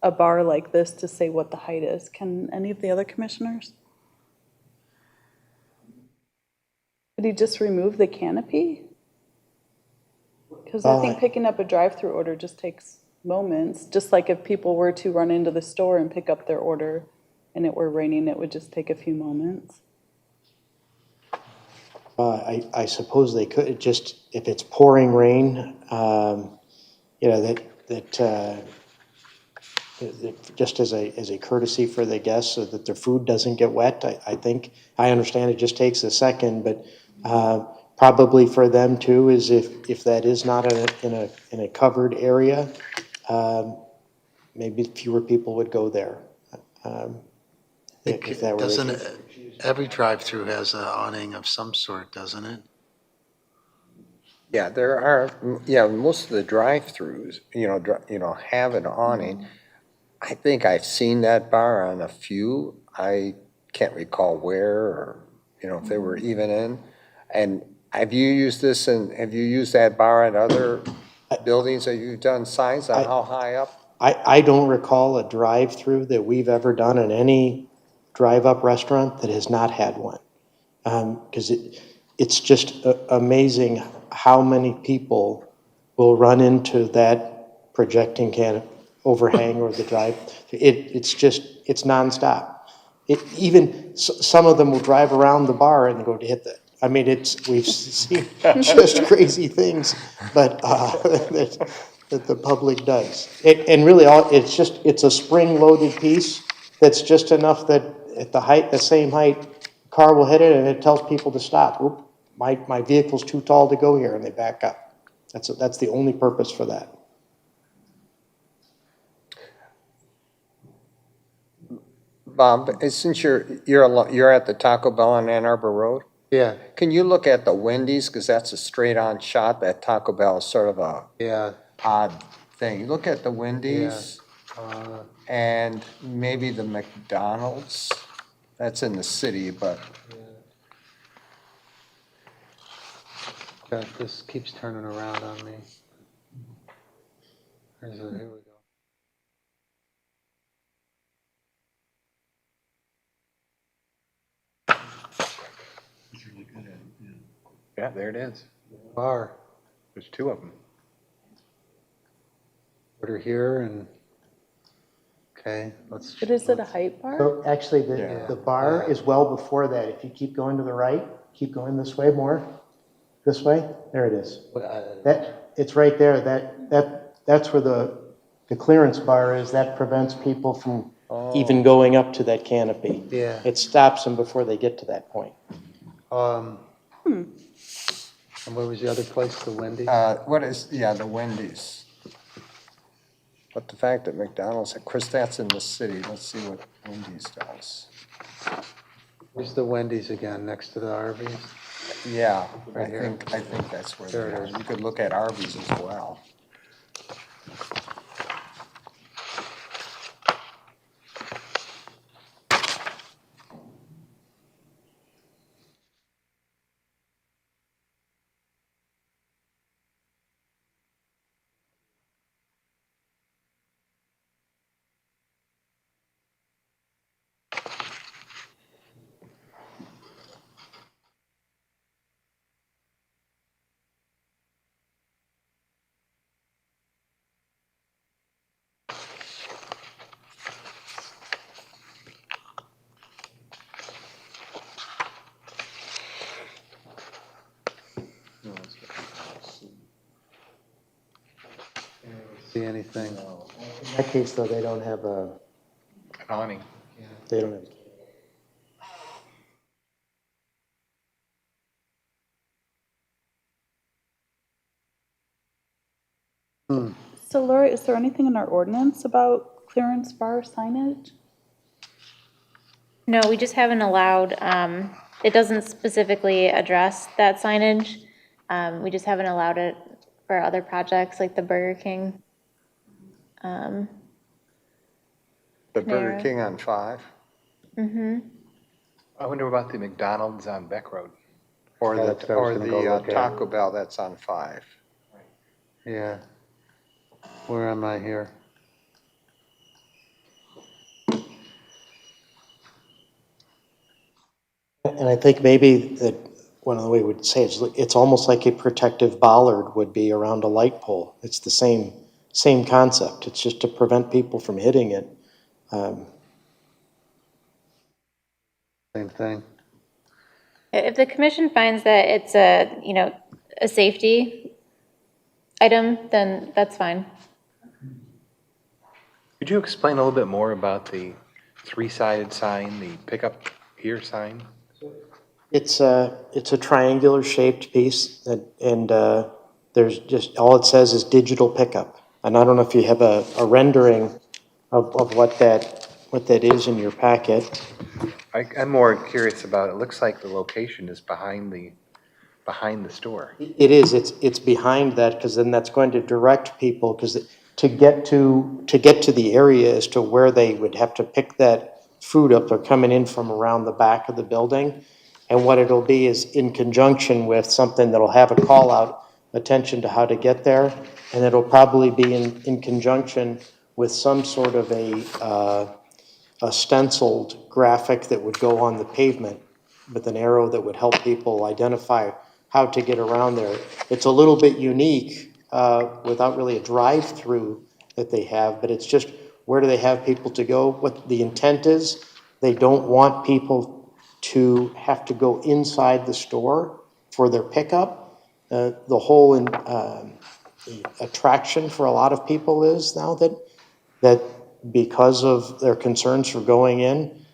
[SPEAKER 9] a bar like this to say what the height is. Can any of the other commissioners? Could he just remove the canopy? Because I think picking up a drive-through order just takes moments, just like if people were to run into the store and pick up their order and it were raining, it would just take a few moments.
[SPEAKER 17] I suppose they could, just if it's pouring rain, that just as a courtesy for the guests so that their food doesn't get wet, I understand it just takes a second, but probably for them too is if that is not in a covered area, maybe fewer people would go there. If that were the
[SPEAKER 18] Doesn't
[SPEAKER 17] case.
[SPEAKER 18] every drive-through has an awning of some sort, doesn't it?
[SPEAKER 3] Yeah, most of the drive-throughs, have an awning. I think I've seen that bar on a few. I can't recall where or, if they were even in. And have you used that bar at other buildings that you've done signs on how high up?
[SPEAKER 17] I don't recall a drive-through that we've ever done in any drive-up restaurant that has not had one. Because it's just amazing how many people will run into that projecting overhang or the drive. It's nonstop. Even some of them will drive around the bar and go to hit that. I mean, we've seen just crazy things, but that the public does. And really, it's a spring-loaded piece, that's just enough that at the height, the same height, car will hit it and it tells people to stop. Oop, my vehicle's too tall to go here, and they back up. That's the only purpose for that.
[SPEAKER 3] Bob, since you're at the Taco Bell on Ann Arbor Road,
[SPEAKER 4] Yeah,
[SPEAKER 3] can you look at the Wendy's, because that's a straight-on shot? That Taco Bell is sort of a
[SPEAKER 4] yeah,
[SPEAKER 3] odd thing. Look at the Wendy's and maybe the McDonald's. That's in the city, but
[SPEAKER 4] God, this keeps turning around on me. Here we go.
[SPEAKER 15] Yeah, there it is.
[SPEAKER 4] Bar,
[SPEAKER 15] There's two of them.
[SPEAKER 4] order here and, okay, let's.
[SPEAKER 9] But is it a height bar?
[SPEAKER 17] So actually,
[SPEAKER 4] Yeah.
[SPEAKER 17] the bar is well before that. If you keep going to the right, keep going this way more, this way, there it is. It's right there. That's where the clearance bar is. That prevents people from even going up to that canopy.
[SPEAKER 4] Yeah.
[SPEAKER 17] It stops them before they get to that point.
[SPEAKER 4] And where was the other place, the Wendy's?
[SPEAKER 3] the Wendy's. But the fact that McDonald's, of course, that's in the city. Let's see what Wendy's does.
[SPEAKER 4] Where's the Wendy's again, next to the Arby's?
[SPEAKER 3] Yeah,
[SPEAKER 4] Right here.
[SPEAKER 3] I think that's where
[SPEAKER 4] There
[SPEAKER 3] they
[SPEAKER 4] it
[SPEAKER 3] are.
[SPEAKER 4] is.
[SPEAKER 3] You could look at Arby's as well.
[SPEAKER 4] See anything?
[SPEAKER 17] In that case, though, they don't have a,
[SPEAKER 15] An awning.
[SPEAKER 17] they don't have.
[SPEAKER 9] So Laura, is there anything in our ordinance about clearance bar signage?
[SPEAKER 7] No, we just haven't allowed, it doesn't specifically address that signage. We just haven't allowed it for other projects like the Burger King.
[SPEAKER 3] The Burger
[SPEAKER 7] Panera.
[SPEAKER 3] King on 5?
[SPEAKER 15] I wonder about the McDonald's on Beck Road.
[SPEAKER 3] Or
[SPEAKER 4] Yeah, that's what I was gonna go look at.
[SPEAKER 3] Taco Bell that's on 5.
[SPEAKER 4] Yeah. Where am I here?
[SPEAKER 17] And I think maybe that one of the way we would say it's almost like a protective bollard would be around a light pole. It's the same concept. It's just to prevent people from hitting it.
[SPEAKER 4] Same thing.
[SPEAKER 7] If the commission finds that it's a, a safety item, then that's fine.
[SPEAKER 15] Could you explain a little bit more about the three-sided sign, the pickup here sign?
[SPEAKER 17] It's a triangular shaped piece and there's just, all it says is digital pickup. And I don't know if you have a rendering of what that is in your packet.
[SPEAKER 15] I'm more curious about, it looks like the location is behind the store.
[SPEAKER 17] It is, it's behind that, because then that's going to direct people, because to get to the area as to where they would have to pick that food up, they're coming in from around the back of the building. And what it'll be is in conjunction with something that'll have a call out, attention to how to get there. And it'll probably be in conjunction with some sort of a stenciled graphic that would go on the pavement with an arrow that would help people identify how to get around there. It's a little bit unique without really a drive-through that they have, but it's just where do they have people to go? What the intent is, they don't want people to have to go inside the store for their pickup. The whole attraction for a lot of people is now that because of their concerns for going in,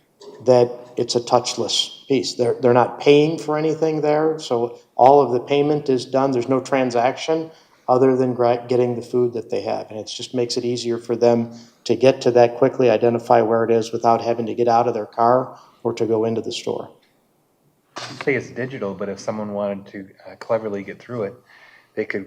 [SPEAKER 17] that it's a touchless piece. They're not paying for anything there, so all of the payment is done. There's no transaction other than getting the food that they have. And it just makes it easier for them to get to that quickly, identify where it is without having to get out of their car or to go into the store.
[SPEAKER 15] You say it's digital, but if someone wanted to cleverly get through it, they could,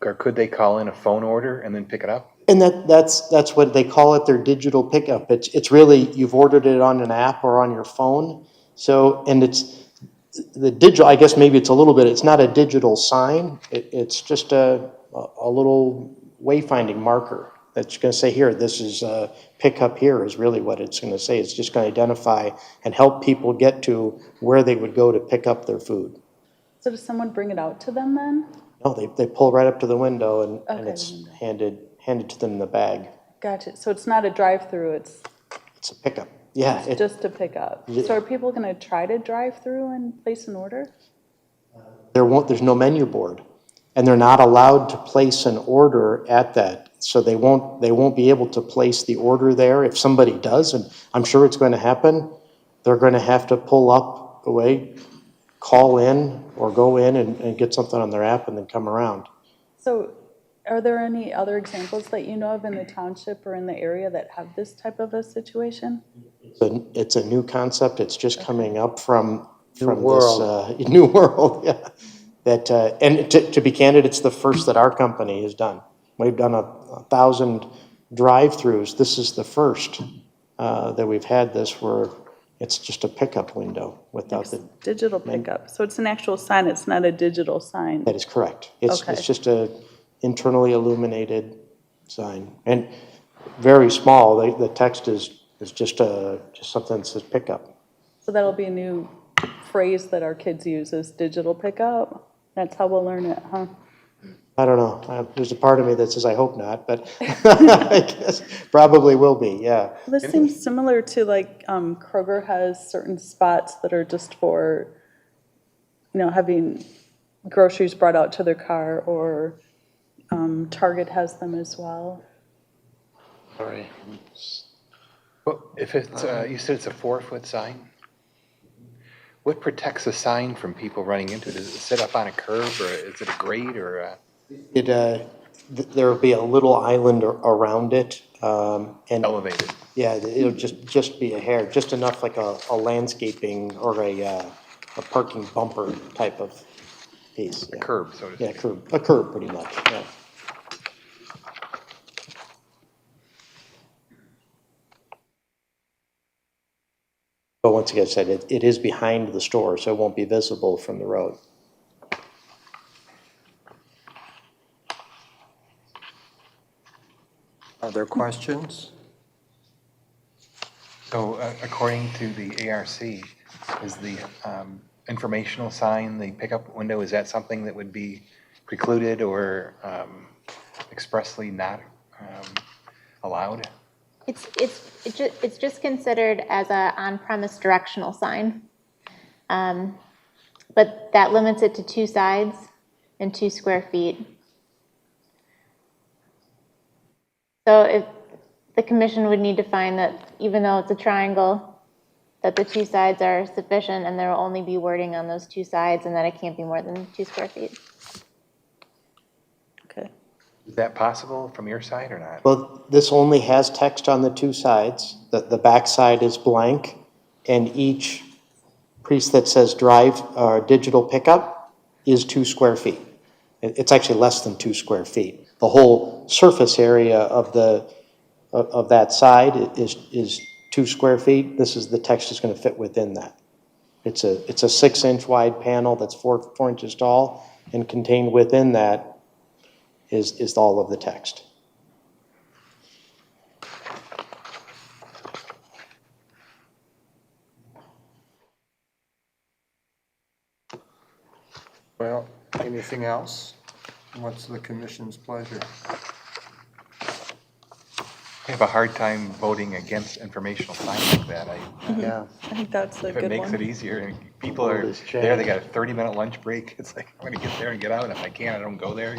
[SPEAKER 15] or could they call in a phone order and then pick it up?
[SPEAKER 17] And that's what they call it, their digital pickup. It's really, you've ordered it on an app or on your phone. So, and it's the digital, I guess maybe it's a little bit, it's not a digital sign. It's just a little wayfinding marker that's going to say, here, this is pick up here is really what it's going to say. It's just going to identify and help people get to where they would go to pick up their food.
[SPEAKER 9] So does someone bring it out to them then?
[SPEAKER 17] No, they pull right up to the window and
[SPEAKER 9] Okay.
[SPEAKER 17] it's handed to them in the bag.
[SPEAKER 9] Gotcha. So it's not a drive-through, it's
[SPEAKER 17] It's a pickup. Yeah.
[SPEAKER 9] just a pickup. So are people going to try to drive through and place an order?
[SPEAKER 17] There's no menu board, and they're not allowed to place an order at that. So they won't be able to place the order there. If somebody does, and I'm sure it's going to happen, they're going to have to pull up away, call in, or go in and get something on their app and then come around.
[SPEAKER 9] So are there any other examples that you know of in the township or in the area that have this type of a situation?
[SPEAKER 17] It's a new concept. It's just coming up from
[SPEAKER 4] world.
[SPEAKER 17] this new world. Yeah. That and to be candid, it's the first that our company has done. We've done 1,000 drive-throughs. This is the first that we've had this where it's just a pickup window without the
[SPEAKER 9] Digital pickup. So it's an actual sign. It's not a digital sign.
[SPEAKER 17] That is correct. It's
[SPEAKER 9] Okay.
[SPEAKER 17] just a internally illuminated sign and very small. The text is just something that says pickup.
[SPEAKER 9] So that'll be a new phrase that our kids use is digital pickup. That's how we'll learn it, huh?
[SPEAKER 17] I don't know. There's a part of me that says I hope not, but I guess probably will be, yeah.
[SPEAKER 9] This seems similar to like Kroger has certain spots that are just for, having groceries brought out to their car, or Target has them as well.
[SPEAKER 4] Sorry.
[SPEAKER 15] Well, if it's, you said it's a 4-foot sign? What protects a sign from people running into it? Does it sit up on a curb, or is it a grate, or
[SPEAKER 17] There will be a little island around it. And
[SPEAKER 15] elevated?
[SPEAKER 17] yeah, it'll just be a hair, just enough like a landscaping or a parking bumper type of piece.
[SPEAKER 15] A curb, so to speak.
[SPEAKER 17] Yeah, a curb pretty much, yeah. But once again, I said it is behind the store, so it won't be visible from the road.
[SPEAKER 3] Other questions?
[SPEAKER 15] So according to the ARC, is the informational sign, the pickup window, is that something that would be precluded or expressly not allowed?
[SPEAKER 7] It's just considered as a on-premise directional sign. But that limits it to 2 sides and 2 square feet. So if the commission would need to find that even though it's a triangle, that the 2 sides are sufficient and there will only be wording on those 2 sides and that it can't be more than 2 square feet.
[SPEAKER 9] Okay.
[SPEAKER 15] Is that possible from your side or not?
[SPEAKER 17] Well, this only has text on the 2 sides. The back side is blank, and each piece that says drive digital pickup is 2 square feet. It's actually less than 2 square feet. The whole surface area of that side is 2 square feet. The text is going to fit within that. It's a 6-inch wide panel that's 4 inches tall, and contained within that is all of the text.
[SPEAKER 3] Well, anything else? What's the commission's pleasure?
[SPEAKER 15] I have a hard time voting against informational signs like that.
[SPEAKER 3] Yeah.
[SPEAKER 9] I think that's a
[SPEAKER 15] If it
[SPEAKER 9] good
[SPEAKER 15] makes
[SPEAKER 9] one.
[SPEAKER 15] it easier, and people are there, they got a 30-minute lunch break. It's like, I'm gonna get there and get out, and if I can't, I don't go there,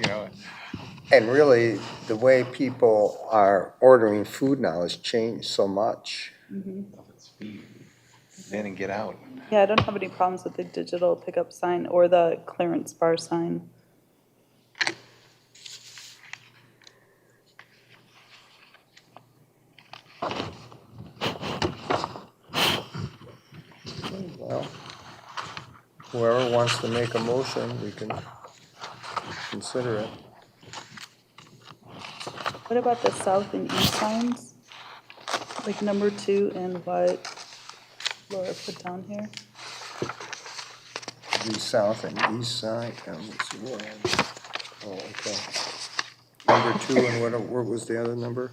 [SPEAKER 3] And really, the way people are ordering food now has changed so much.
[SPEAKER 15] In and get out.
[SPEAKER 9] Yeah, I don't have any problems with the digital pickup sign or the clearance bar sign.
[SPEAKER 3] Well, whoever wants to make a motion, we can consider it.
[SPEAKER 9] What about the south and east signs? Like number 2 and what Laura put down here?
[SPEAKER 3] The south and east side, let's see where oh, okay. Number 2, and what was the other number?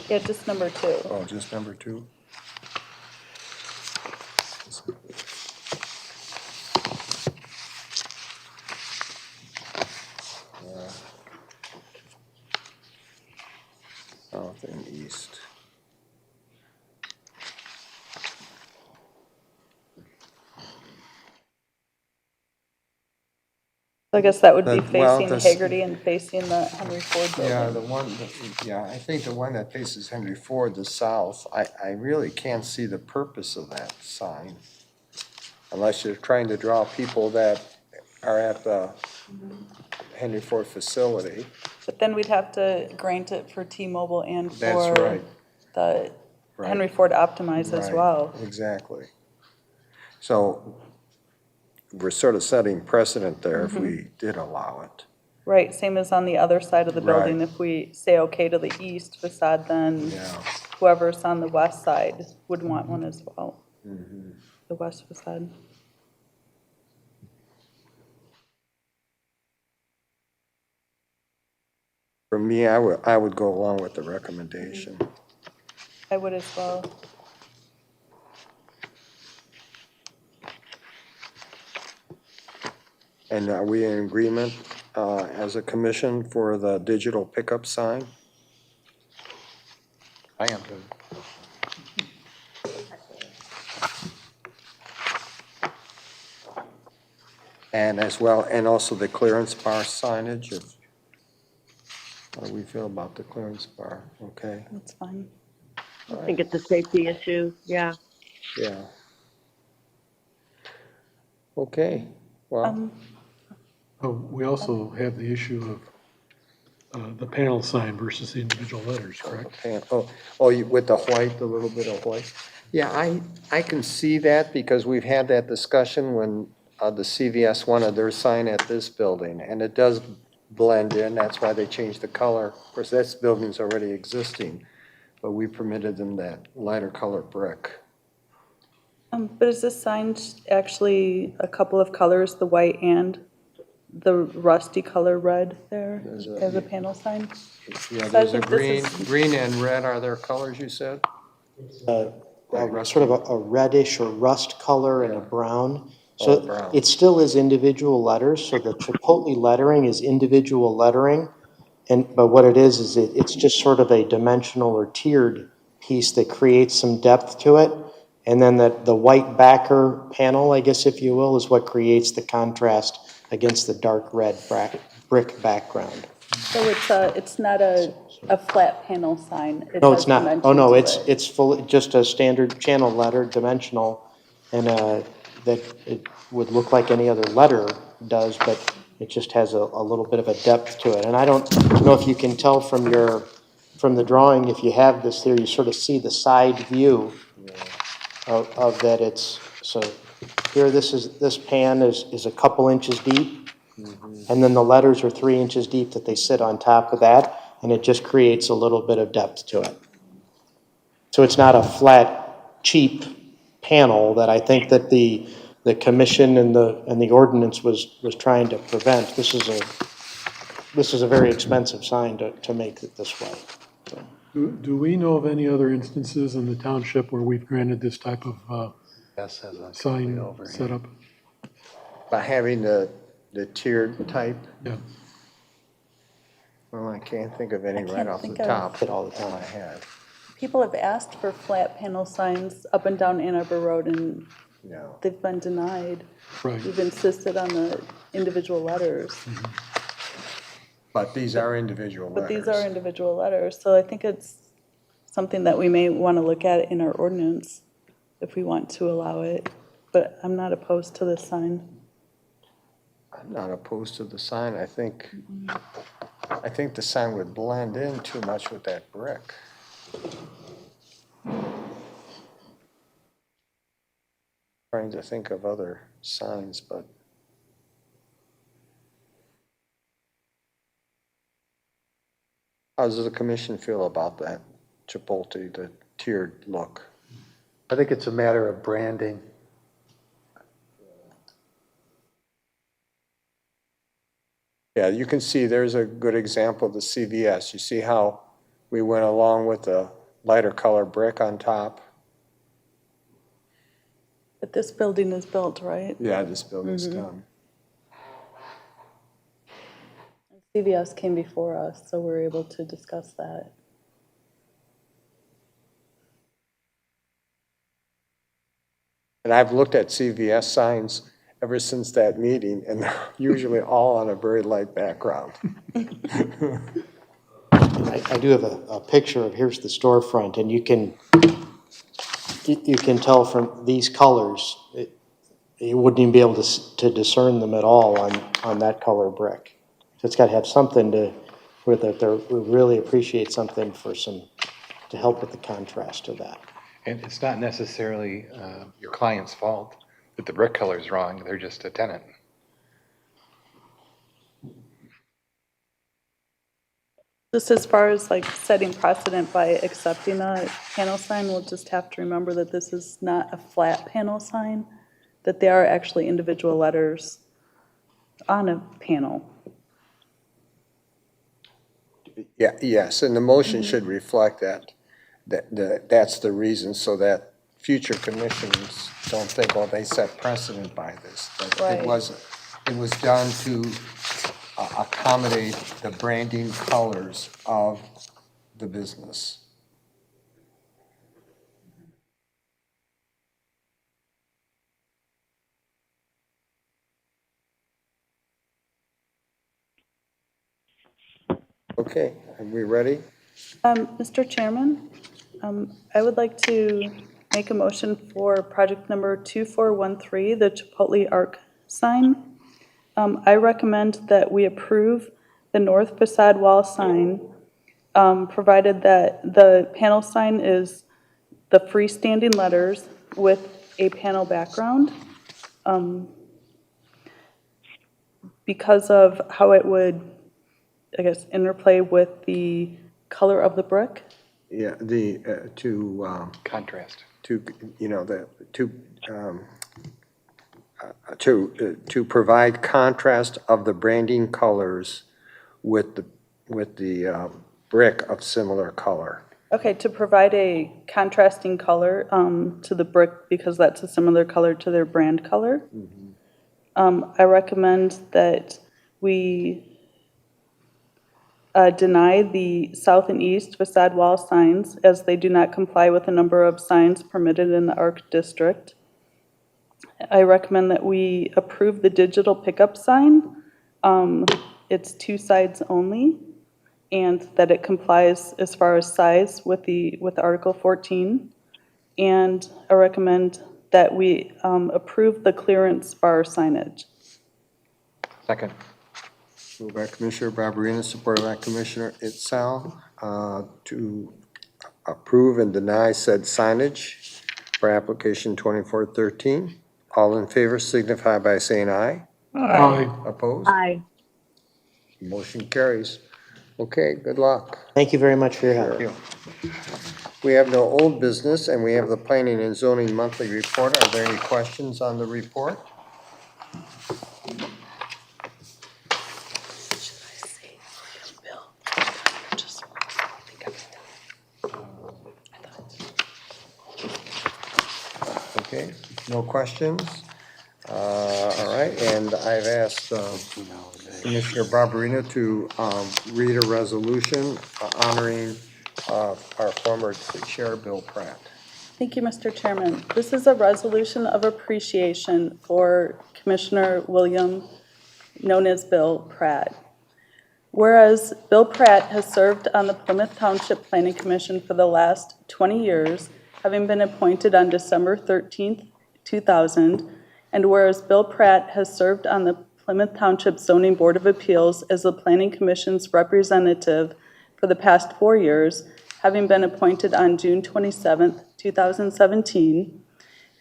[SPEAKER 9] Yeah, just number 2.
[SPEAKER 3] Oh, just number 2? South and east.
[SPEAKER 9] So I guess that would be
[SPEAKER 3] Well,
[SPEAKER 9] facing
[SPEAKER 3] this-
[SPEAKER 9] Hagerty and facing the Henry Ford building.
[SPEAKER 3] Yeah, I think the one that faces Henry Ford, the south, I really can't see the purpose of that sign. Unless you're trying to draw people that are at the Henry Ford facility.
[SPEAKER 9] But then we'd have to grant it for T-Mobile and
[SPEAKER 3] That's
[SPEAKER 9] for
[SPEAKER 3] right.
[SPEAKER 9] the
[SPEAKER 3] Right.
[SPEAKER 9] Henry Ford Optimize as
[SPEAKER 3] Right,
[SPEAKER 9] well.
[SPEAKER 3] Exactly. So we're sort of setting precedent there if we did allow it.
[SPEAKER 9] Right, same as on the other side of the building.
[SPEAKER 3] Right.
[SPEAKER 9] If we say okay to the east facade, then
[SPEAKER 3] Yeah.
[SPEAKER 9] whoever's on the west side would want one as well, the west facade.
[SPEAKER 3] For me, I would go along with the recommendation.
[SPEAKER 9] I would as well.
[SPEAKER 3] And are we in agreement as a commission for the digital pickup sign?
[SPEAKER 15] I am.
[SPEAKER 3] And as well, and also the clearance bar signage of, how do we feel about the clearance bar? Okay,
[SPEAKER 9] That's fine.
[SPEAKER 19] I think it's a safety issue, yeah.
[SPEAKER 3] yeah. Okay, well,
[SPEAKER 5] We also have the issue of the panel sign versus the individual letters, correct?
[SPEAKER 3] with the white, the little bit of white. Yeah, I can see that because we've had that discussion when the CVS wanted their sign at this building, and it does blend in, that's why they changed the color. Of course, this building's already existing, but we permitted them that lighter color brick.
[SPEAKER 9] But is this sign actually a couple of colors, the white and the rusty color red there as a panel sign?
[SPEAKER 3] Yeah,
[SPEAKER 9] So I
[SPEAKER 3] there's a
[SPEAKER 9] think this is-
[SPEAKER 3] green and red are their colors, you said?
[SPEAKER 17] Sort of a reddish or rust color and a brown.
[SPEAKER 3] Oh,
[SPEAKER 17] So
[SPEAKER 3] brown.
[SPEAKER 17] it still is individual letters, so the Chipotle lettering is individual lettering. But what it is it's just sort of a dimensional or tiered piece that creates some depth to it. And then the white backer panel, I guess if you will, is what creates the contrast against the dark red brick background.
[SPEAKER 9] So it's not a flat panel sign?
[SPEAKER 17] No,
[SPEAKER 9] has
[SPEAKER 17] it's not.
[SPEAKER 9] dimension
[SPEAKER 17] Oh, no,
[SPEAKER 9] to
[SPEAKER 17] it's,
[SPEAKER 9] it.
[SPEAKER 17] it's full, just a standard channel letter, dimensional, and that it would look like any other letter does, but it just has a little bit of a depth to it. And I don't know if you can tell from the drawing, if you have this there, you sort of see the side view of that it's, so here this pan is a couple inches deep, and then the letters are 3 inches deep that they sit on top of that, and it just creates a little bit of depth to it. So it's not a flat, cheap panel that I think that the commission and the ordinance was trying to prevent. This is a very expensive sign to make it this way. So.
[SPEAKER 5] Do we know of any other instances in the township where we've granted this type of sign setup?
[SPEAKER 3] By having the tiered type?
[SPEAKER 5] Yeah.
[SPEAKER 3] Well, I can't think of any right off the
[SPEAKER 9] think of-
[SPEAKER 3] top of my head.
[SPEAKER 9] People have asked for flat panel signs up and down Ann Arbor Road, and
[SPEAKER 3] No.
[SPEAKER 9] they've been denied.
[SPEAKER 5] Right.
[SPEAKER 9] We've insisted on the individual letters.
[SPEAKER 3] But these are individual letters.
[SPEAKER 9] But these are individual letters, so I think it's something that we may want to look at in our ordinance if we want to allow it, but I'm not opposed to this sign.
[SPEAKER 3] I'm not opposed to the sign. I think the sign would blend in too much with that brick. Trying to think of other signs, but how does the commission feel about that Chipotle, the tiered look?
[SPEAKER 4] I think it's a matter of branding.
[SPEAKER 3] Yeah, you can see there's a good example of the CVS. You see how we went along with the lighter color brick on top?
[SPEAKER 9] But this building is built, right?
[SPEAKER 3] Yeah, this building's done.
[SPEAKER 9] CVS came before us, so we're able to discuss that.
[SPEAKER 3] And I've looked at CVS signs ever since that meeting, and they're usually all on a very light background.
[SPEAKER 17] I do have a picture of, here's the storefront, and you can tell from these colors, you wouldn't even be able to discern them at all on that color brick. So it's got to have something to, where we really appreciate something to help with the contrast to that.
[SPEAKER 15] And it's not necessarily your client's fault that the brick color's wrong, they're just a tenant.
[SPEAKER 9] Just as far as like setting precedent by accepting a panel sign, we'll just have to remember that this is not a flat panel sign, that they are actually individual letters on a panel.
[SPEAKER 3] Yeah, yes, and the motion should reflect that's the reason, so that future commissions don't think, well, they set precedent by this. But
[SPEAKER 9] Right.
[SPEAKER 3] it was done to accommodate the branding colors of the business. Okay, are we ready?
[SPEAKER 9] Mr. Chairman, I would like to make a motion for project number 2413, the Chipotle Arc sign. I recommend that we approve the north facade wall sign, provided that the panel sign is the freestanding letters with a panel background. Because of how it would, I guess, interplay with the color of the brick.
[SPEAKER 3] Yeah,
[SPEAKER 15] Contrast.
[SPEAKER 3] to provide contrast of the branding colors with the brick of similar color.
[SPEAKER 9] Okay, to provide a contrasting color to the brick because that's a similar color to their brand color. I recommend that we deny the south and east facade wall signs as they do not comply with the number of signs permitted in the ARC district. I recommend that we approve the digital pickup sign. It's 2 sides only, and that it complies as far as size with Article 14. And I recommend that we approve the clearance bar signage.
[SPEAKER 15] Second.
[SPEAKER 3] Moved by Commissioner Barberina, supported by Commissioner Itzel, to approve and deny said signage for application 2413. All in favor signify by saying aye.
[SPEAKER 5] Aye.
[SPEAKER 3] Opposed?
[SPEAKER 19] Aye.
[SPEAKER 3] Motion carries. Okay, good luck.
[SPEAKER 17] Thank you very much for your help.
[SPEAKER 3] Sure. We have no old business, and we have the Planning and Zoning Monthly Report. Are there any questions on the report? Okay, no questions? All right, and I've asked Commissioner Barberina to read a resolution honoring our former Chair, Bill Pratt.
[SPEAKER 9] Thank you, Mr. Chairman. This is a resolution of appreciation for Commissioner William, known as Bill Pratt. Whereas Bill Pratt has served on the Plymouth Township Planning Commission for the last 20 years, having been appointed on December 13th, 2000, and whereas Bill Pratt has served on the Plymouth Township Zoning Board of Appeals as the Planning Commission's representative for the past 4 years, having been appointed on June 27th, 2017,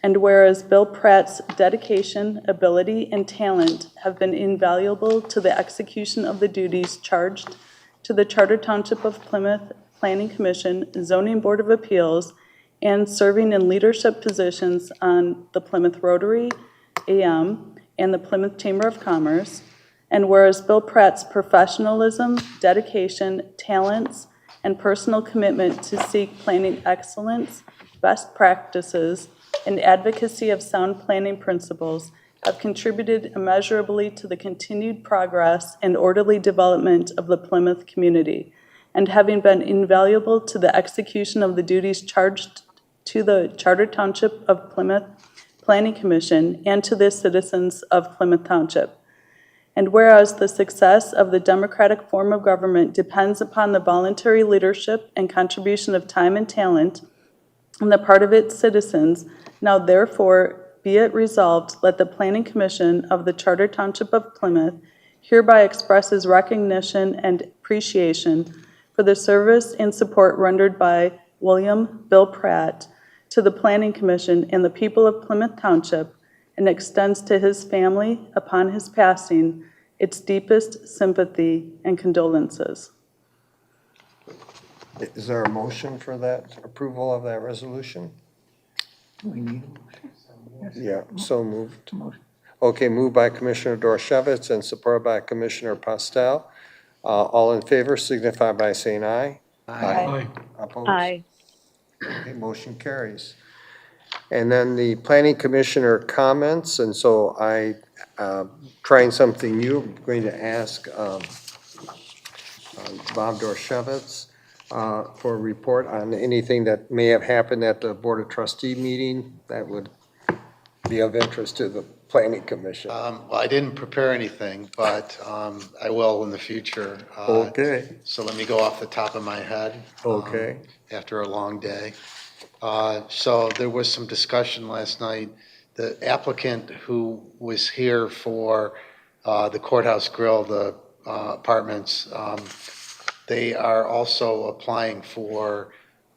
[SPEAKER 9] and whereas Bill Pratt's dedication, ability, and talent have been invaluable to the execution of the duties charged to the Charter Township of Plymouth Planning Commission, Zoning Board of Appeals, and serving in leadership positions on the Plymouth Rotary, AM, and the Plymouth Chamber of Commerce, and whereas Bill Pratt's professionalism, dedication, talents, and personal commitment to seek planning excellence, best practices, and advocacy of sound planning principles have contributed immeasurably to the continued progress and orderly development of the Plymouth community, and having been invaluable to the execution of the duties charged to the Charter Township of Plymouth Planning Commission and to the citizens of Plymouth Township. And whereas the success of the democratic form of government depends upon the voluntary leadership and contribution of time and talent on the part of its citizens, now therefore be it resolved, let the Planning Commission of the Charter Township of Plymouth hereby expresses recognition and appreciation for the service and support rendered by William Bill Pratt to the Planning Commission and the people of Plymouth Township, and extends to his family upon his passing its deepest sympathy and condolences.
[SPEAKER 3] Is there a motion for that, approval of that resolution?
[SPEAKER 8] We need a motion.
[SPEAKER 3] Yeah, so moved. Okay, moved by Commissioner Dorchevitz and supported by Commissioner Postel. All in favor signify by saying aye.
[SPEAKER 5] Aye.
[SPEAKER 3] Opposed?
[SPEAKER 19] Aye.
[SPEAKER 3] Okay, motion carries. And then the planning commissioner comments, and so trying something new, I'm going to ask Bob Dorchevitz for a report on anything that may have happened at the Board of Trustee meeting that would be of interest to the planning commission.
[SPEAKER 18] Well, I didn't prepare anything, but I will in the future.
[SPEAKER 3] Okay.
[SPEAKER 18] So let me go off the top of my head.
[SPEAKER 3] Okay.
[SPEAKER 18] After a long day. So there was some discussion last night. The applicant who was here for the Courthouse Grill, the apartments, they are also applying for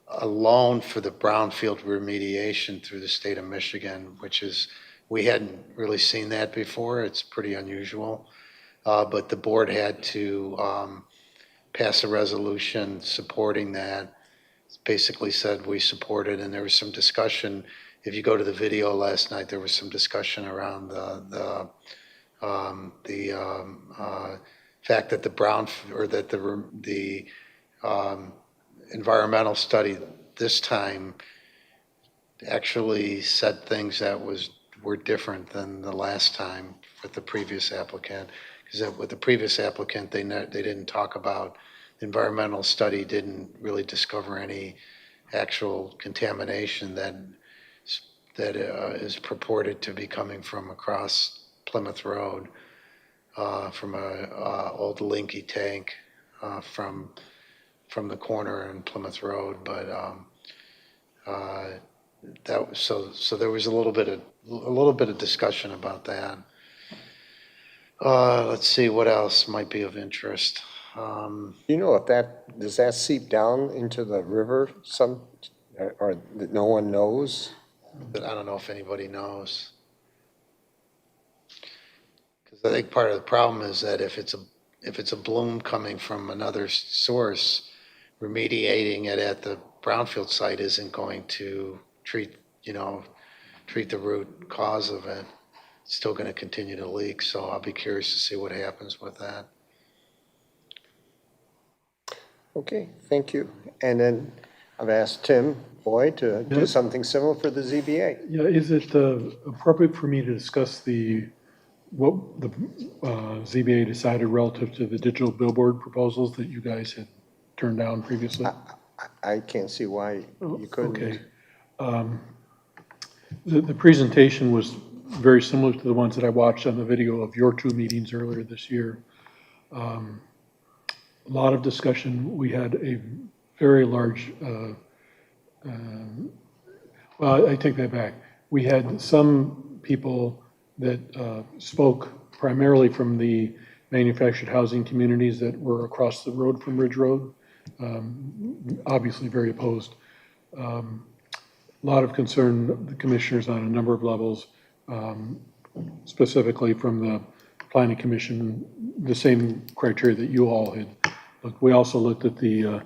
[SPEAKER 18] a loan for the brownfield remediation through the state of Michigan, which is, we hadn't really seen that before. It's pretty unusual. But the board had to pass a resolution supporting that. Basically said we support it, and there was some discussion. If you go to the video last night, there was some discussion around the fact that the environmental study this time actually said things that were different than the last time with the previous applicant. Because with the previous applicant, they didn't talk about, the environmental study didn't really discover any actual contamination that is purported to be coming from across Plymouth Road, from a old Linky tank from the corner in Plymouth Road. But so there was a little bit of discussion about that. Let's see what else might be of interest.
[SPEAKER 3] You know if does that seep down into the river or that no one knows?
[SPEAKER 18] But I don't know if anybody knows. Because I think part of the problem is that if it's a bloom coming from another source, remediating it at the brownfield site isn't going to treat the root cause of it. It's still going to continue to leak, so I'll be curious to see what happens with that.
[SPEAKER 3] Okay, thank you. And then I've asked Tim Boyd to do something similar for the ZBA.
[SPEAKER 5] Yeah, is it appropriate for me to discuss what the ZBA decided relative to the digital billboard proposals that you guys had turned down previously?
[SPEAKER 3] I can't see why you couldn't.
[SPEAKER 5] Okay. The presentation was very similar to the ones that I watched on the video of your two meetings earlier this year. lot of discussion. We had a very large, well, I take that back. We had some people that spoke primarily from the manufactured housing communities that were across the road from Ridge Road, obviously very opposed. A lot of concern, the commissioners on a number of levels, specifically from the planning commission, the same criteria that you all had looked. We also looked at the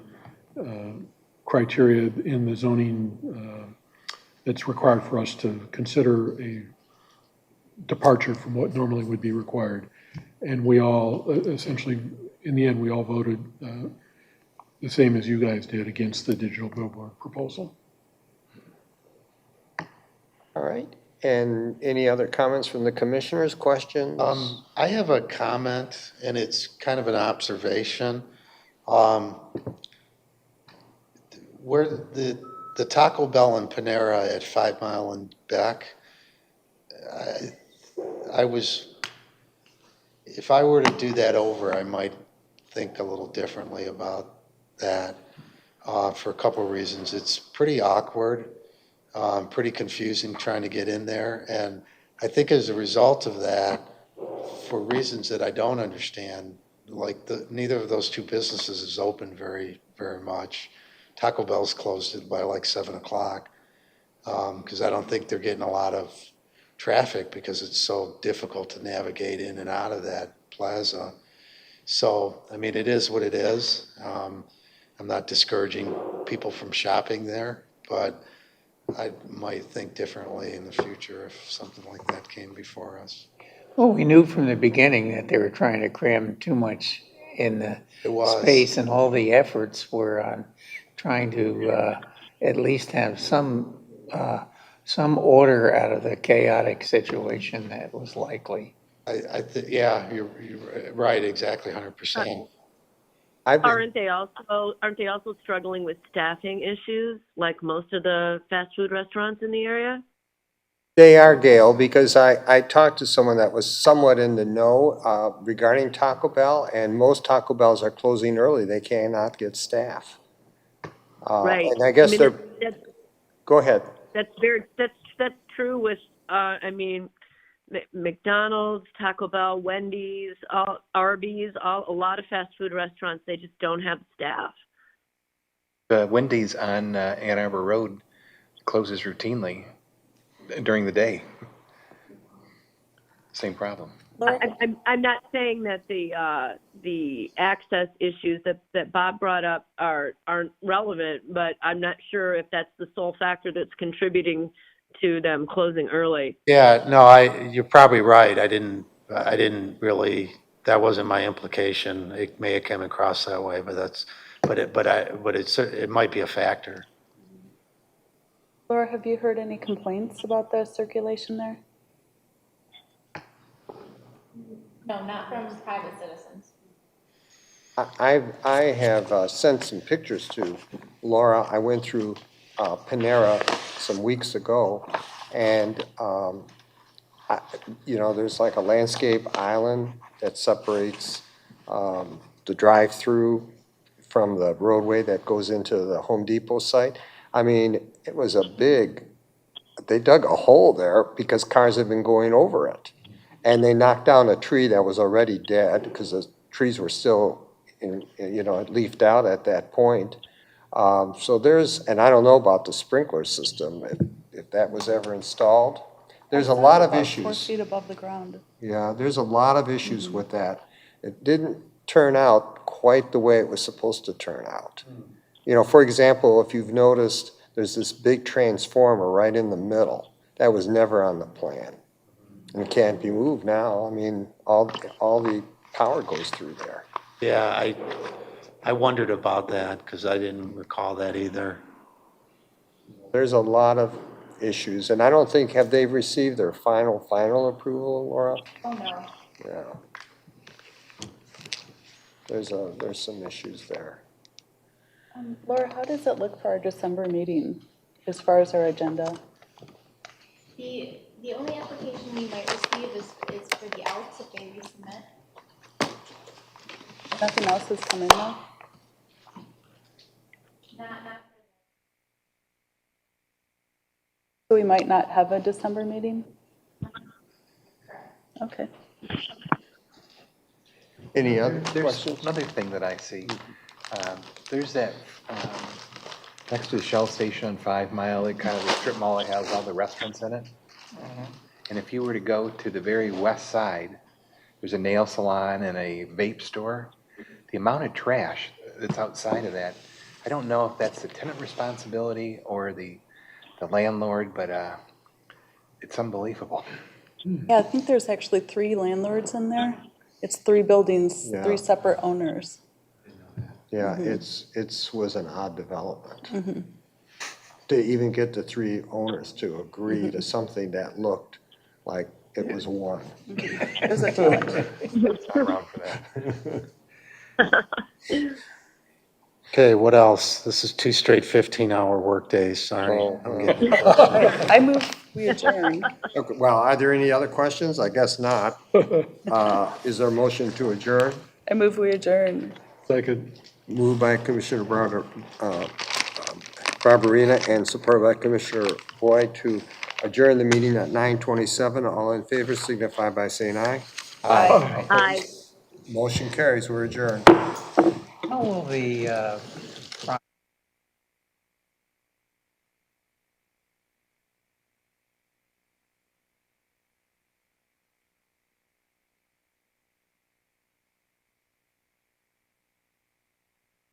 [SPEAKER 5] criteria in the zoning that's required for us to consider a departure from what normally would be required. And we all, essentially, in the end, we all voted the same as you guys did against the digital billboard proposal.
[SPEAKER 3] All right. And any other comments from the commissioners, questions?
[SPEAKER 18] I have a comment, and it's kind of an observation. Where the Taco Bell and Panera at 5 Mile and Beck, if I were to do that over, I might think a little differently about that for a couple of reasons. It's pretty awkward, pretty confusing trying to get in there. And I think as a result of that, for reasons that I don't understand, like neither of those two businesses is open very, very much. Taco Bell's closed by like 7 o'clock because I don't think they're getting a lot of traffic because it's so difficult to navigate in and out of that plaza. So, I mean, it is what it is. I'm not discouraging people from shopping there, but I might think differently in the future if something like that came before us.
[SPEAKER 8] Well, we knew from the beginning that they were trying to cram too much in the space, and all the efforts were on trying to at least have some order out of the chaotic situation that was likely.
[SPEAKER 18] Yeah, you're right, exactly, 100%.
[SPEAKER 19] Aren't they also struggling with staffing issues like most of the fast food restaurants in the area?
[SPEAKER 3] They are, Gail, because I talked to someone that was somewhat in the know regarding Taco Bell, and most Taco Bells are closing early. They cannot get staff.
[SPEAKER 19] Right.
[SPEAKER 3] And I guess go ahead.
[SPEAKER 19] That's true with, McDonald's, Taco Bell, Wendy's, Arby's, a lot of fast food restaurants, they just don't have staff.
[SPEAKER 15] The Wendy's on Ann Arbor Road closes routinely during the day. Same problem.
[SPEAKER 19] I'm not saying that the access issues that Bob brought up aren't relevant, but I'm not sure if that's the sole factor that's contributing to them closing early.
[SPEAKER 18] Yeah, no, you're probably right. I didn't really, that wasn't my implication. It may have come across that way, but it might be a factor.
[SPEAKER 9] Laura, have you heard any complaints about the circulation there?
[SPEAKER 7] No, not from private citizens.
[SPEAKER 3] I have sent some pictures to Laura. I went through Panera some weeks ago, and there's like a landscape island that separates the drive-through from the roadway that goes into the Home Depot site. I mean, it was they dug a hole there because cars have been going over it. And they knocked down a tree that was already dead because the trees were still, leafed out at that point. So and I don't know about the sprinkler system, if that was ever installed. There's a lot of issues.
[SPEAKER 9] 4 feet above the ground.
[SPEAKER 3] Yeah, there's a lot of issues with that. It didn't turn out quite the way it was supposed to turn out. For example, if you've noticed, there's this big transformer right in the middle. That was never on the plan. And it can't be moved now. I mean, all the power goes through there.
[SPEAKER 18] Yeah, I wondered about that because I didn't recall that either.
[SPEAKER 3] There's a lot of issues, and I don't think, have they received their final approval, Laura?
[SPEAKER 7] Oh, no.
[SPEAKER 3] Yeah. There's some issues there.
[SPEAKER 9] Laura, how does it look for our December meeting as far as our agenda?
[SPEAKER 7] The only application we might receive is for the Alps if they resubmit.
[SPEAKER 9] Nothing else has come in though? So we might not have a December meeting? Okay.
[SPEAKER 3] Any other
[SPEAKER 15] There's
[SPEAKER 3] questions?
[SPEAKER 15] another thing that I see. There's that, next to the Shell station on 5 Mile, it kind of the strip mall that has all the restaurants in it. And if you were to go to the very west side, there's a nail salon and a vape store. The amount of trash that's outside of that, I don't know if that's the tenant responsibility or the landlord, but it's unbelievable.
[SPEAKER 9] Yeah, I think there's actually 3 landlords in there. It's 3 buildings,
[SPEAKER 3] Yeah.
[SPEAKER 9] 3 separate owners.
[SPEAKER 3] Yeah, it's was an odd development. To even get the 3 owners to agree to something that looked like it was one.
[SPEAKER 9] It was a challenge.
[SPEAKER 15] Not around for that.
[SPEAKER 4] Okay, what else? This is 2 straight 15-hour workdays, sorry.
[SPEAKER 3] Oh,
[SPEAKER 4] I'm getting questions.
[SPEAKER 9] I move we adjourn.
[SPEAKER 3] Okay, well, are there any other questions? I guess not. Is there a motion to adjourn?
[SPEAKER 9] I move we adjourn.
[SPEAKER 12] Second.
[SPEAKER 3] Moved by Commissioner Barberina and supported by Commissioner Boyd to adjourn the meeting at 9:27. All in favor signify by saying aye.
[SPEAKER 9] Aye.
[SPEAKER 19] Aye.
[SPEAKER 3] Motion carries. We're adjourned.
[SPEAKER 8] How will the